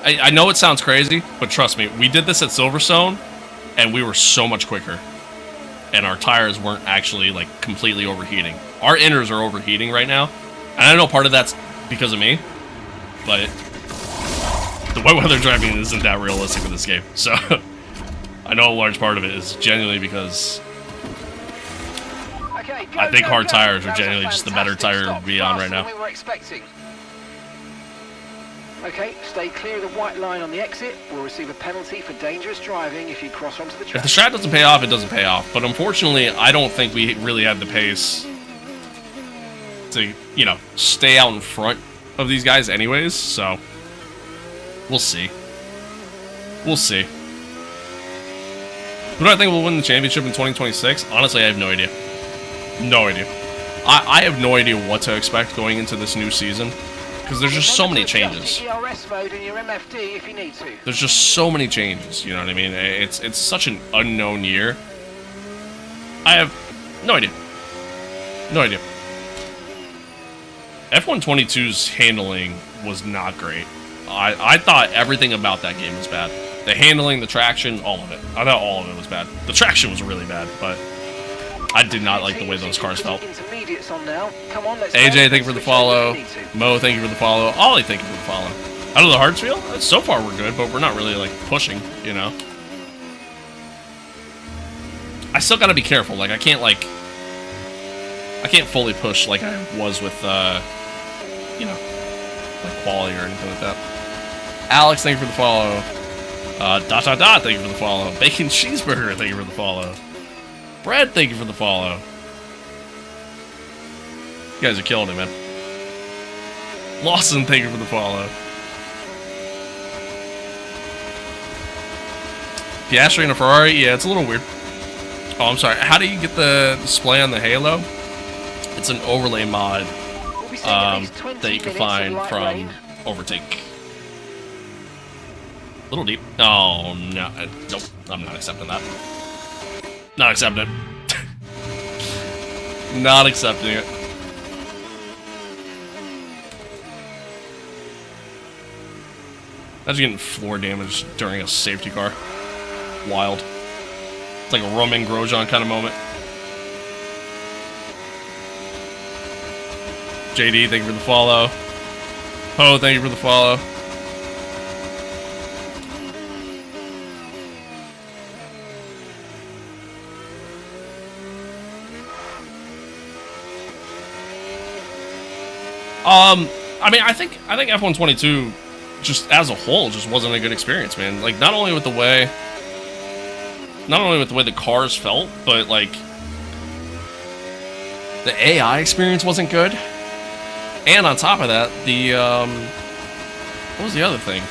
A: I know it sounds crazy, but trust me, we did this at Silverstone, and we were so much quicker. And our tires weren't actually, like, completely overheating. Our inners are overheating right now. And I know part of that's because of me, but the wet weather driving isn't that realistic in this game. So, I know a large part of it is genuinely because
F: Okay, go,
A: I think
F: go,
A: hard
F: go.
A: tires are
F: That was a
A: generally just the better
F: fantastic
A: tire
F: stop,
A: to be on right
F: faster than
A: now.
F: we were expecting. Okay, stay clear of the white line on the exit. We'll receive a penalty for dangerous driving if you cross onto the
A: If
F: track.
A: the strat doesn't pay off, it doesn't pay off. But unfortunately, I don't think we really had the pace to, you know, stay out in front of these guys anyways. So, we'll see. We'll see. Who do I think will win the championship in 2026? Honestly, I have no idea. No idea. I have no idea what to expect going into this new season. Because there's just so many changes.
F: ERS mode in your MFD if you need to.
A: There's just so many changes, you know what I mean? It's such an unknown year. I have no idea. No idea. F125's handling was not great. I thought everything about that game was bad. The handling, the traction, all of it. I thought all of it was bad. The traction was really bad, but I did not like the way those cars felt.
F: Intermediates on now. Come on, let's
A: AJ,
F: go.
A: thank you for the
F: Switch
A: follow.
F: over if you need to.
A: Mo, thank you for the follow. Ollie, thank you for the follow. Out of the Hartsfield? So far we're good, but we're not really, like, pushing, you know? I still gotta be careful. Like, I can't fully push like I was with, you know, like, quality or anything like that. Alex, thank you for the follow. Thank you for the follow. Bacon Cheeseburger, thank you for the follow. Brad, thank you for the follow. You guys are killing it, man. Lawson, thank you for the follow. Piastri in a Ferrari? Yeah, it's a little weird. Oh, I'm sorry. How do you get the display on the Halo? It's an overlay mod
F: We'll be seeing at least 20
A: that you can
F: minutes of
A: find
F: light
A: from
F: rain.
A: Overtake. Little deep. Oh, no. Nope. I'm not accepting that. Not accepting it. Not accepting it. Imagine getting floor damage during a safety car. Wild. It's like a Roman Grosjean kind of moment. JD, thank you for the follow. Poe, thank you for the follow. I mean, I think F122 just as a whole just wasn't a good experience, man. Like not only with the way the cars felt, but like the AI experience wasn't good. And on top of that, the what was the other thing?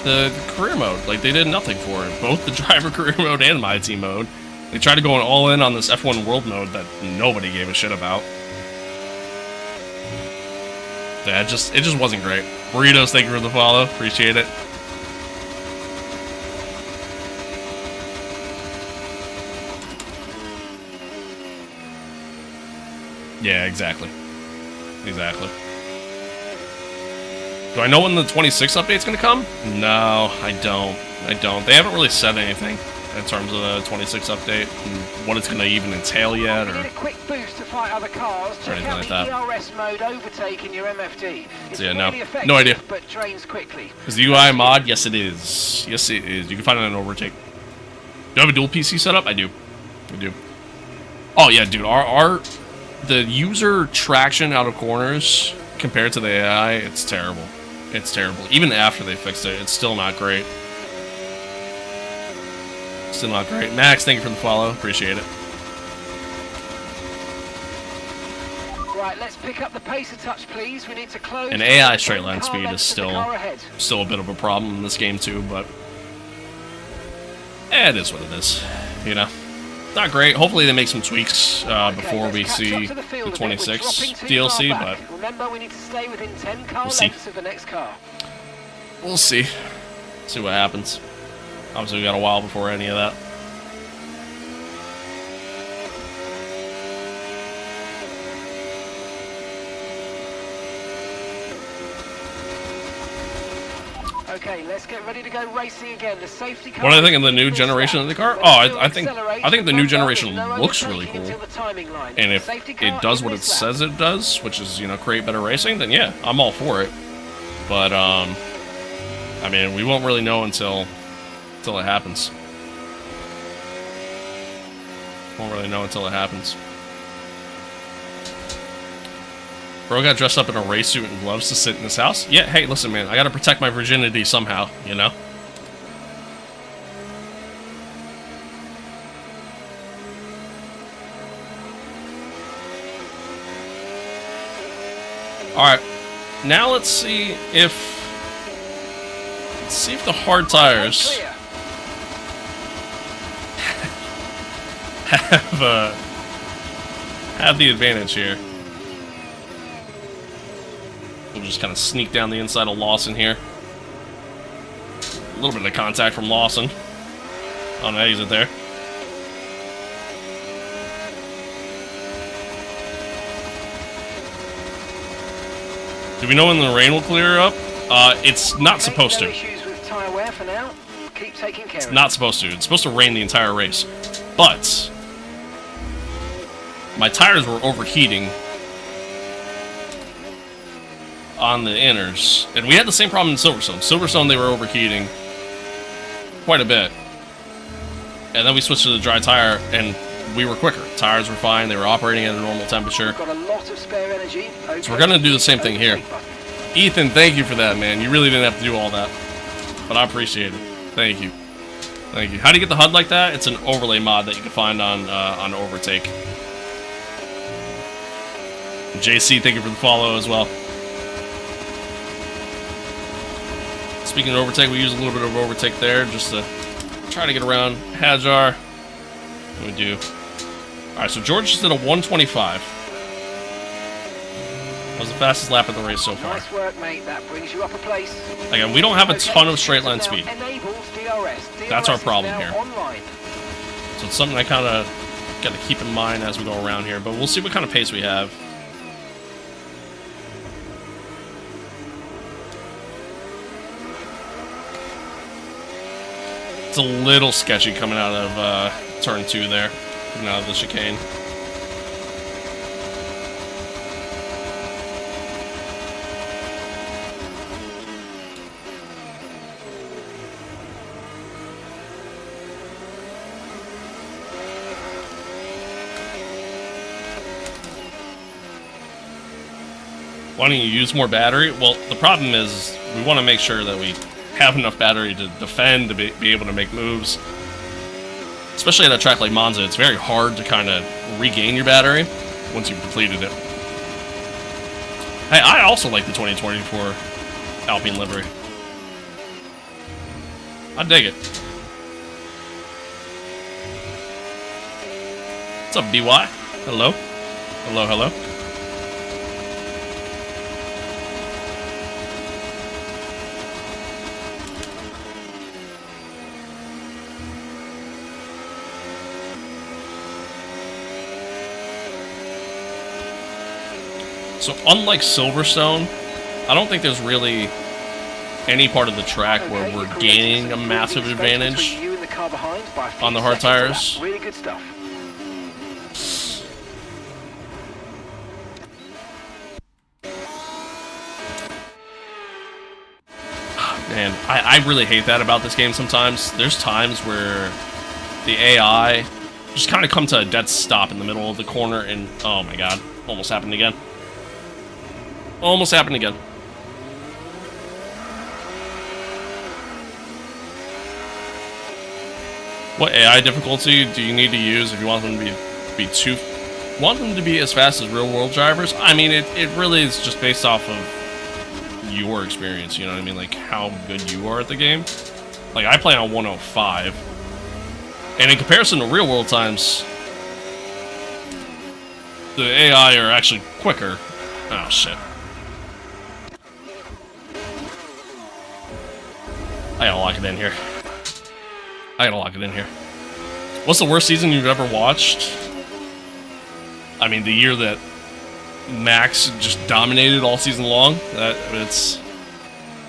A: The career mode. Like they did nothing for it. Both the driver career mode and MyTEAM mode. They tried to go all in on this F1 World mode that nobody gave a shit about. Yeah, it just wasn't great. Burritos, thank you for the follow. Appreciate it. Yeah, exactly. Exactly. Do I know when the 26 update's gonna come? No, I don't. They haven't really said anything in terms of the 26 update and what it's gonna even entail yet, or
F: Need a quick boost to fight other cars. Check
A: anything
F: out
A: like
F: the
A: that.
F: ERS mode overtake in your MFD. It's
A: Yeah,
F: really
A: no
F: effective,
A: idea.
F: but drains quickly.
A: Is the UI mod? Yes, it is. Yes, it is. You can find it on Overtake. Do I have a dual PC setup? I do. Oh yeah, dude. The user traction out of corners compared to the AI, it's terrible. It's terrible. Even after they fixed it, it's still not great. Still not great. Max, thank you for the follow. Appreciate it.
F: Right, let's pick up the pace a touch, please. We need to close.
A: And AI
F: the
A: straight line
F: car
A: speed
F: left
A: is
F: of the car ahead.
A: still a bit of a problem in this game too, but it is what it is. You know, not great. Hopefully they make some tweaks before
F: let's
A: we
F: catch
A: see
F: up to the field
A: the
F: a bit. We're
A: 26
F: dropping too
A: DLC,
F: far
A: but
F: back. Remember, we need to stay within 10 car
A: We'll see.
F: lengths of the next car.
A: we'll see. See what happens. Obviously, we got a while before any of that.
F: Okay, let's get ready to go racing again. The safety car.
A: What do I think of the new generation of the car? Oh, I think the new generation looks really cool. And if it does what it says it does, which is, you know, create better racing, then yeah, I'm all for it. But I mean, we won't really know until it happens. Won't really know until it happens. Bro got dressed up in a race suit and gloves to sit in his house? Yeah, hey, listen, man, I gotta protect my virginity somehow, you know? Alright, now let's see if the hard tires have the advantage here. We'll just kind of sneak down the inside of Lawson here. A little bit of contact from Lawson on the exit there. Do we know when the rain will clear up? It's not supposed to.
F: Issues with tire wear for now. Keep taking care.
A: It's not supposed to. It's supposed to rain the entire race. But my tires were overheating on the inners, and we had the same problem in Silverstone. Silverstone, they were overheating quite a bit, and then we switched to the dry tire, and we were quicker. Tires were fine. They were operating at a normal temperature.
F: Got a lot of spare energy. Okay.
A: So we're gonna do the same thing here. Ethan, thank you for that, man. You really didn't have to do all that, but I appreciate it. Thank you. Thank you. How do you get the HUD like that? It's an overlay mod that you can find on Overtake. JC, thank you for the follow as well. Speaking of Overtake, we use a little bit of Overtake there just to try to get around Hajar. We do. Alright, so George just did a 125. That was the fastest lap of the race so far.
F: Nice work, mate. That brings you up a place.
A: Again, we don't have a ton of straight line speed.
F: Enables DRS.
A: That's our
F: is
A: problem
F: now
A: here.
F: Online.
A: So it's something I kind of got to keep in mind as we go around here, but we'll see what kind of pace we have. It's a little sketchy coming out of turn 2 there, coming out of the chicane. Why don't you use more battery? Well, the problem is we want to make sure that we have enough battery to defend, to be able to make moves. Especially at a track like Monza, it's very hard to kind of regain your battery once you've depleted it. Hey, I also like the 2024 Alpine livery. I dig it. What's up, BY? Hello? Hello, hello? So, unlike Silverstone, I don't think there's really any part of the track where we're gaining a massive advantage on the hard tires.
F: Really good stuff.
A: Man, I really hate that about this game sometimes. There's times where the AI just kind of come to a dead stop in the middle of the corner and, oh my god, almost happened again. Almost happened again. What AI difficulty do you need to use if you want them to be as fast as real-world drivers? I mean, it really is just based off of your experience, you know what I mean? Like, how good you are at the game. Like, I play on 105, and in comparison to real-world times, the AI are actually quicker. Oh, shit. I gotta lock it in here. What's the worst season you've ever watched? I mean, the year that Max just dominated all season long. It's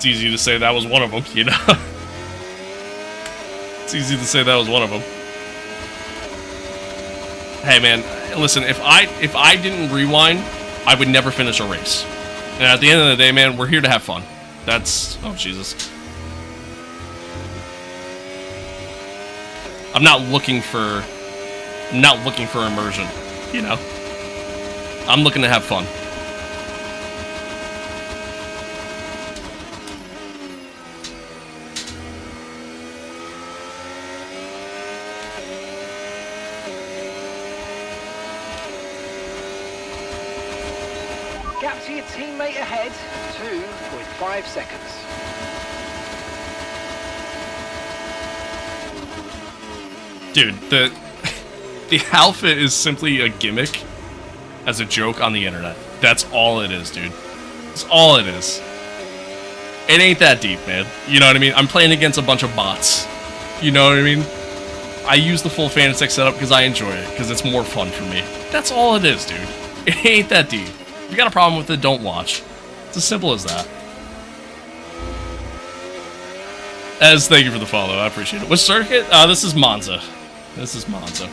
A: easy to say that was one of them, you know? It's easy to say that was one of them. Hey, man, listen, if I didn't rewind, I would never finish a race. And at the end of the day, man, we're here to have fun. That's... oh, Jesus. I'm not looking for immersion, you know? I'm looking to have fun.
F: Gap to your teammate ahead, 2.5 seconds.
A: Dude, the outfit is simply a gimmick as a joke on the internet. That's all it is, dude. That's all it is. It ain't that deep, man. You know what I mean? I'm playing against a bunch of bots. You know what I mean? I use the full Fanatec setup because I enjoy it, because it's more fun for me. That's all it is, dude. It ain't that deep. If you got a problem with it, don't watch. It's as simple as that. Ez, thank you for the follow. I appreciate it. Which circuit? This is Monza. This is Monza.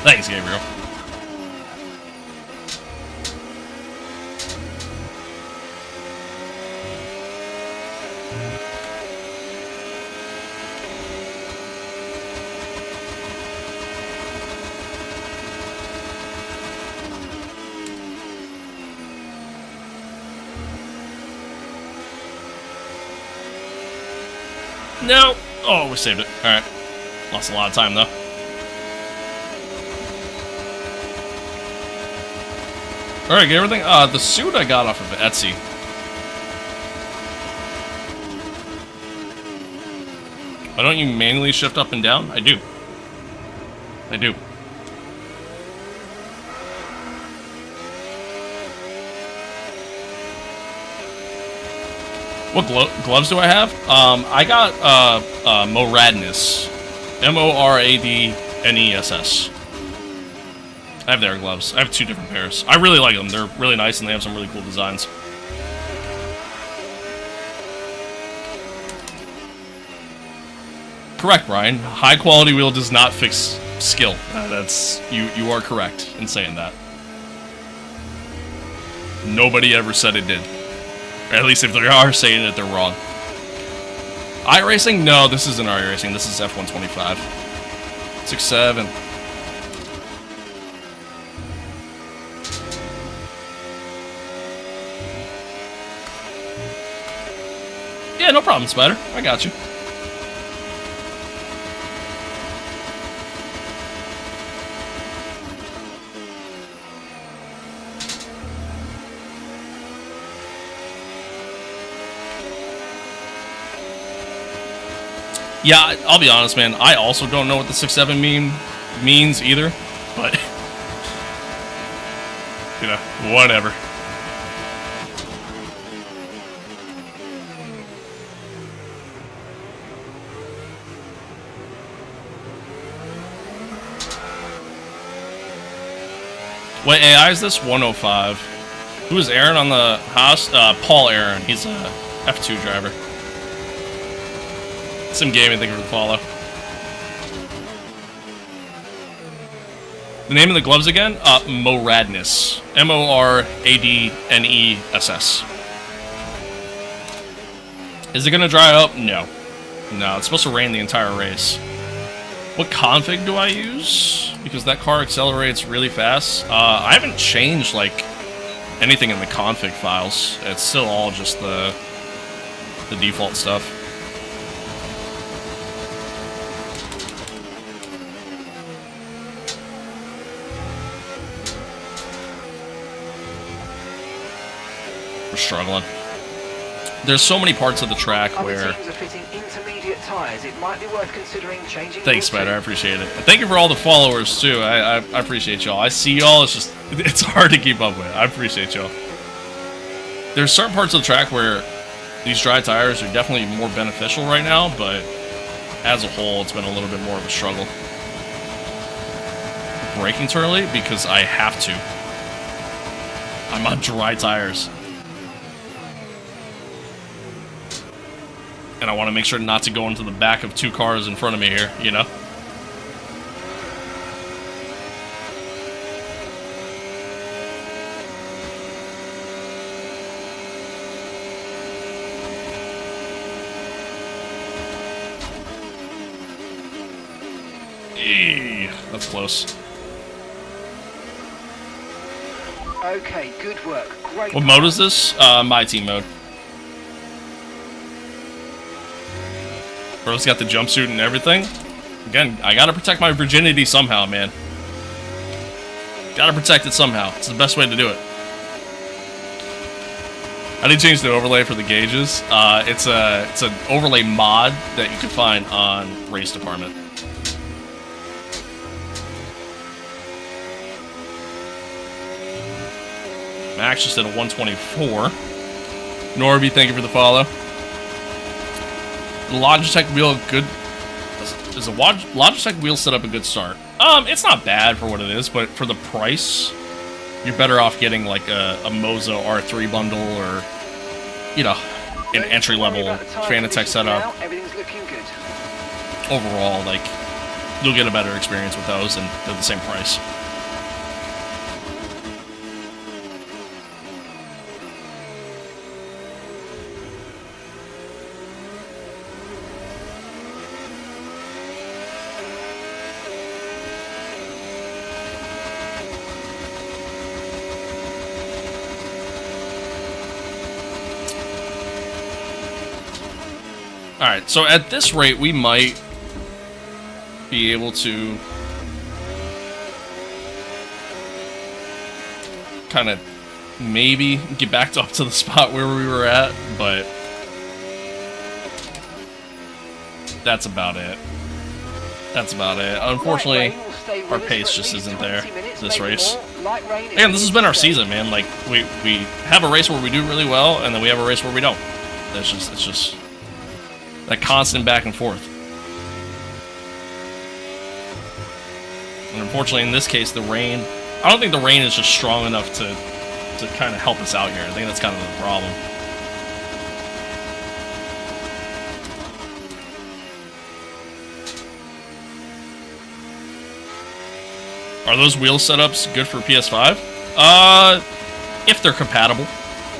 A: Thanks, Gabriel. No. Oh, we saved it. All right. Lost a lot of time, though. All right, get everything. The suit I got off of Etsy. Why don't you manually shift up and down? I do. I do. What gloves do I have? I got Moradness. Moradness. I have their gloves. I have 2 different pairs. I really like them. They're really nice and they have some really cool designs. Correct, Brian. High quality wheel does not fix skill. That's you are correct in saying that. Nobody ever said it did. Or at least if they are saying it, they're wrong. iRacing? No, this isn't iRacing. This is F125. 6-7. Yeah, no problem, Spider. I got you. Yeah, I'll be honest, man. I also don't know what the 6-7 meme means either, but you know, whatever. What AI is this? 105. Who is Aaron on the house? Paul Aaron. He's a F2 driver. Sim Gaming, thank you for the follow. The name of the gloves again? Moradness. Moradness. Is it gonna dry up? No. No, it's supposed to rain the entire race. What config do I use? Because that car accelerates really fast. I haven't changed, like, anything in the config files. It's still all just the default stuff. We're struggling. There's so many parts of the track where...
F: teams are fitting intermediate tyres. It might be worth considering changing.
A: Thanks, Spider. I appreciate it. And thank you for all the followers, too. I appreciate y'all. I see y'all. It's just... It's hard to keep up with. I appreciate y'all. There's certain parts of the track where these dry tires are definitely more beneficial right now, but as a whole, it's been a little bit more of a struggle. Braking too early because I have to. I'm on dry tires. And I want to make sure not to go into the back of two cars in front of me here, you know? Eee, that's close.
F: Okay, good work. Great.
A: What mode is this? MYTEAM mode. Bro's got the jumpsuit and everything. Again, I gotta protect my virginity somehow, man. Gotta protect it somehow. It's the best way to do it. I did change the overlay for the gauges. It's an overlay mod that you can find on Race Department. Max just did a 124. Norby, thank you for the follow. The Logitech wheel good. Is a Logitech wheel set up a good start? It's not bad for what it is, but for the price, you're better off getting like a Moza R3 bundle or, you know, an entry-level Fanatec setup.
F: Everything's looking good.
A: Overall, like, you'll get a better experience with those, and they're the same price. Alright, so at this rate, we might be able to kind of maybe get back up to the spot where we were at, but that's about it. That's about it. Unfortunately, our pace just isn't there this race. And this has been our season, man. Like, we have a race where we do really well, and then we have a race where we don't. It's just that constant back and forth. And unfortunately, in this case, the rain... I don't think the rain is just strong enough to kind of help us out here. I think that's kind of the problem. Are those wheel setups good for PS5? If they're compatible,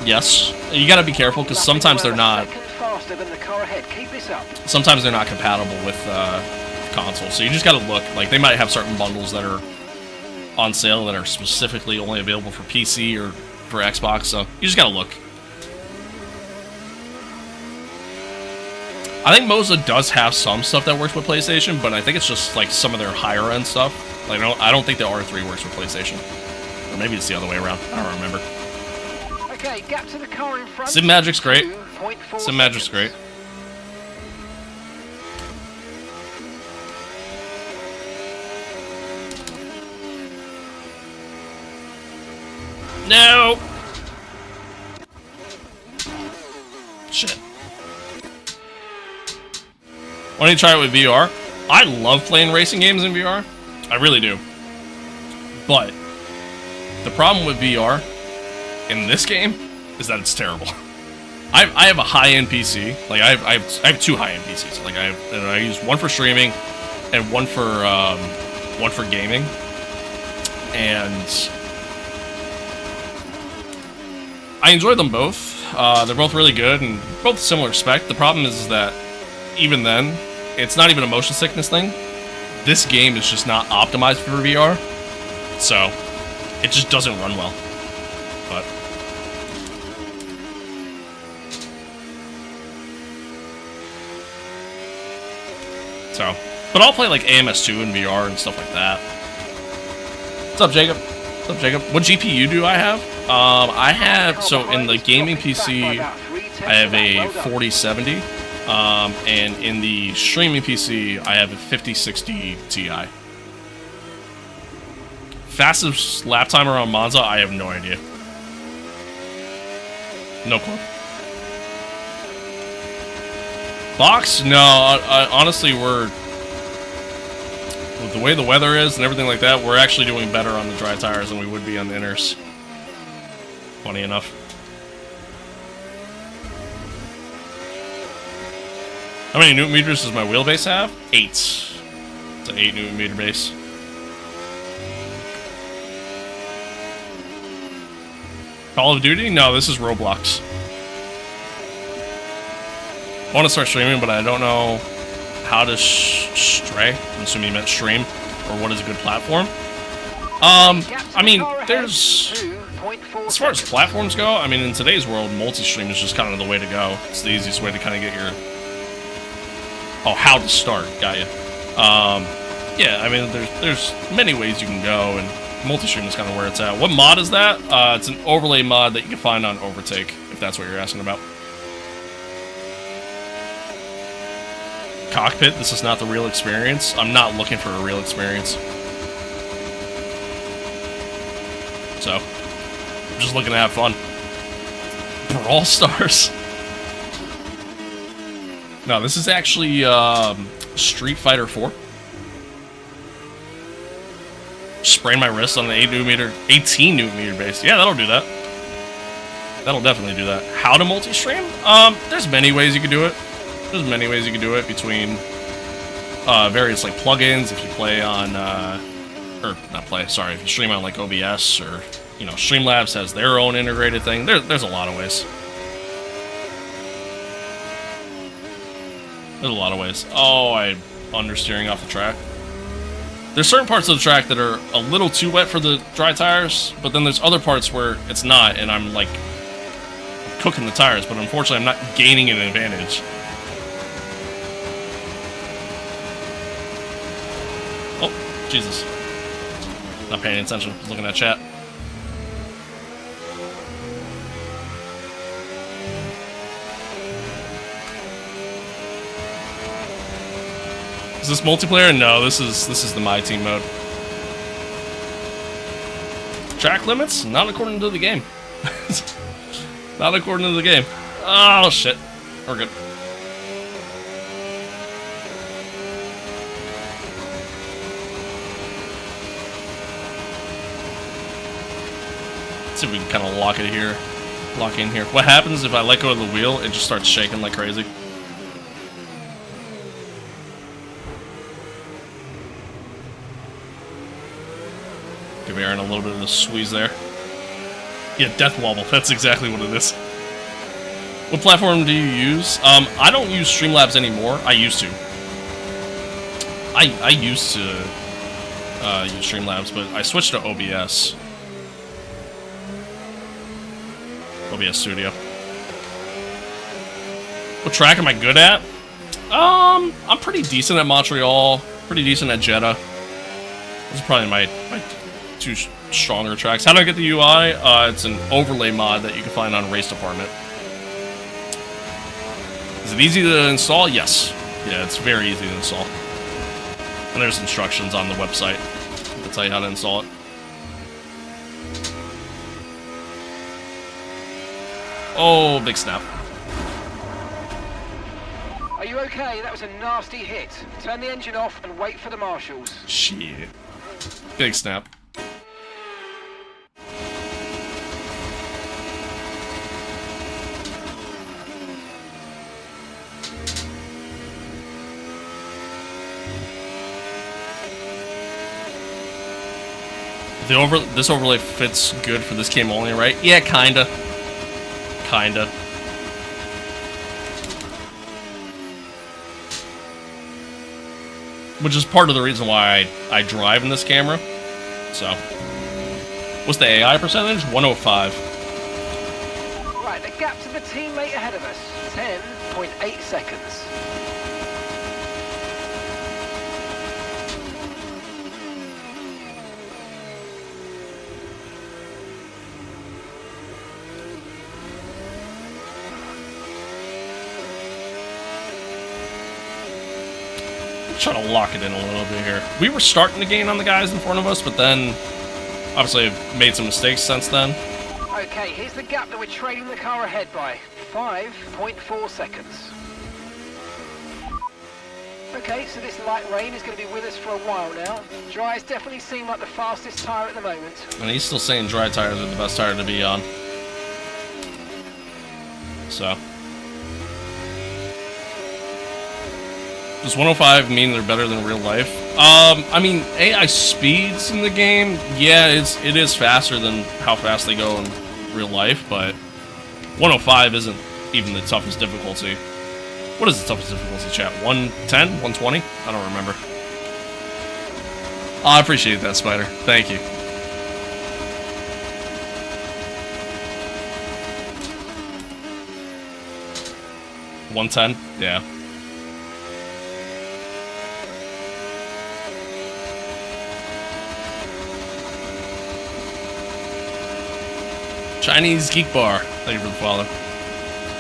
A: yes. You gotta be careful because sometimes they're not.
F: Faster than the car ahead. Keep this up.
A: Sometimes they're not compatible with consoles, so you just gotta look. Like they might have certain bundles that are on sale that are specifically only available for PC or for Xbox. So you just gotta look. I think Moza does have some stuff that works with PlayStation, but I think it's just like some of their higher end stuff. Like I don't think the R3 works with PlayStation, or maybe it's the other way around. I don't remember.
F: Okay, gap to the car in front.
A: Sim Magic's great.
F: 2.4
A: Sim Magic's
F: seconds.
A: great. No. Shit. Why don't you try it with VR? I love playing racing games in VR. I really do. But the problem with VR in this game is that it's terrible. I have a high-end PC. Like I have two high-end PCs. Like I use one for streaming and one for gaming. And I enjoy them both. They're both really good and both similar spec. The problem is that even then, it's not even a motion sickness thing. This game is just not optimized for VR, so it just doesn't run well. But but I'll play like AMS2 in VR and stuff like that. What's up, Jacob? What's up, Jacob? What GPU do I have? I have, so in the gaming PC, I have a 4070. And in the streaming PC, I have a 5060 Ti. Fastest lap timer on Monza, I have no idea. No clue. Box? No, honestly, with the way the weather is and everything like that, we're actually doing better on the dry tires than we would be on the inners. Funny enough. How many Newton meters does my wheelbase have? 8. It's an 8 Newton meter base. Call of Duty? No, this is Roblox. I want to start streaming, but I don't know how to stray. I'm assuming you meant stream, or what is a good platform. I mean, there's... As far as platforms go, I mean, in today's world, multi-stream is just kind of the way to go. It's the easiest way to kind of get your... Oh, how to start. Got you. Yeah, I mean, there's many ways you can go, and multi-stream is kind of where it's at. What mod is that? It's an overlay mod that you can find on Overtake, if that's what you're asking about. Cockpit, this is not the real experience. I'm not looking for a real experience. So, I'm just looking to have fun. Brawl Stars. No, this is actually Street Fighter 4. Sprain my wrist on the 18 Newton meter base. Yeah, that'll do that. That'll definitely do that. How to multi-stream? There's many ways you can do it. There's many ways you can do it between various like plugins. If you play on, or not play, sorry, if you stream on like OBS or Streamlabs has their own integrated thing. There's a lot of ways. There's a lot of ways. Oh, I'm understeering off the track. There's certain parts of the track that are a little too wet for the dry tires, but then there's other parts where it's not, and I'm like cooking the tires, but unfortunately I'm not gaining an advantage. Oh, Jesus. Not paying attention. Just looking at chat. Is this multiplayer? No, this is the MYTEAM mode. Track limits? Not according to the game. Not according to the game. Oh shit. We're good. Let's see if we can kind of lock in here. What happens if I let go of the wheel? It just starts shaking like crazy. Give Aaron a little bit of the squeeze there. Yeah, Death Wobble. That's exactly what it is. What platform do you use? I don't use Streamlabs anymore. I used to. I used to use Streamlabs, but I switched to OBS. OBS Studio. What track am I good at? I'm pretty decent at Montreal. Pretty decent at Jeddah. Those are probably my two stronger tracks. How do I get the UI? It's an overlay mod that you can find on Race Department. Is it easy to install? Yes. Yeah, it's very easy to install. And there's instructions on the website that tell you how to install it. Oh, big snap.
F: Are you okay? That was a nasty hit. Turn the engine off and wait for the marshals.
A: Shit. Big snap. This overlay fits good for this game only, right? Yeah, kinda. Kinda. Which is part of the reason why I drive in this camera. So. What's the AI percentage? 105.
F: Right, the gap to the teammate ahead of us. 10.8 seconds.
A: Try to lock it in a little bit here. We were starting to gain on the guys in front of us, but then obviously I've made some mistakes since then.
F: Okay, here's the gap that we're trailing the car ahead by. 5.4 seconds. Okay, so this light rain is going to be with us for a while now. Dry's definitely seem like the fastest tyre at the moment.
A: And he's still saying dry tires are the best tire to be on. So. Does 105 mean they're better than real life? I mean, AI speeds in the game, yeah, it is faster than how fast they go in real life, but 105 isn't even the toughest difficulty. What is the toughest difficulty, chat? 110? 120? I don't remember. Oh, I appreciate that, Spider. Thank you. $110? Yeah. Chinese Geek Bar. Thank you for the follow.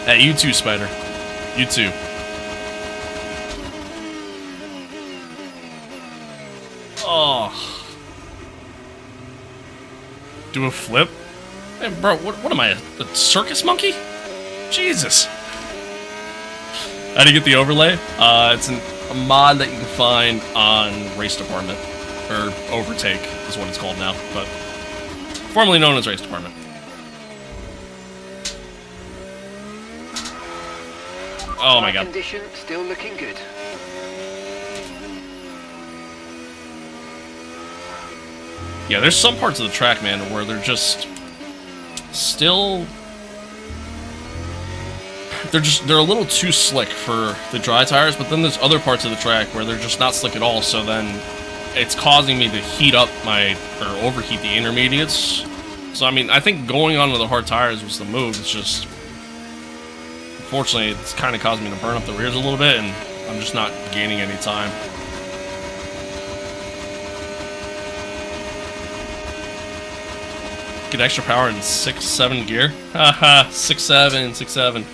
A: Hey, you too, Spider. You too. Oh. Do a flip? Hey, bro, what am I, a circus monkey? Jesus. How do you get the overlay? It's a mod that you can find on Race Department. Or Overtake is what it's called now, but formerly known as Race Department. Oh my god.
F: Condition still looking good.
A: Yeah, there's some parts of the track, man, where they're just still they're a little too slick for the dry tires, but then there's other parts of the track where they're just not slick at all, so then it's causing me to heat up or overheat the intermediates. So I mean, I think going onto the hard tires was the move. It's just unfortunately, it's kind of causing me to burn up the rears a little bit, and I'm just not gaining any time. Get extra power in 6-7 gear? Haha, 6-7, 6-7.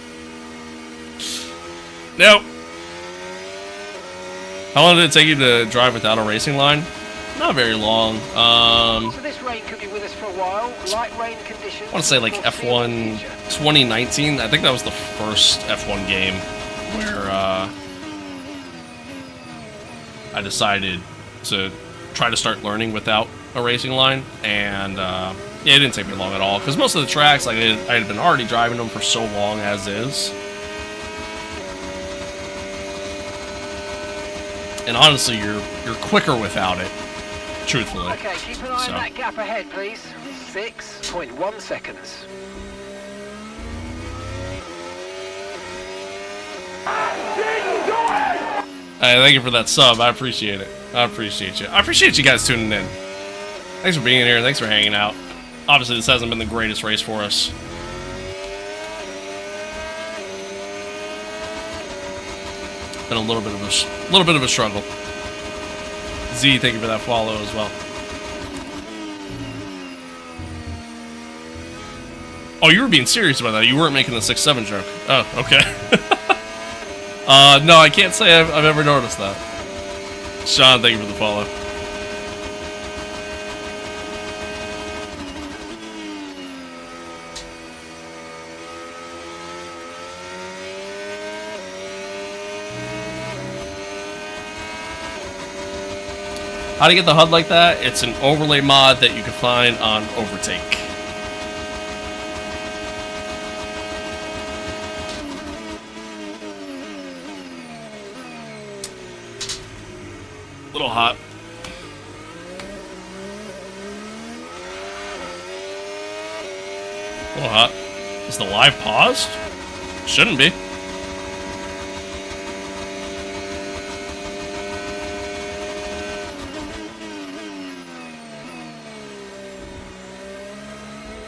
A: Nope. How long did it take you to drive without a racing line? Not very long.
F: So this rain could be with us for a while. Light rain conditions.
A: I want to say like F1 2019. I think that was the first F1 game where I decided to try to start learning without a racing line, and yeah, it didn't take me long at all because most of the tracks, like I had been already driving them for so long as is. And honestly, you're quicker without it. truthfully.
F: Okay, keep an eye
A: So.
F: on that gap ahead, please. 6.1 seconds.
A: Hey, thank you for that sub. I appreciate it. I appreciate you. I appreciate you guys tuning in. Thanks for being here. Thanks for hanging out. Obviously, this hasn't been the greatest race for us. Been a little bit of a struggle. Z, thank you for that follow as well. Oh, you were being serious about that. You weren't making the 6-7 joke. Oh, okay. No, I can't say I've ever noticed that. Sean, thank you for the follow. How to get the HUD like that? It's an overlay mod that you can find on Overtake. A little hot. A little hot. Is the live paused? Shouldn't be.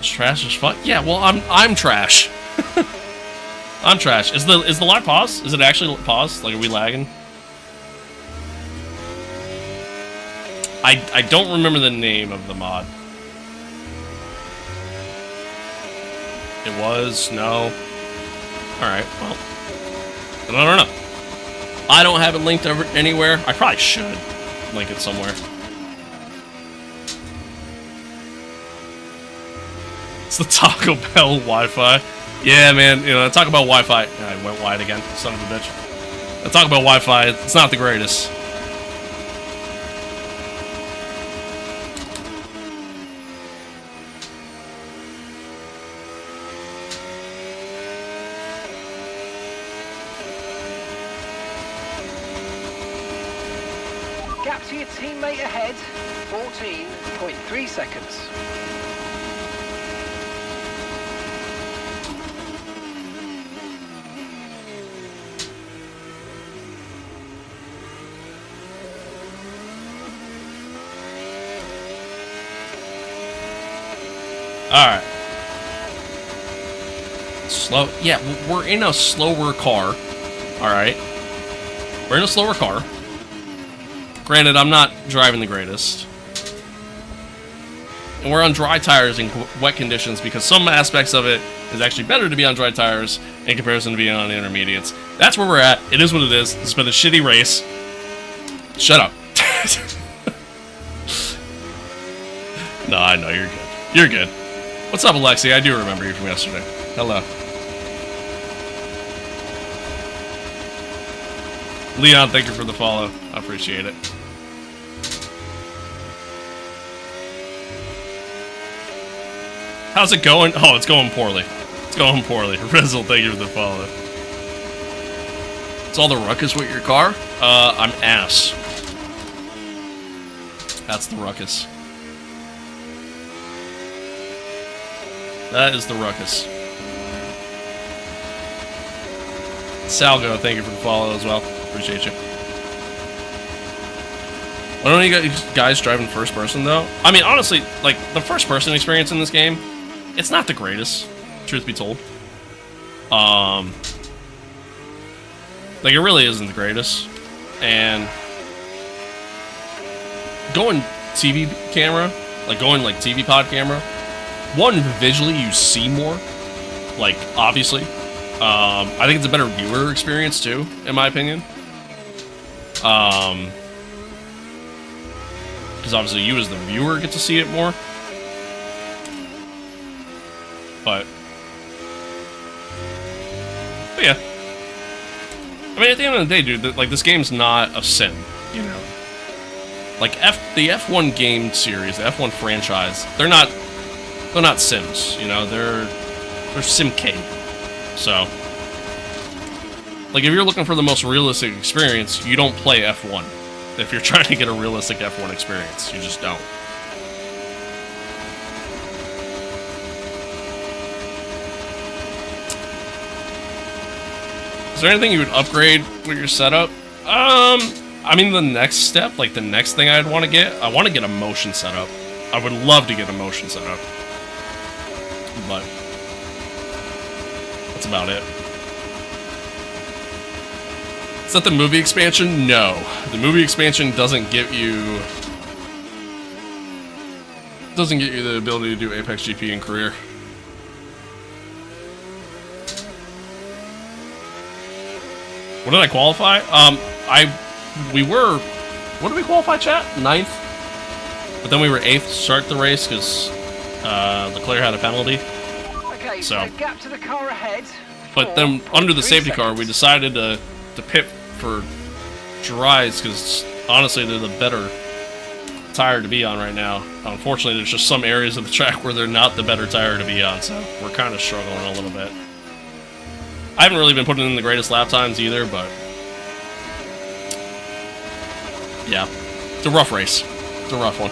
A: Trash is fun. Yeah, well, I'm trash. I'm trash. Is the live pause? Is it actually paused? Like, are we lagging? I don't remember the name of the mod. It was no. All right. Well, I don't know. I don't have it linked anywhere. I probably should link it somewhere. It's the Taco Bell Wi-Fi. Yeah, man. You know, Taco Bell Wi-Fi. I went wide again. Son of a bitch. The Taco Bell Wi-Fi. It's not the greatest.
F: Gap to your teammate ahead. 14.3 seconds.
A: Alright. Slow. Yeah, we're in a slower car. Alright. We're in a slower car. Granted, I'm not driving the greatest. And we're on dry tires in wet conditions because some aspects of it is actually better to be on dry tires in comparison to being on intermediates. That's where we're at. It is what it is. It's been a shitty race. Shut up. No, I know. You're good. You're good. What's up, Alexi? I do remember you from yesterday. Hello. Leon, thank you for the follow. I appreciate it. How's it going? Oh, it's going poorly. It's going poorly. Rizzle, thank you for the follow. It's all the ruckus with your car? I'm ass. That's the ruckus. That is the ruckus. Salgo, thank you for the follow as well. Appreciate you. Why don't you guys drive in first person, though? I mean, honestly, like, the first person experience in this game, it's not the greatest, truth be told. Like, it really isn't the greatest. And going TV camera, like, going, like, TV pod camera, one, visually, you see more, like, obviously. I think it's a better viewer experience, too, in my opinion. Because obviously you as the viewer get to see it more. But yeah. I mean, at the end of the day, dude, like, this game's not a sim, you know? Like, the F1 game series, the F1 franchise, they're not sims, you know? They're simcade. So, like, if you're looking for the most realistic experience, you don't play F1. if you're trying to get a realistic F1 experience. You just don't. Is there anything you would upgrade with your setup? I mean, the next step, like the next thing I'd want to get, I want to get a motion setup. I would love to get a motion setup. But that's about it. Is that the movie expansion? No. The movie expansion doesn't give you the ability to do Apex GP in career. What did I qualify? What did we qualify, chat? 9th? But then we were 8th to start the race because Leclerc had a penalty.
F: Okay,
A: So
F: gap to the car ahead.
A: But then under the safety car, we decided to pit for dries because honestly, they're the better tire to be on right now. Unfortunately, there's just some areas of the track where they're not the better tire to be on, so we're kind of struggling a little bit. I haven't really been putting in the greatest lap times either, but yeah, it's a rough race. It's a rough one.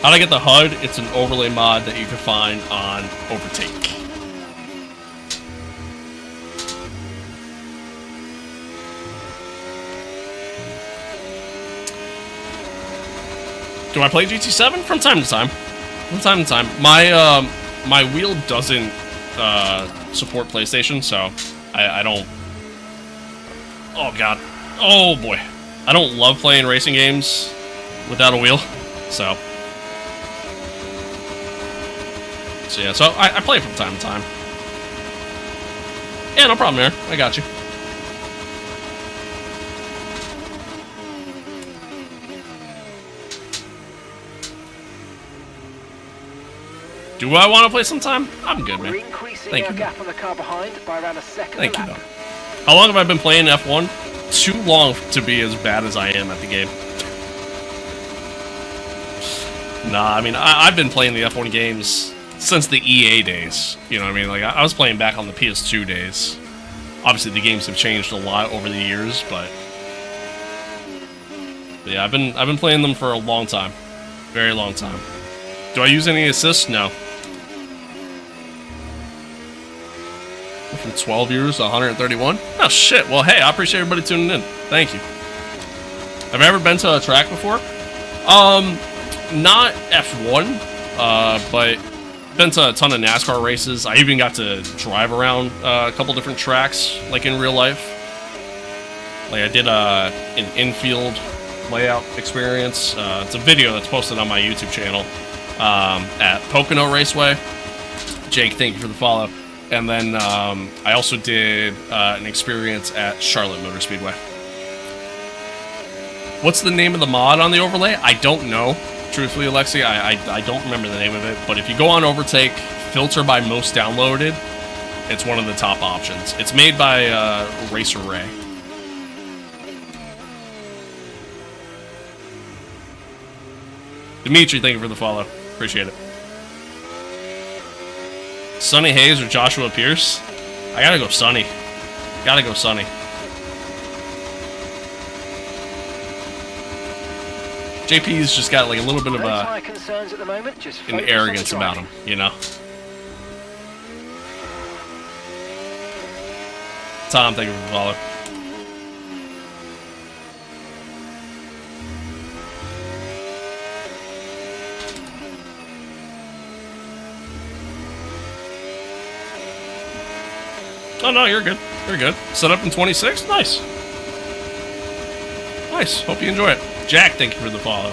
A: How to get the HUD? It's an overlay mod that you can find on Overtake. Do I play GT7? From time to time. From time to time. My wheel doesn't support PlayStation, so I don't... Oh, God. Oh, boy. I don't love playing racing games without a wheel, so... So, yeah, so I play from time to time. Yeah, no problem, Aaron. I got you. Do I want to play sometime? I'm good, man.
F: We're increasing
A: Thank
F: our
A: you.
F: gap on the car behind by around a second
A: Thank
F: a
A: you,
F: lap.
A: though. How long have I been playing F1? Too long to be as bad as I am at the game. Nah, I mean, I've been playing the F1 games since the EA days. You know what I mean? Like, I was playing back on the PS2 days. Obviously, the games have changed a lot over the years, but yeah, I've been playing them for a long time. Very long time. Do I use any assists? No. From 12 years to 131? Oh, shit. Well, hey, I appreciate everybody tuning in. Thank you. Have I ever been to a track before? Not F1, but been to a ton of NASCAR races. I even got to drive around a couple different tracks, like in real life. Like I did an infield layout experience. It's a video that's posted on my YouTube channel at Pocono Raceway. Jake, thank you for the follow. And then I also did an experience at Charlotte Motor Speedway. What's the name of the mod on the overlay? I don't know. Truthfully, Alexi, I don't remember the name of it. But if you go on Overtake, filter by most downloaded, it's one of the top options. It's made by Racer Ray. Dimitri, thank you for the follow. Appreciate it. Sonny Hayes or Joshua Pierce? I gotta go Sonny. Gotta go Sonny. JP's just got like a little bit of
F: No tyre concerns at the moment, just
A: an
F: focus on the
A: arrogance about
F: driving.
A: him, you know? Tom, thank you for the follow. Oh, no, you're good. You're good. Set up in 26? Nice. Nice. Hope you enjoy it. Jack, thank you for the follow.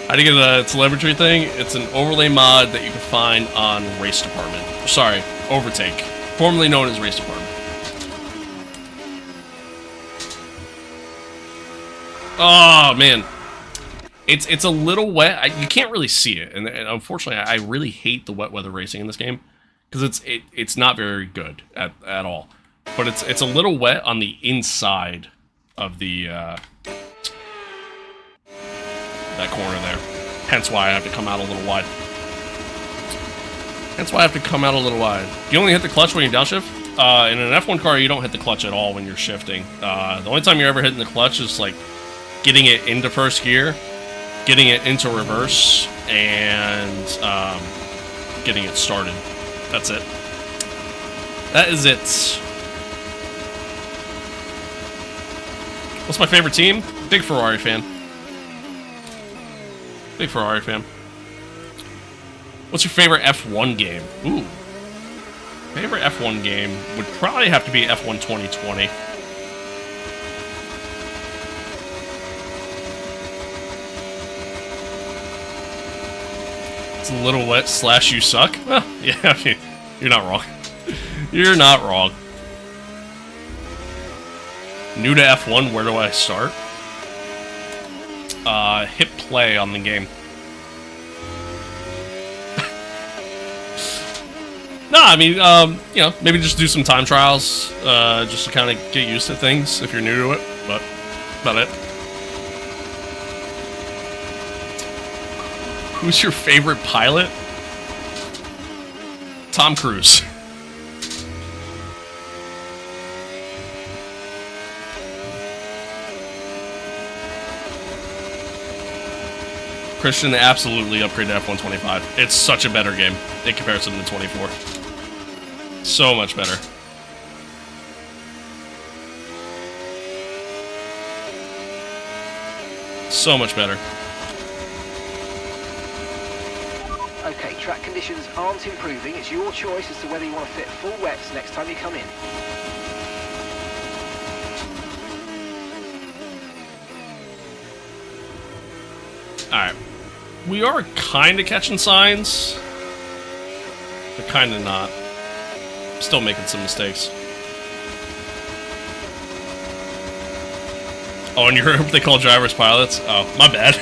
A: How do you get a telemetry thing? It's an overlay mod that you can find on Race Department. Sorry, Overtake. Formerly known as Race Department. Oh, man. It's a little wet. You can't really see it, and unfortunately, I really hate the wet weather racing in this game because it's not very good at all. But it's a little wet on the inside of the that corner there. Hence why I have to come out a little wide. That's why I have to come out a little wide. You only hit the clutch when you downshift? In an F1 car, you don't hit the clutch at all when you're shifting. The only time you're ever hitting the clutch is like getting it into first gear, getting it into reverse, and getting it started. That's it. That is it. What's my favorite team? Big Ferrari fan. Big Ferrari fan. What's your favorite F1 game? Ooh. Favorite F1 game would probably have to be F1 2020. It's a little wet / you suck. Well, yeah, I mean, you're not wrong. You're not wrong. New to F1, where do I start? Hit play on the game. No, I mean, you know, maybe just do some time trials, just to kind of get used to things if you're new to it, but about it. Who's your favorite pilot? Tom Cruise. Christian, absolutely upgrade to F125. It's such a better game in comparison to 24. So much better. So much better.
F: Okay, track conditions aren't improving. It's your choice as to whether you want to fit full wets next time you come in.
A: Alright. We are kind of catching signs, but kind of not. Still making some mistakes. Oh, and you heard what they call drivers pilots? Oh, my bad.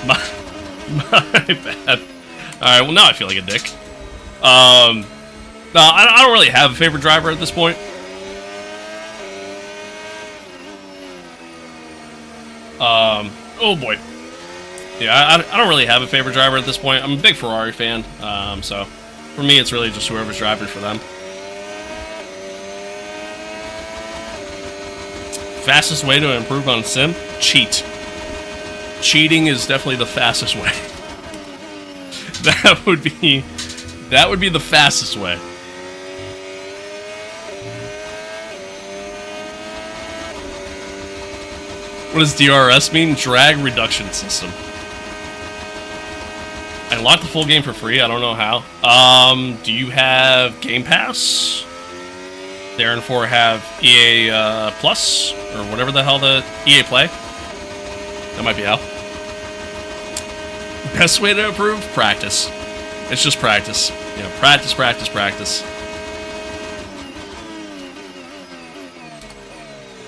A: My bad. Alright, well now I feel like a dick. No, I don't really have a favorite driver at this point. Oh boy. Yeah, I don't really have a favorite driver at this point. I'm a big Ferrari fan, so for me it's really just whoever's driving for them. Fastest way to improve on sim? Cheat. Cheating is definitely the fastest way. That would be the fastest way. What does DRS mean? Drag reduction system. I unlocked the full game for free. I don't know how. Do you have Game Pass? Therefore have EA Plus or whatever the hell the EA Play. That might be how. Best way to improve? Practice. It's just practice. You know, practice, practice, practice.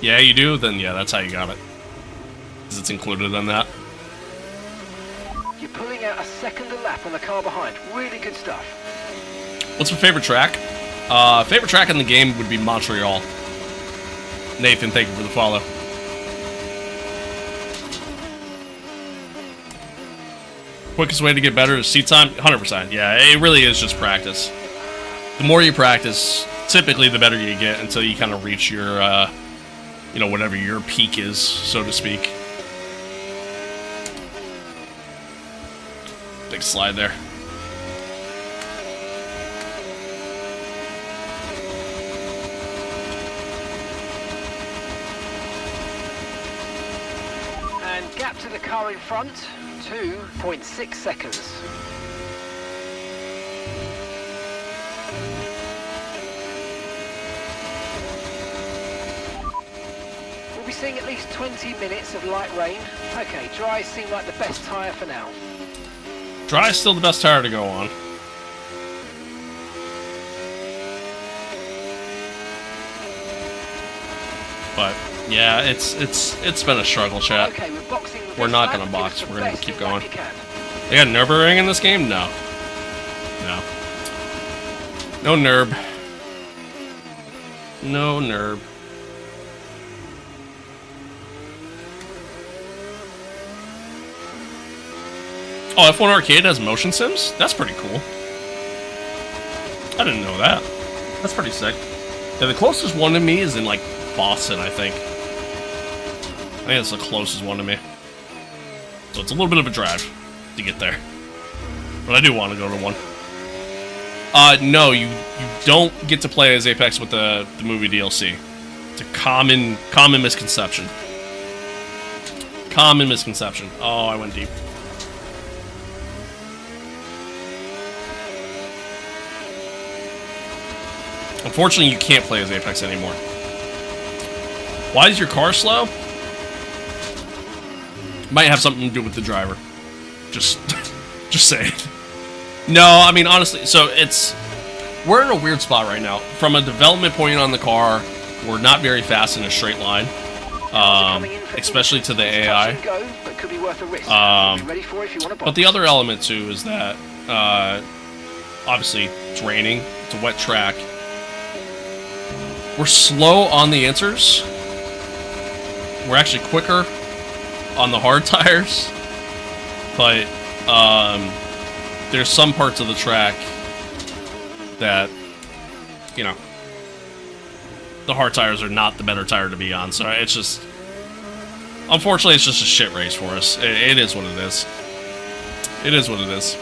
A: Yeah, you do? Then yeah, that's how you got it. Because it's included in that.
F: You're pulling out a second a lap on the car behind. Really good stuff.
A: What's my favorite track? Favorite track in the game would be Montreal. Nathan, thank you for the follow. Quickest way to get better is seat time? 100%. Yeah, it really is just practice. The more you practice, typically the better you get until you kind of reach your, you know, whatever your peak is, so to speak. Big slide there.
F: And gap to the car in front, 2.6 seconds. We'll be seeing at least 20 minutes of light rain. Okay, dry seem like the best tyre for now.
A: Dry is still the best tire to go on. But yeah, it's been a struggle, chat.
F: Okay, we're boxing.
A: We're not gonna box. We're gonna keep going. They got Nürburgring in this game? No. No. No Nurb. No Nurb. Oh, F1 Arcade has motion sims? That's pretty cool. I didn't know that. That's pretty sick. Yeah, the closest one to me is in, like, Boston, I think. I think it's the closest one to me. So it's a little bit of a drive to get there. But I do want to go to one. No, you don't get to play as Apex with the movie DLC. It's a common misconception. Common misconception. Oh, I went deep. Unfortunately, you can't play as Apex anymore. Why is your car slow? Might have something to do with the driver. Just saying. No, I mean, honestly, so we're in a weird spot right now. From a development point on the car, we're not very fast in a straight line. Especially to the AI. But the other element, too, is that, obviously, it's raining. It's a wet track. We're slow on the inters. We're actually quicker on the hard tires. But, there's some parts of the track that, you know, the hard tires are not the better tire to be on. So it's just, unfortunately, it's just a shit race for us. It is what it is. It is what it is.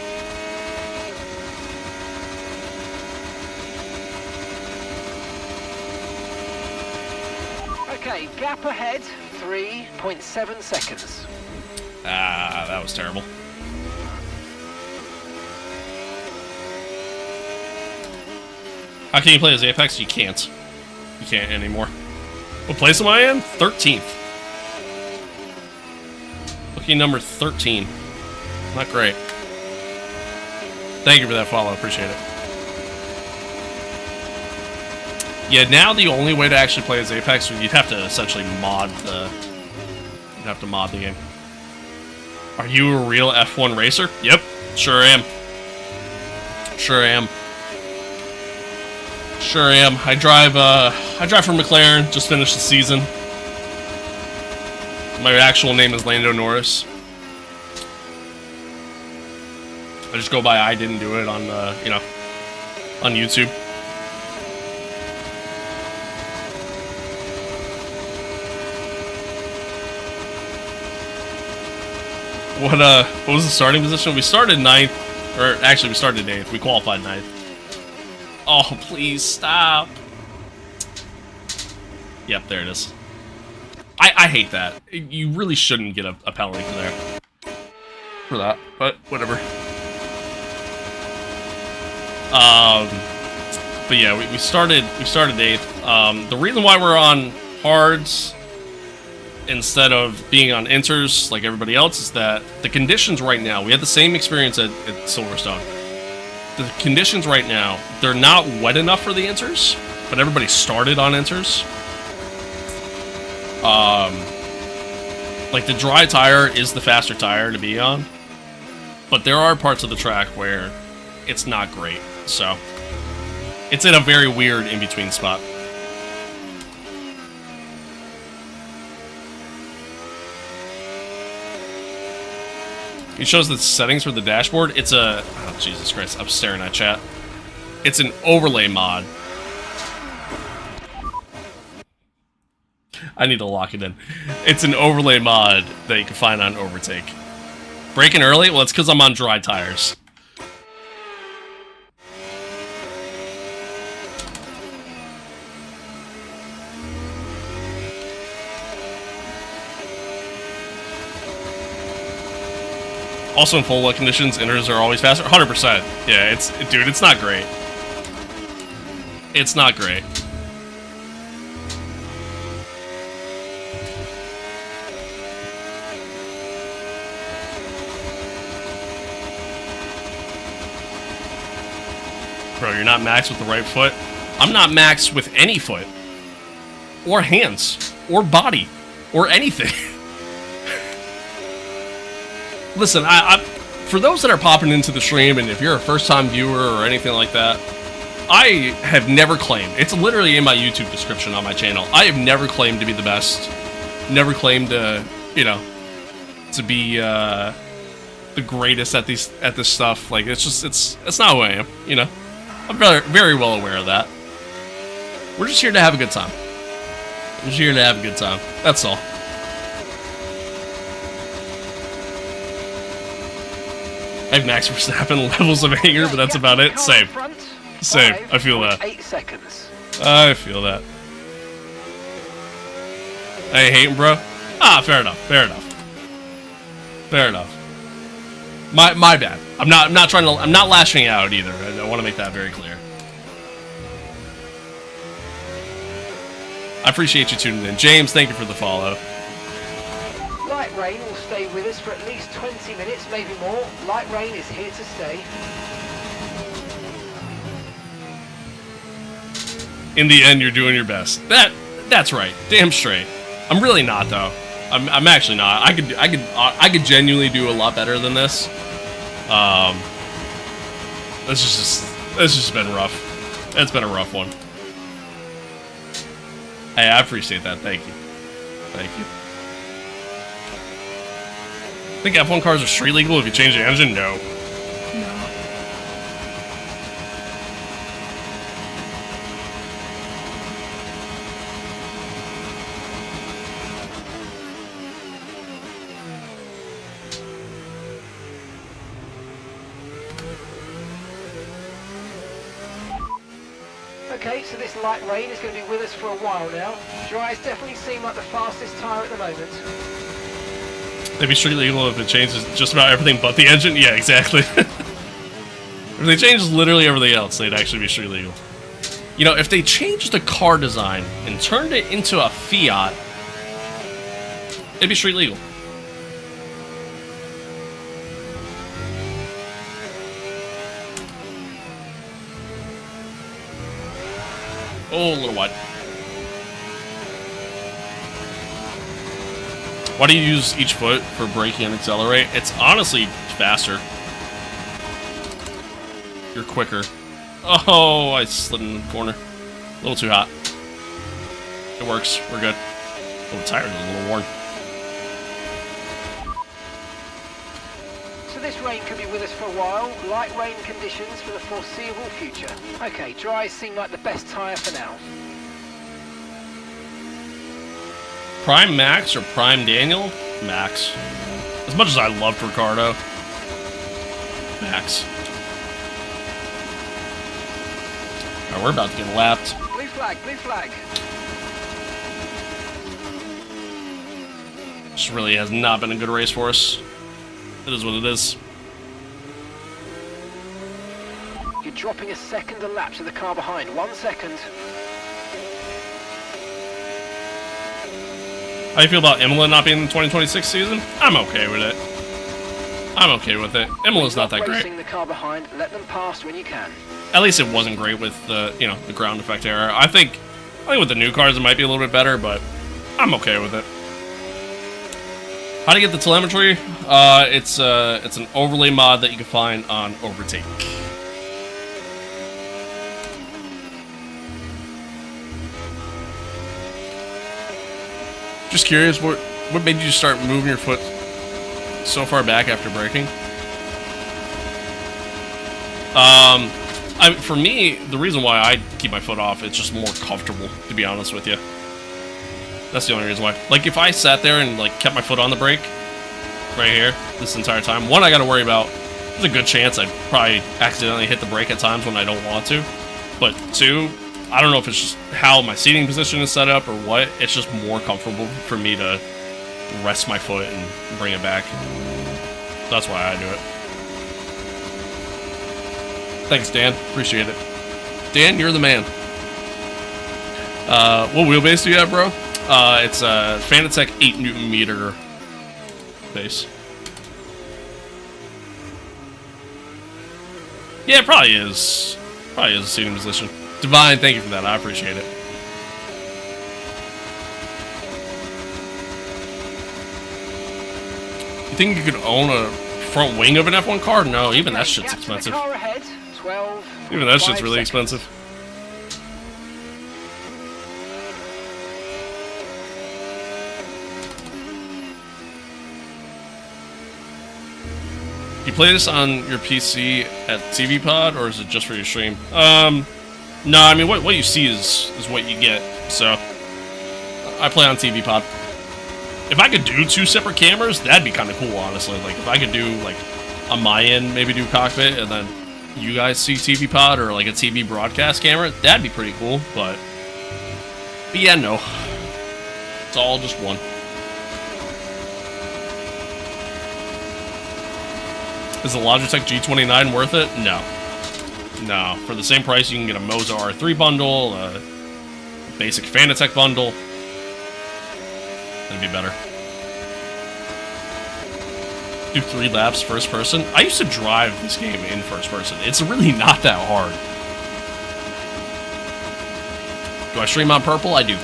F: Okay, gap ahead, 3.7 seconds.
A: Ah, that was terrible. How can you play as Apex? You can't. You can't anymore. What place am I in? 13th. Lucky number 13. Not great. Thank you for that follow. Appreciate it. Yeah, now the only way to actually play as Apex, you'd have to essentially mod the... You'd have to mod the game. Are you a real F1 racer? Yep, sure am. Sure am. Sure am. I drive for McLaren, just finished the season. My actual name is Lando Norris. I just go by I didn't do it on, you know, on YouTube. What was the starting position? We started 9th, or actually we started 8th. We qualified 9th. Oh, please stop. Yep, there it is. I hate that. You really shouldn't get a penalty for there. For that, but whatever. But yeah, we started 8th. The reason why we're on hards instead of being on inters like everybody else is that the conditions right now, we had the same experience at Silverstone. The conditions right now, they're not wet enough for the inters, but everybody started on inters. Like the dry tire is the faster tire to be on, but there are parts of the track where it's not great, so it's in a very weird in-between spot. It shows the settings for the dashboard. It's a... Oh, Jesus Christ. I'm staring at chat. It's an overlay mod. I need to lock it in. It's an overlay mod that you can find on Overtake. Braking early? Well, it's because I'm on dry tires. Also in full wet conditions, inters are always faster. 100%. Yeah, dude, it's not great. It's not great. Bro, you're not maxed with the right foot? I'm not maxed with any foot. Or hands. Or body. Or anything. Listen, for those that are popping into the stream, and if you're a first-time viewer or anything like that, I have never claimed, it's literally in my YouTube description on my channel, I have never claimed to be the best, never claimed to, you know, to be the greatest at this stuff. Like, it's just, it's not who I am, you know? I'm very, very well aware of that. We're just here to have a good time. We're just here to have a good time. That's all. I have Max Verstappen levels of anger, but that's about it. Same. Same. I feel that.
F: 8 seconds.
A: I feel that. I hate him, bro. Ah, fair enough. Fair enough. Fair enough. My bad. I'm not trying to. I'm not lashing out either. I want to make that very clear. I appreciate you tuning in, James. Thank you for the follow.
F: Light rain will stay with us for at least 20 minutes, maybe more. Light rain is here to stay.
A: In the end, you're doing your best. That's right. Damn straight. I'm really not though. I'm actually not. I could genuinely do a lot better than this. It's just been rough. It's been a rough one. Hey, I appreciate that. Thank you. Thank you. I think F1 cars are street legal if you change the engine? No.
F: Okay, so this light rain is going to be with us for a while now. Dries definitely seem like the fastest tyre at the moment.
A: They'd be street legal if it changes just about everything but the engine? Yeah, exactly. If they changed literally everything else, they'd actually be street legal. You know, if they changed the car design and turned it into a Fiat, it'd be street legal. Oh, a little wide. Why do you use each foot for braking and accelerate? It's honestly faster. You're quicker. Oh, I slid in the corner. A little too hot. It works. We're good. Oh, the tires are a little worn.
F: So this rain could be with us for a while. Light rain conditions for the foreseeable future. Okay, dries seem like the best tyre for now.
A: Prime Max or Prime Daniel? Max. As much as I loved Ricardo. Max. Alright, we're about to get lapped.
F: Blue flag, blue flag.
A: This really has not been a good race for us. It is what it is.
F: You're dropping a second a lap to the car behind. 1 second.
A: How do you feel about Imola not being in the 2026 season? I'm okay with it. I'm okay with it. Imola's not that great.
F: Racing the car behind. Let them pass when you can.
A: At least it wasn't great with the, you know, the ground effect error. I think with the new cars it might be a little bit better, but I'm okay with it. How to get the telemetry? It's an overlay mod that you can find on Overtake. Just curious, what made you start moving your foot so far back after braking? For me, the reason why I keep my foot off, it's just more comfortable, to be honest with you. That's the only reason why. Like, if I sat there and, like, kept my foot on the brake, right here, this entire time, one, I gotta worry about, there's a good chance I'd probably accidentally hit the brake at times when I don't want to. But two, I don't know if it's just how my seating position is set up or what, it's just more comfortable for me to rest my foot and bring it back. That's why I do it. Thanks, Dan. Appreciate it. Dan, you're the man. What wheelbase do you have, bro? It's a Fanatec 8 Newton meter base. Yeah, it probably is. Probably is a seating position. Divine, thank you for that. I appreciate it. You think you could own a front wing of an F1 car? No, even that shit's expensive.
F: Car ahead. 12.
A: Even that shit's really expensive. You play this on your PC at TV Pod, or is it just for your stream? No, I mean, what you see is what you get, so... I play on TV Pod. If I could do 2 separate cameras, that'd be kind of cool, honestly. Like, if I could do, like, on my end, maybe do cockpit, and then you guys see TV Pod, or, like, a TV broadcast camera, that'd be pretty cool, but yeah, no. It's all just one. Is the Logitech G29 worth it? No. No. For the same price, you can get a Moza R3 bundle, a basic Fanatec bundle. That'd be better. Do 3 laps first person. I used to drive this game in first person. It's really not that hard. Do I stream on purple? I do.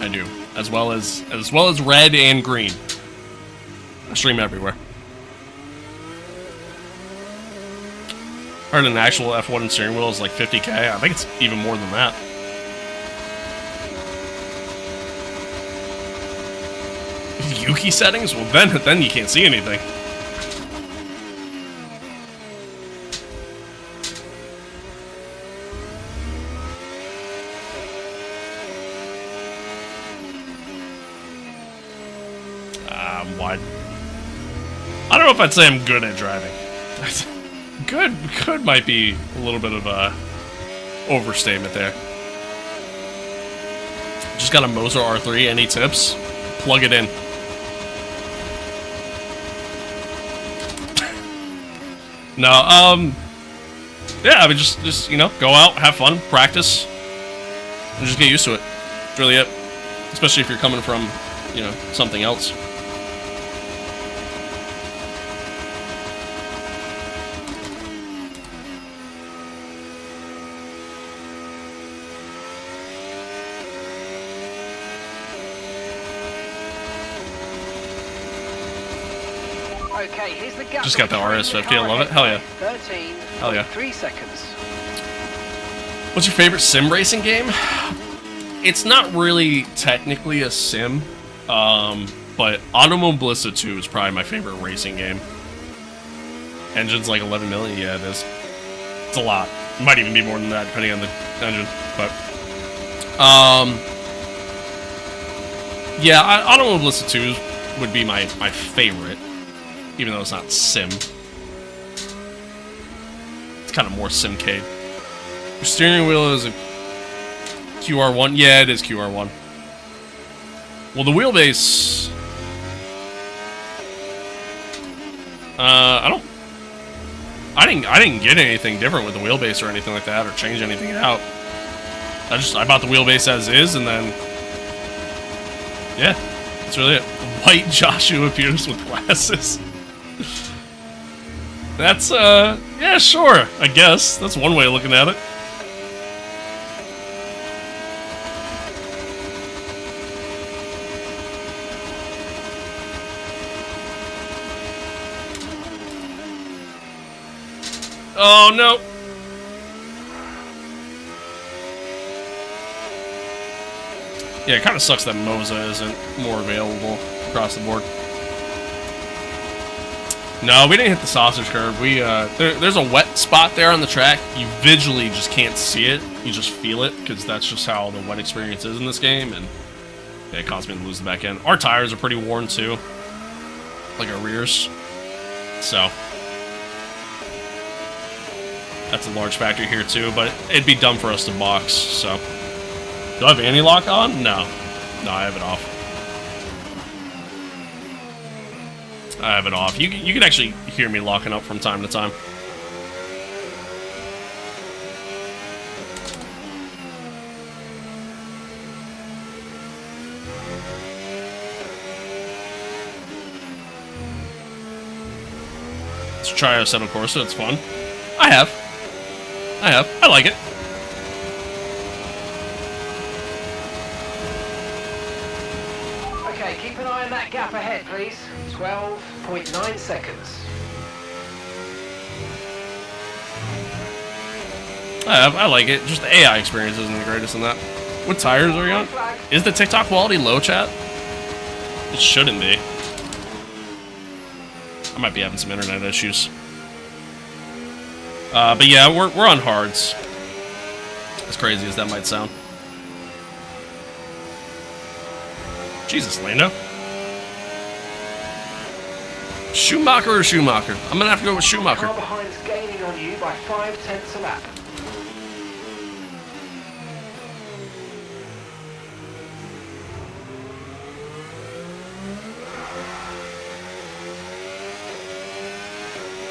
A: I do. As well as red and green. I stream everywhere. Heard an actual F1 steering wheel is like 50K. I think it's even more than that. Yuki settings? Well, then you can't see anything. Wide. I don't know if I'd say I'm good at driving. Good might be a little bit of a overstatement there. Just got a Moza R3. Any tips? Plug it in. No, yeah, I mean, just, you know, go out, have fun, practice, and just get used to it. That's really it. Especially if you're coming from, you know, something else.
F: Okay, here's the gap.
A: Just got the RS50, I love it. Hell yeah.
F: 13.
A: Hell yeah.
F: 3 seconds.
A: What's your favorite sim racing game? It's not really technically a sim, but Automobilista 2 is probably my favorite racing game. Engine's like 11 million, yeah, it is. It's a lot. It might even be more than that, depending on the engine, but... yeah, Automobilista 2 would be my favorite. Even though it's not sim. It's kind of more simcade. Your steering wheel is a QR1? Yeah, it is QR1. Well, the wheelbase... I didn't get anything different with the wheelbase or anything like that, or change anything out. I bought the wheelbase as is, and then... yeah, that's really it. White Joshua appears with glasses. That's, yeah, sure, I guess. That's one way of looking at it. Oh, no. Yeah, it kind of sucks that Moza isn't more available across the board. No, we didn't hit the sausage curve. We there's a wet spot there on the track. You visually just can't see it. You just feel it, because that's just how the wet experience is in this game, and yeah, it caused me to lose the back end. Our tires are pretty worn, too. Like our rears. So that's a large factor here, too, but it'd be dumb for us to box, so... Do I have anti-lock on? No. No, I have it off. I have it off. You can actually hear me locking up from time to time. Let's try Assetto Corsa. It's fun. I have. I like it.
F: Okay, keep an eye on that gap ahead, please. 12.9 seconds.
A: I like it. Just the AI experience isn't the greatest in that. What tires are you on? Is the TikTok quality low, chat? It shouldn't be. I might be having some internet issues. But yeah, we're on hards. As crazy as that might sound. Jesus, Lando. Schumacher or Schumacher? I'm gonna have to go with Schumacher.
F: Car behind's gaining on you by 0.5 a lap.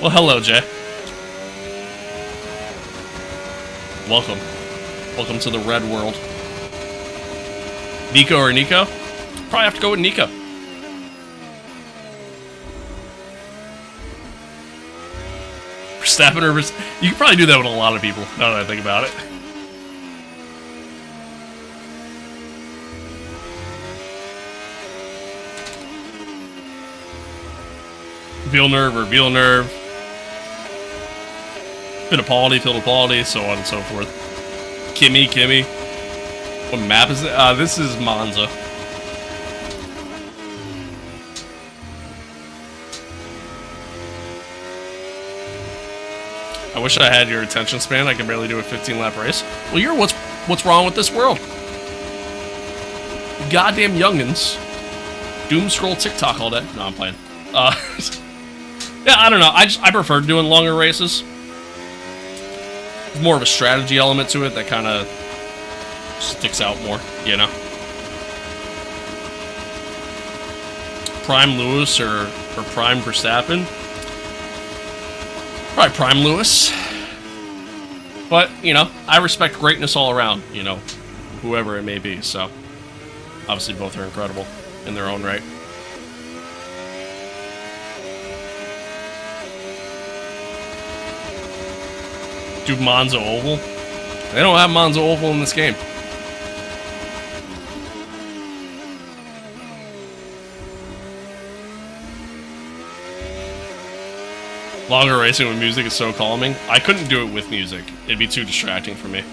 A: Well, hello, Jay. Welcome. Welcome to the red world. Nico or Nico? Probably have to go with Nico. Verstappen or you can probably do that with a lot of people, now that I think about it. Villeneuve or Villeneuve. Fittipaldi, so on and so forth. Kimmy. What map is it? This is Monza. I wish I had your attention span. I can barely do a 15-lap race. Well, you're what's wrong with this world? Goddamn youngins. Doom scroll TikTok all day. No, I'm playing. Yeah, I don't know. I prefer doing longer races. There's more of a strategy element to it that kind of sticks out more, you know? Prime Lewis or Prime Verstappen? Probably Prime Lewis. But, you know, I respect greatness all around, you know, whoever it may be, so obviously both are incredible in their own right. Do Monza Oval? They don't have Monza Oval in this game. Longer racing with music is so calming. I couldn't do it with music. It'd be too distracting for me.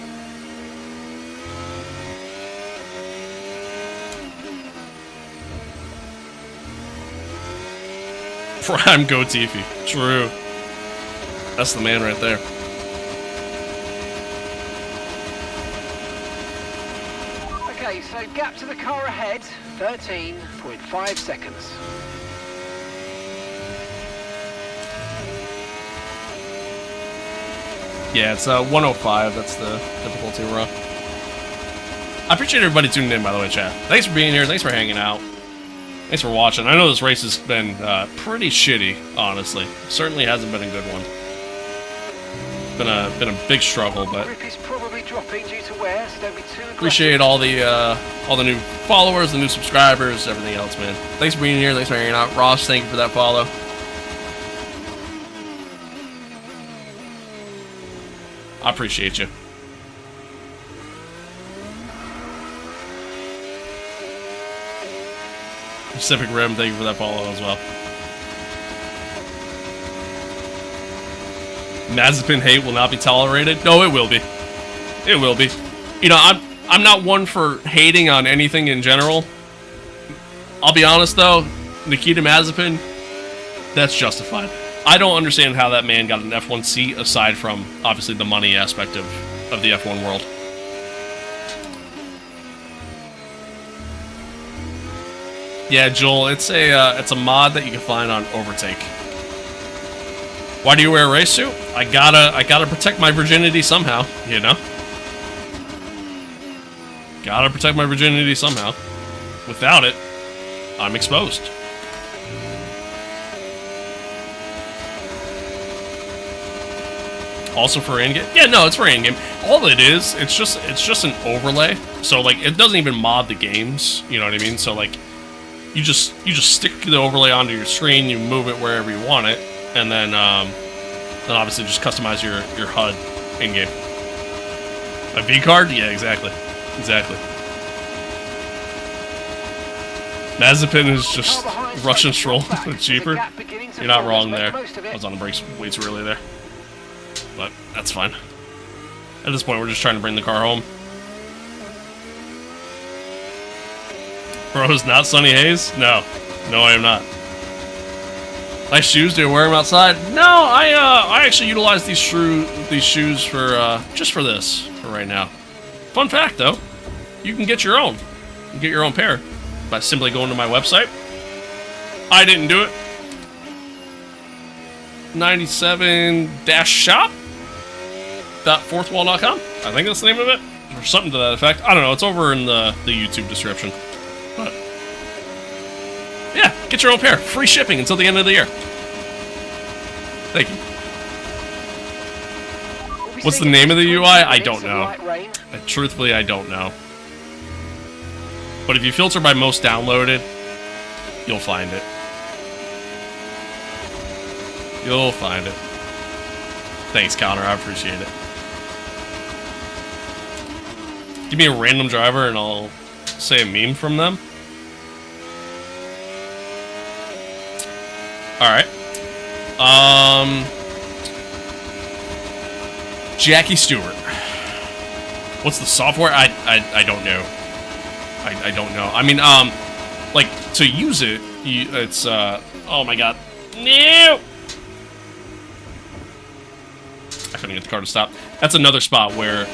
A: Prime Gotifi. True. That's the man right there.
F: Okay, so gap to the car ahead, 13.5 seconds.
A: Yeah, it's 105. That's the difficulty we're on. I appreciate everybody tuning in, by the way, chat. Thanks for being here. Thanks for hanging out. Thanks for watching. I know this race has been pretty shitty, honestly. Certainly hasn't been a good one. Been a big struggle, but
F: Grip is probably dropping due to wear, so don't be too aggressive.
A: appreciate all the new followers, the new subscribers, everything else, man. Thanks for being here. Thanks for hanging out. Ross, thank you for that follow. I appreciate you. Pacific Rim, thank you for that follow as well. Mazepin hate will not be tolerated. No, it will be. It will be. You know, I'm not one for hating on anything in general. I'll be honest though, Nikita Mazepin, that's justified. I don't understand how that man got an F1 seat aside from obviously the money aspect of the F1 world. Yeah, Joel, it's a mod that you can find on Overtake. Why do you wear a race suit? I gotta protect my virginity somehow, you know? Gotta protect my virginity somehow. Without it, I'm exposed. Also for in-game? Yeah, no, it's for in-game. All it is, it's just an overlay. So like, it doesn't even mod the games. You know what I mean? So like, you just stick the overlay onto your screen, you move it wherever you want it, and then obviously just customize your HUD in-game. A V card? Yeah, exactly. Mazepin is just Russian Stroll cheaper. You're not wrong there. I was on the brakes way too early there. But that's fine. At this point, we're just trying to bring the car home. Bro, is not Sunny Hayes? No. No, I am not. Nice shoes. Do you wear them outside? No, I actually utilize these shoes for just for this for right now. Fun fact though, you can get your own. You can get your own pair by simply going to my website. I didn't do it. 97-shop.fourthwall.com. I think that's the name of it, or something to that effect. I don't know. It's over in the YouTube description. But yeah, get your own pair. Free shipping until the end of the year. Thank you. What's the name of the UI? I don't know. Truthfully, I don't know. But if you filter by most downloaded, you'll find it. You'll find it. Thanks, Connor. I appreciate it. Give me a random driver and I'll say a meme from them. Alright. Jackie Stewart. What's the software? I don't know. I don't know. I mean, like, to use it, it's, oh my god. No! I couldn't get the car to stop. That's another spot where,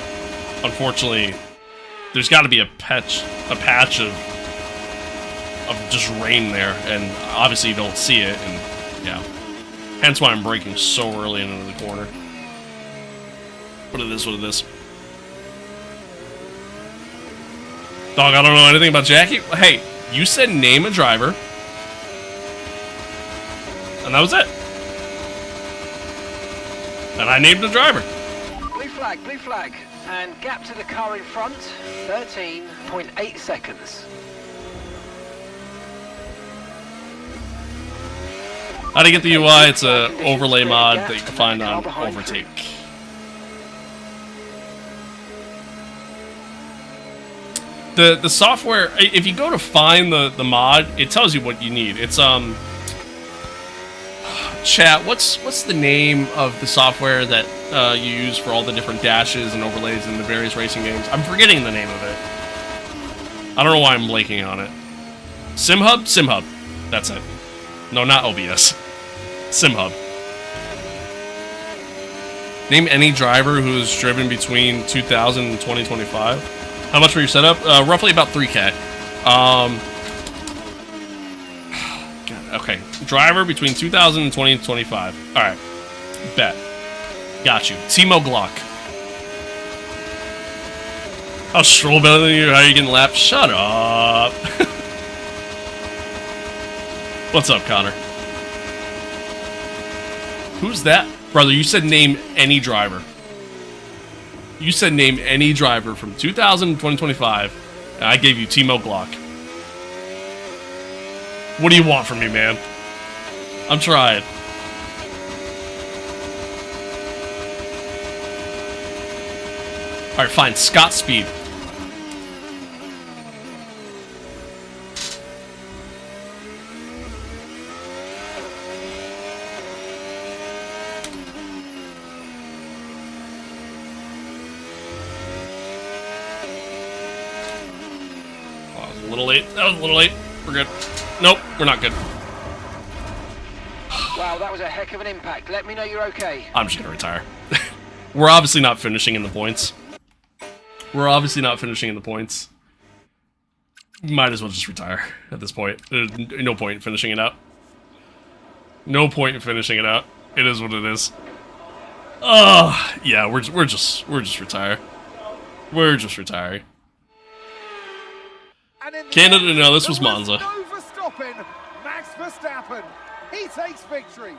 A: unfortunately, there's got to be a patch of just rain there, and obviously you don't see it, and yeah. Hence why I'm braking so early into the corner. What it is, what it is. Dog, I don't know anything about Jackie. Hey, you said name a driver, and that was it. And I named the driver.
F: Blue flag, and gap to the car in front, 13.8 seconds.
A: How to get the UI? It's a overlay mod that you can find on Overtake. The software, if you go to find the mod, it tells you what you need. It's chat, what's the name of the software that you use for all the different dashes and overlays in the various racing games? I'm forgetting the name of it. I don't know why I'm blanking on it. SimHub? SimHub. That's it. No, not OBS. SimHub. Name any driver who's driven between 2000 and 2025. How much for your setup? Roughly about 3K. Okay, driver between 2000 and 2025. Alright, bet. Got you. Timo Glock. How's Stroll better than you? How are you getting lapped? Shut up. What's up, Connor? Who's that? Brother, you said name any driver. You said name any driver from 2000 to 2025, and I gave you Timo Glock. What do you want from me, man? I'm trying. Alright, fine. Scott Speed. Oh, I was a little late. That was a little late. We're good. Nope, we're not good.
F: Wow, that was a heck of an impact. Let me know you're okay.
A: I'm just gonna retire. We're obviously not finishing in the points. We're obviously not finishing in the points. Might as well just retire at this point. There's no point in finishing it out. No point in finishing it out. It is what it is. Oh, yeah, we're just retiring. We're just retiring. Canada, no, this was Monza.
G: Max Verstappen, he takes victory.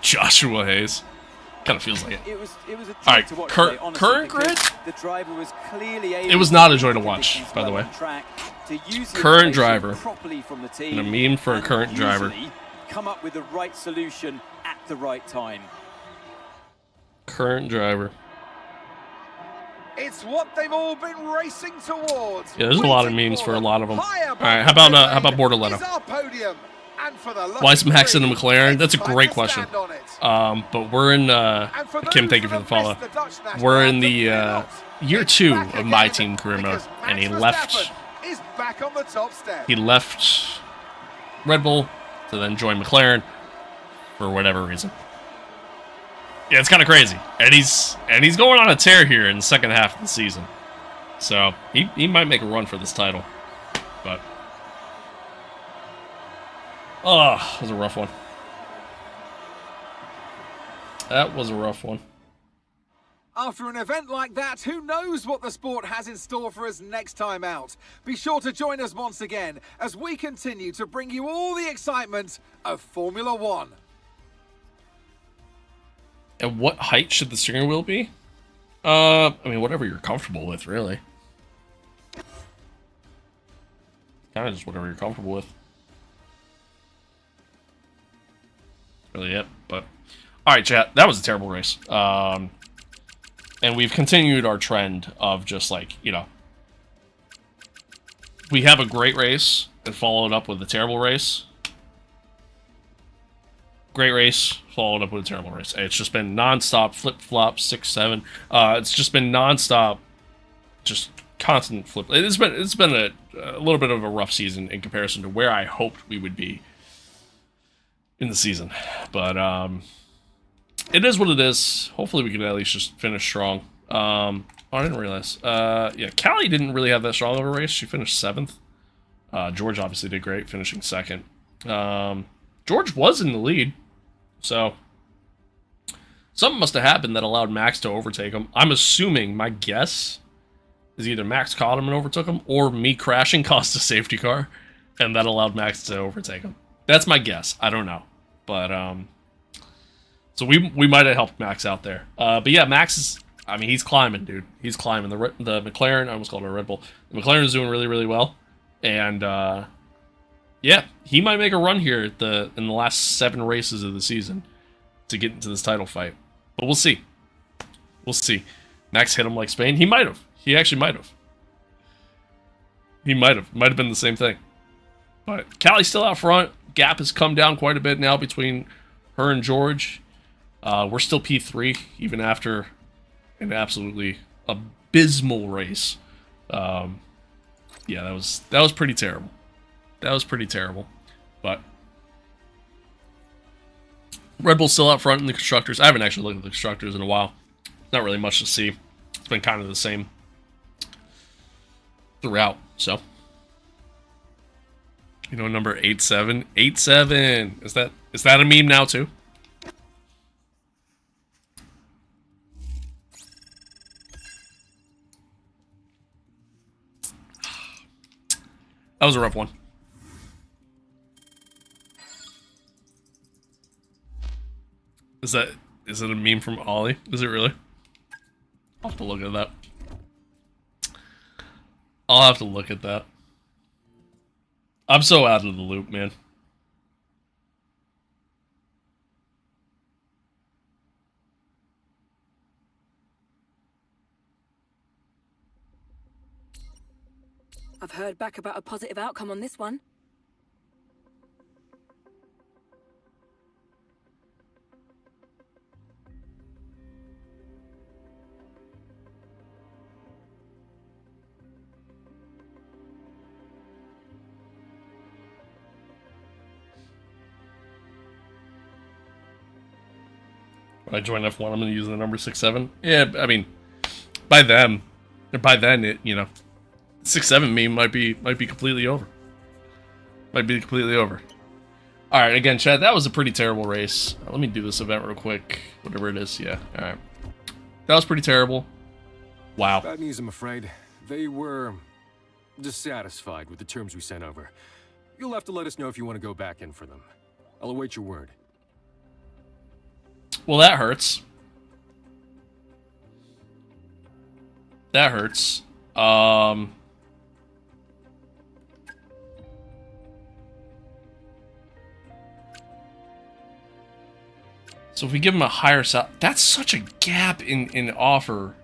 A: Joshua Hayes. Kind of feels like it.
H: It was a
A: All right,
H: to watch
A: current grid?
H: The driver was clearly able
A: it was not a joy to watch, by the way. Current driver.
H: Properly from the team,
A: and a meme for a current driver.
H: Come up with the right solution at the right time.
A: Current driver.
G: It's what they've all been racing towards.
A: Yeah, there's a lot of memes for a lot of them. All right, how about Bortoletto? Why some Hex in the McLaren? That's a great question. But we're in Kim, thank you for the follow. We're in the year 2 of MYTEAM career mode, and he left Red Bull to then join McLaren for whatever reason. Yeah, it's kind of crazy, and he's going on a tear here in the second half of the season, so he might make a run for this title, but that was a rough one. That was a rough one.
G: After an event like that, who knows what the sport has in store for us next time out? Be sure to join us once again as we continue to bring you all the excitement of Formula One.
A: At what height should the steering wheel be? I mean, whatever you're comfortable with, really. Kind of just whatever you're comfortable with. Really it, but... Alright, chat, that was a terrible race. And we've continued our trend of just, like, you know... We have a great race and followed up with a terrible race. Great race, followed up with a terrible race. It's just been non-stop flip-flop, 6-7. It's just been non-stop, just constant flip. It's been a little bit of a rough season in comparison to where I hoped we would be in the season. But it is what it is. Hopefully we can at least just finish strong. Oh, I didn't realize. Yeah, Callie didn't really have that strong of a race. She finished 7th. George obviously did great, finishing 2nd. George was in the lead, so something must have happened that allowed Max to overtake him. I'm assuming, my guess is either Max caught him and overtook him, or me crashing cost a safety car, and that allowed Max to overtake him. That's my guess. I don't know, but so we might have helped Max out there. But yeah, Max is, I mean, he's climbing, dude. He's climbing. The McLaren, I almost called it a Red Bull. The McLaren is doing really, really well, and yeah, he might make a run here in the last 7 races of the season to get into this title fight. But we'll see. We'll see. Max hit him like Spain. He might have. He actually might have. He might have. Might have been the same thing. But Callie's still out front. Gap has come down quite a bit now between her and George. We're still P3, even after an absolutely abysmal race. Yeah, that was pretty terrible. That was pretty terrible, but Red Bull's still out front in the constructors. I haven't actually looked at the constructors in a while. Not really much to see. It's been kind of the same throughout. So, you know, number 87, 87. Is that a meme now too? That was a rough one. Is it a meme from Ollie? Is it really? I'll have to look at that. I'll have to look at that. I'm so out of the loop, man.
C: I've heard back about a positive outcome on this one.
A: When I join F1, I'm going to use the number 67. Yeah, I mean, by then, it, you know, 6-7 meme might be completely over. Might be completely over. All right, again, Chad, that was a pretty terrible race. Let me do this event real quick. Whatever it is, yeah. All right, that was pretty terrible. Wow.
B: Bad news, I'm afraid. They were dissatisfied with the terms we sent over. You'll have to let us know if you want to go back in for them. I'll await your word.
A: Well, that hurts. That hurts. So if we give him a higher salary, that's such a gap in offer.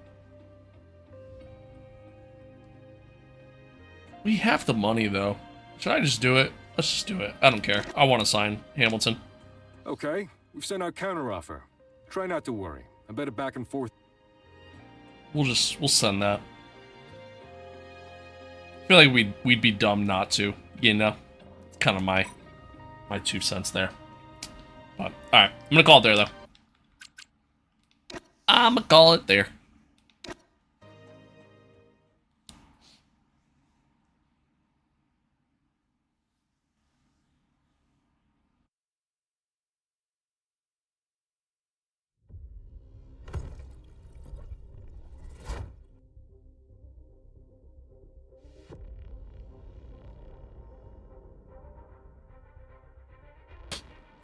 A: We have the money, though. Should I just do it? Let's just do it. I don't care. I want to sign Hamilton.
B: Okay, we've sent out counteroffer. Try not to worry. I bet it back and forth.
A: We'll send that. I feel like we'd be dumb not to, you know? It's kind of my my 2 cents there. But, alright, I'm gonna call it there, though. I'm gonna call it there.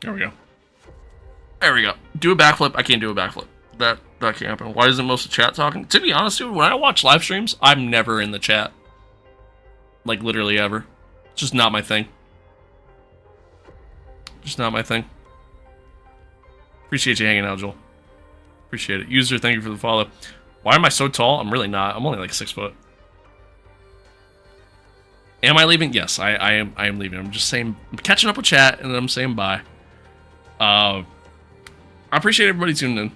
A: There we go. There we go. Do a backflip. I can't do a backflip. That can't happen. Why isn't most of the chat talking? To be honest, dude, when I watch live streams, I'm never in the chat. Like, literally ever. It's just not my thing. Just not my thing. Appreciate you hanging out, Joel. Appreciate it. User, thank you for the follow. Why am I so tall? I'm really not. I'm only like 6 foot. Am I leaving? Yes, I am leaving. I'm just saying, I'm catching up with chat, and then I'm saying bye. I appreciate everybody tuning in.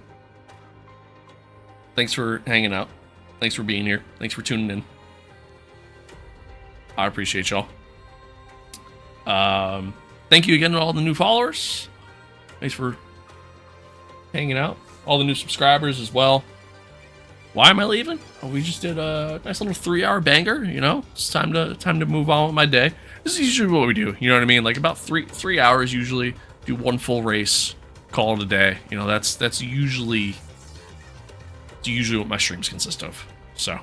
A: Thanks for hanging out. Thanks for being here. Thanks for tuning in. I appreciate y'all. Thank you again to all the new followers. Thanks for hanging out. All the new subscribers as well. Why am I leaving? Oh, we just did a nice little 3-hour banger, you know? It's time to move on with my day. This is usually what we do, you know what I mean? Like about three hours usually. Do one full race, call it a day. You know, that's usually what my streams consist of. So,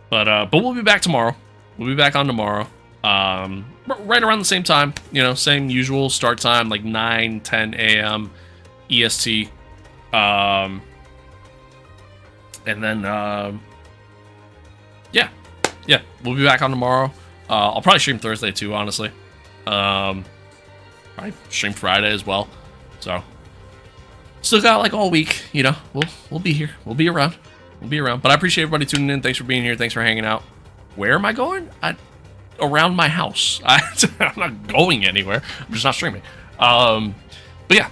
A: but we'll be back tomorrow. We'll be back on tomorrow. Right around the same time. You know, same usual start time, like 9-10 a.m. EST. And then yeah, we'll be back on tomorrow. I'll probably stream Thursday too, honestly. Probably stream Friday as well. So still got like all week, you know. We'll be here. We'll be around. But I appreciate everybody tuning in. Thanks for being here. Thanks for hanging out. Where am I going? Around my house. I'm not going anywhere. I'm just not streaming. But yeah.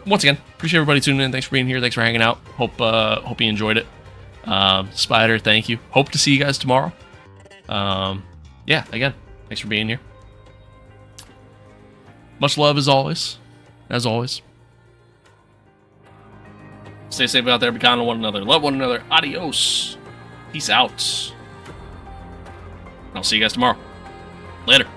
A: Once again, appreciate everybody tuning in. Thanks for being here. Thanks for hanging out. Hope you enjoyed it. Spider, thank you. Hope to see you guys tomorrow. Yeah, again, thanks for being here. Much love as always. Stay safe out there. Be kind to one another. Love one another. Adios. Peace out. I'll see you guys tomorrow. Later.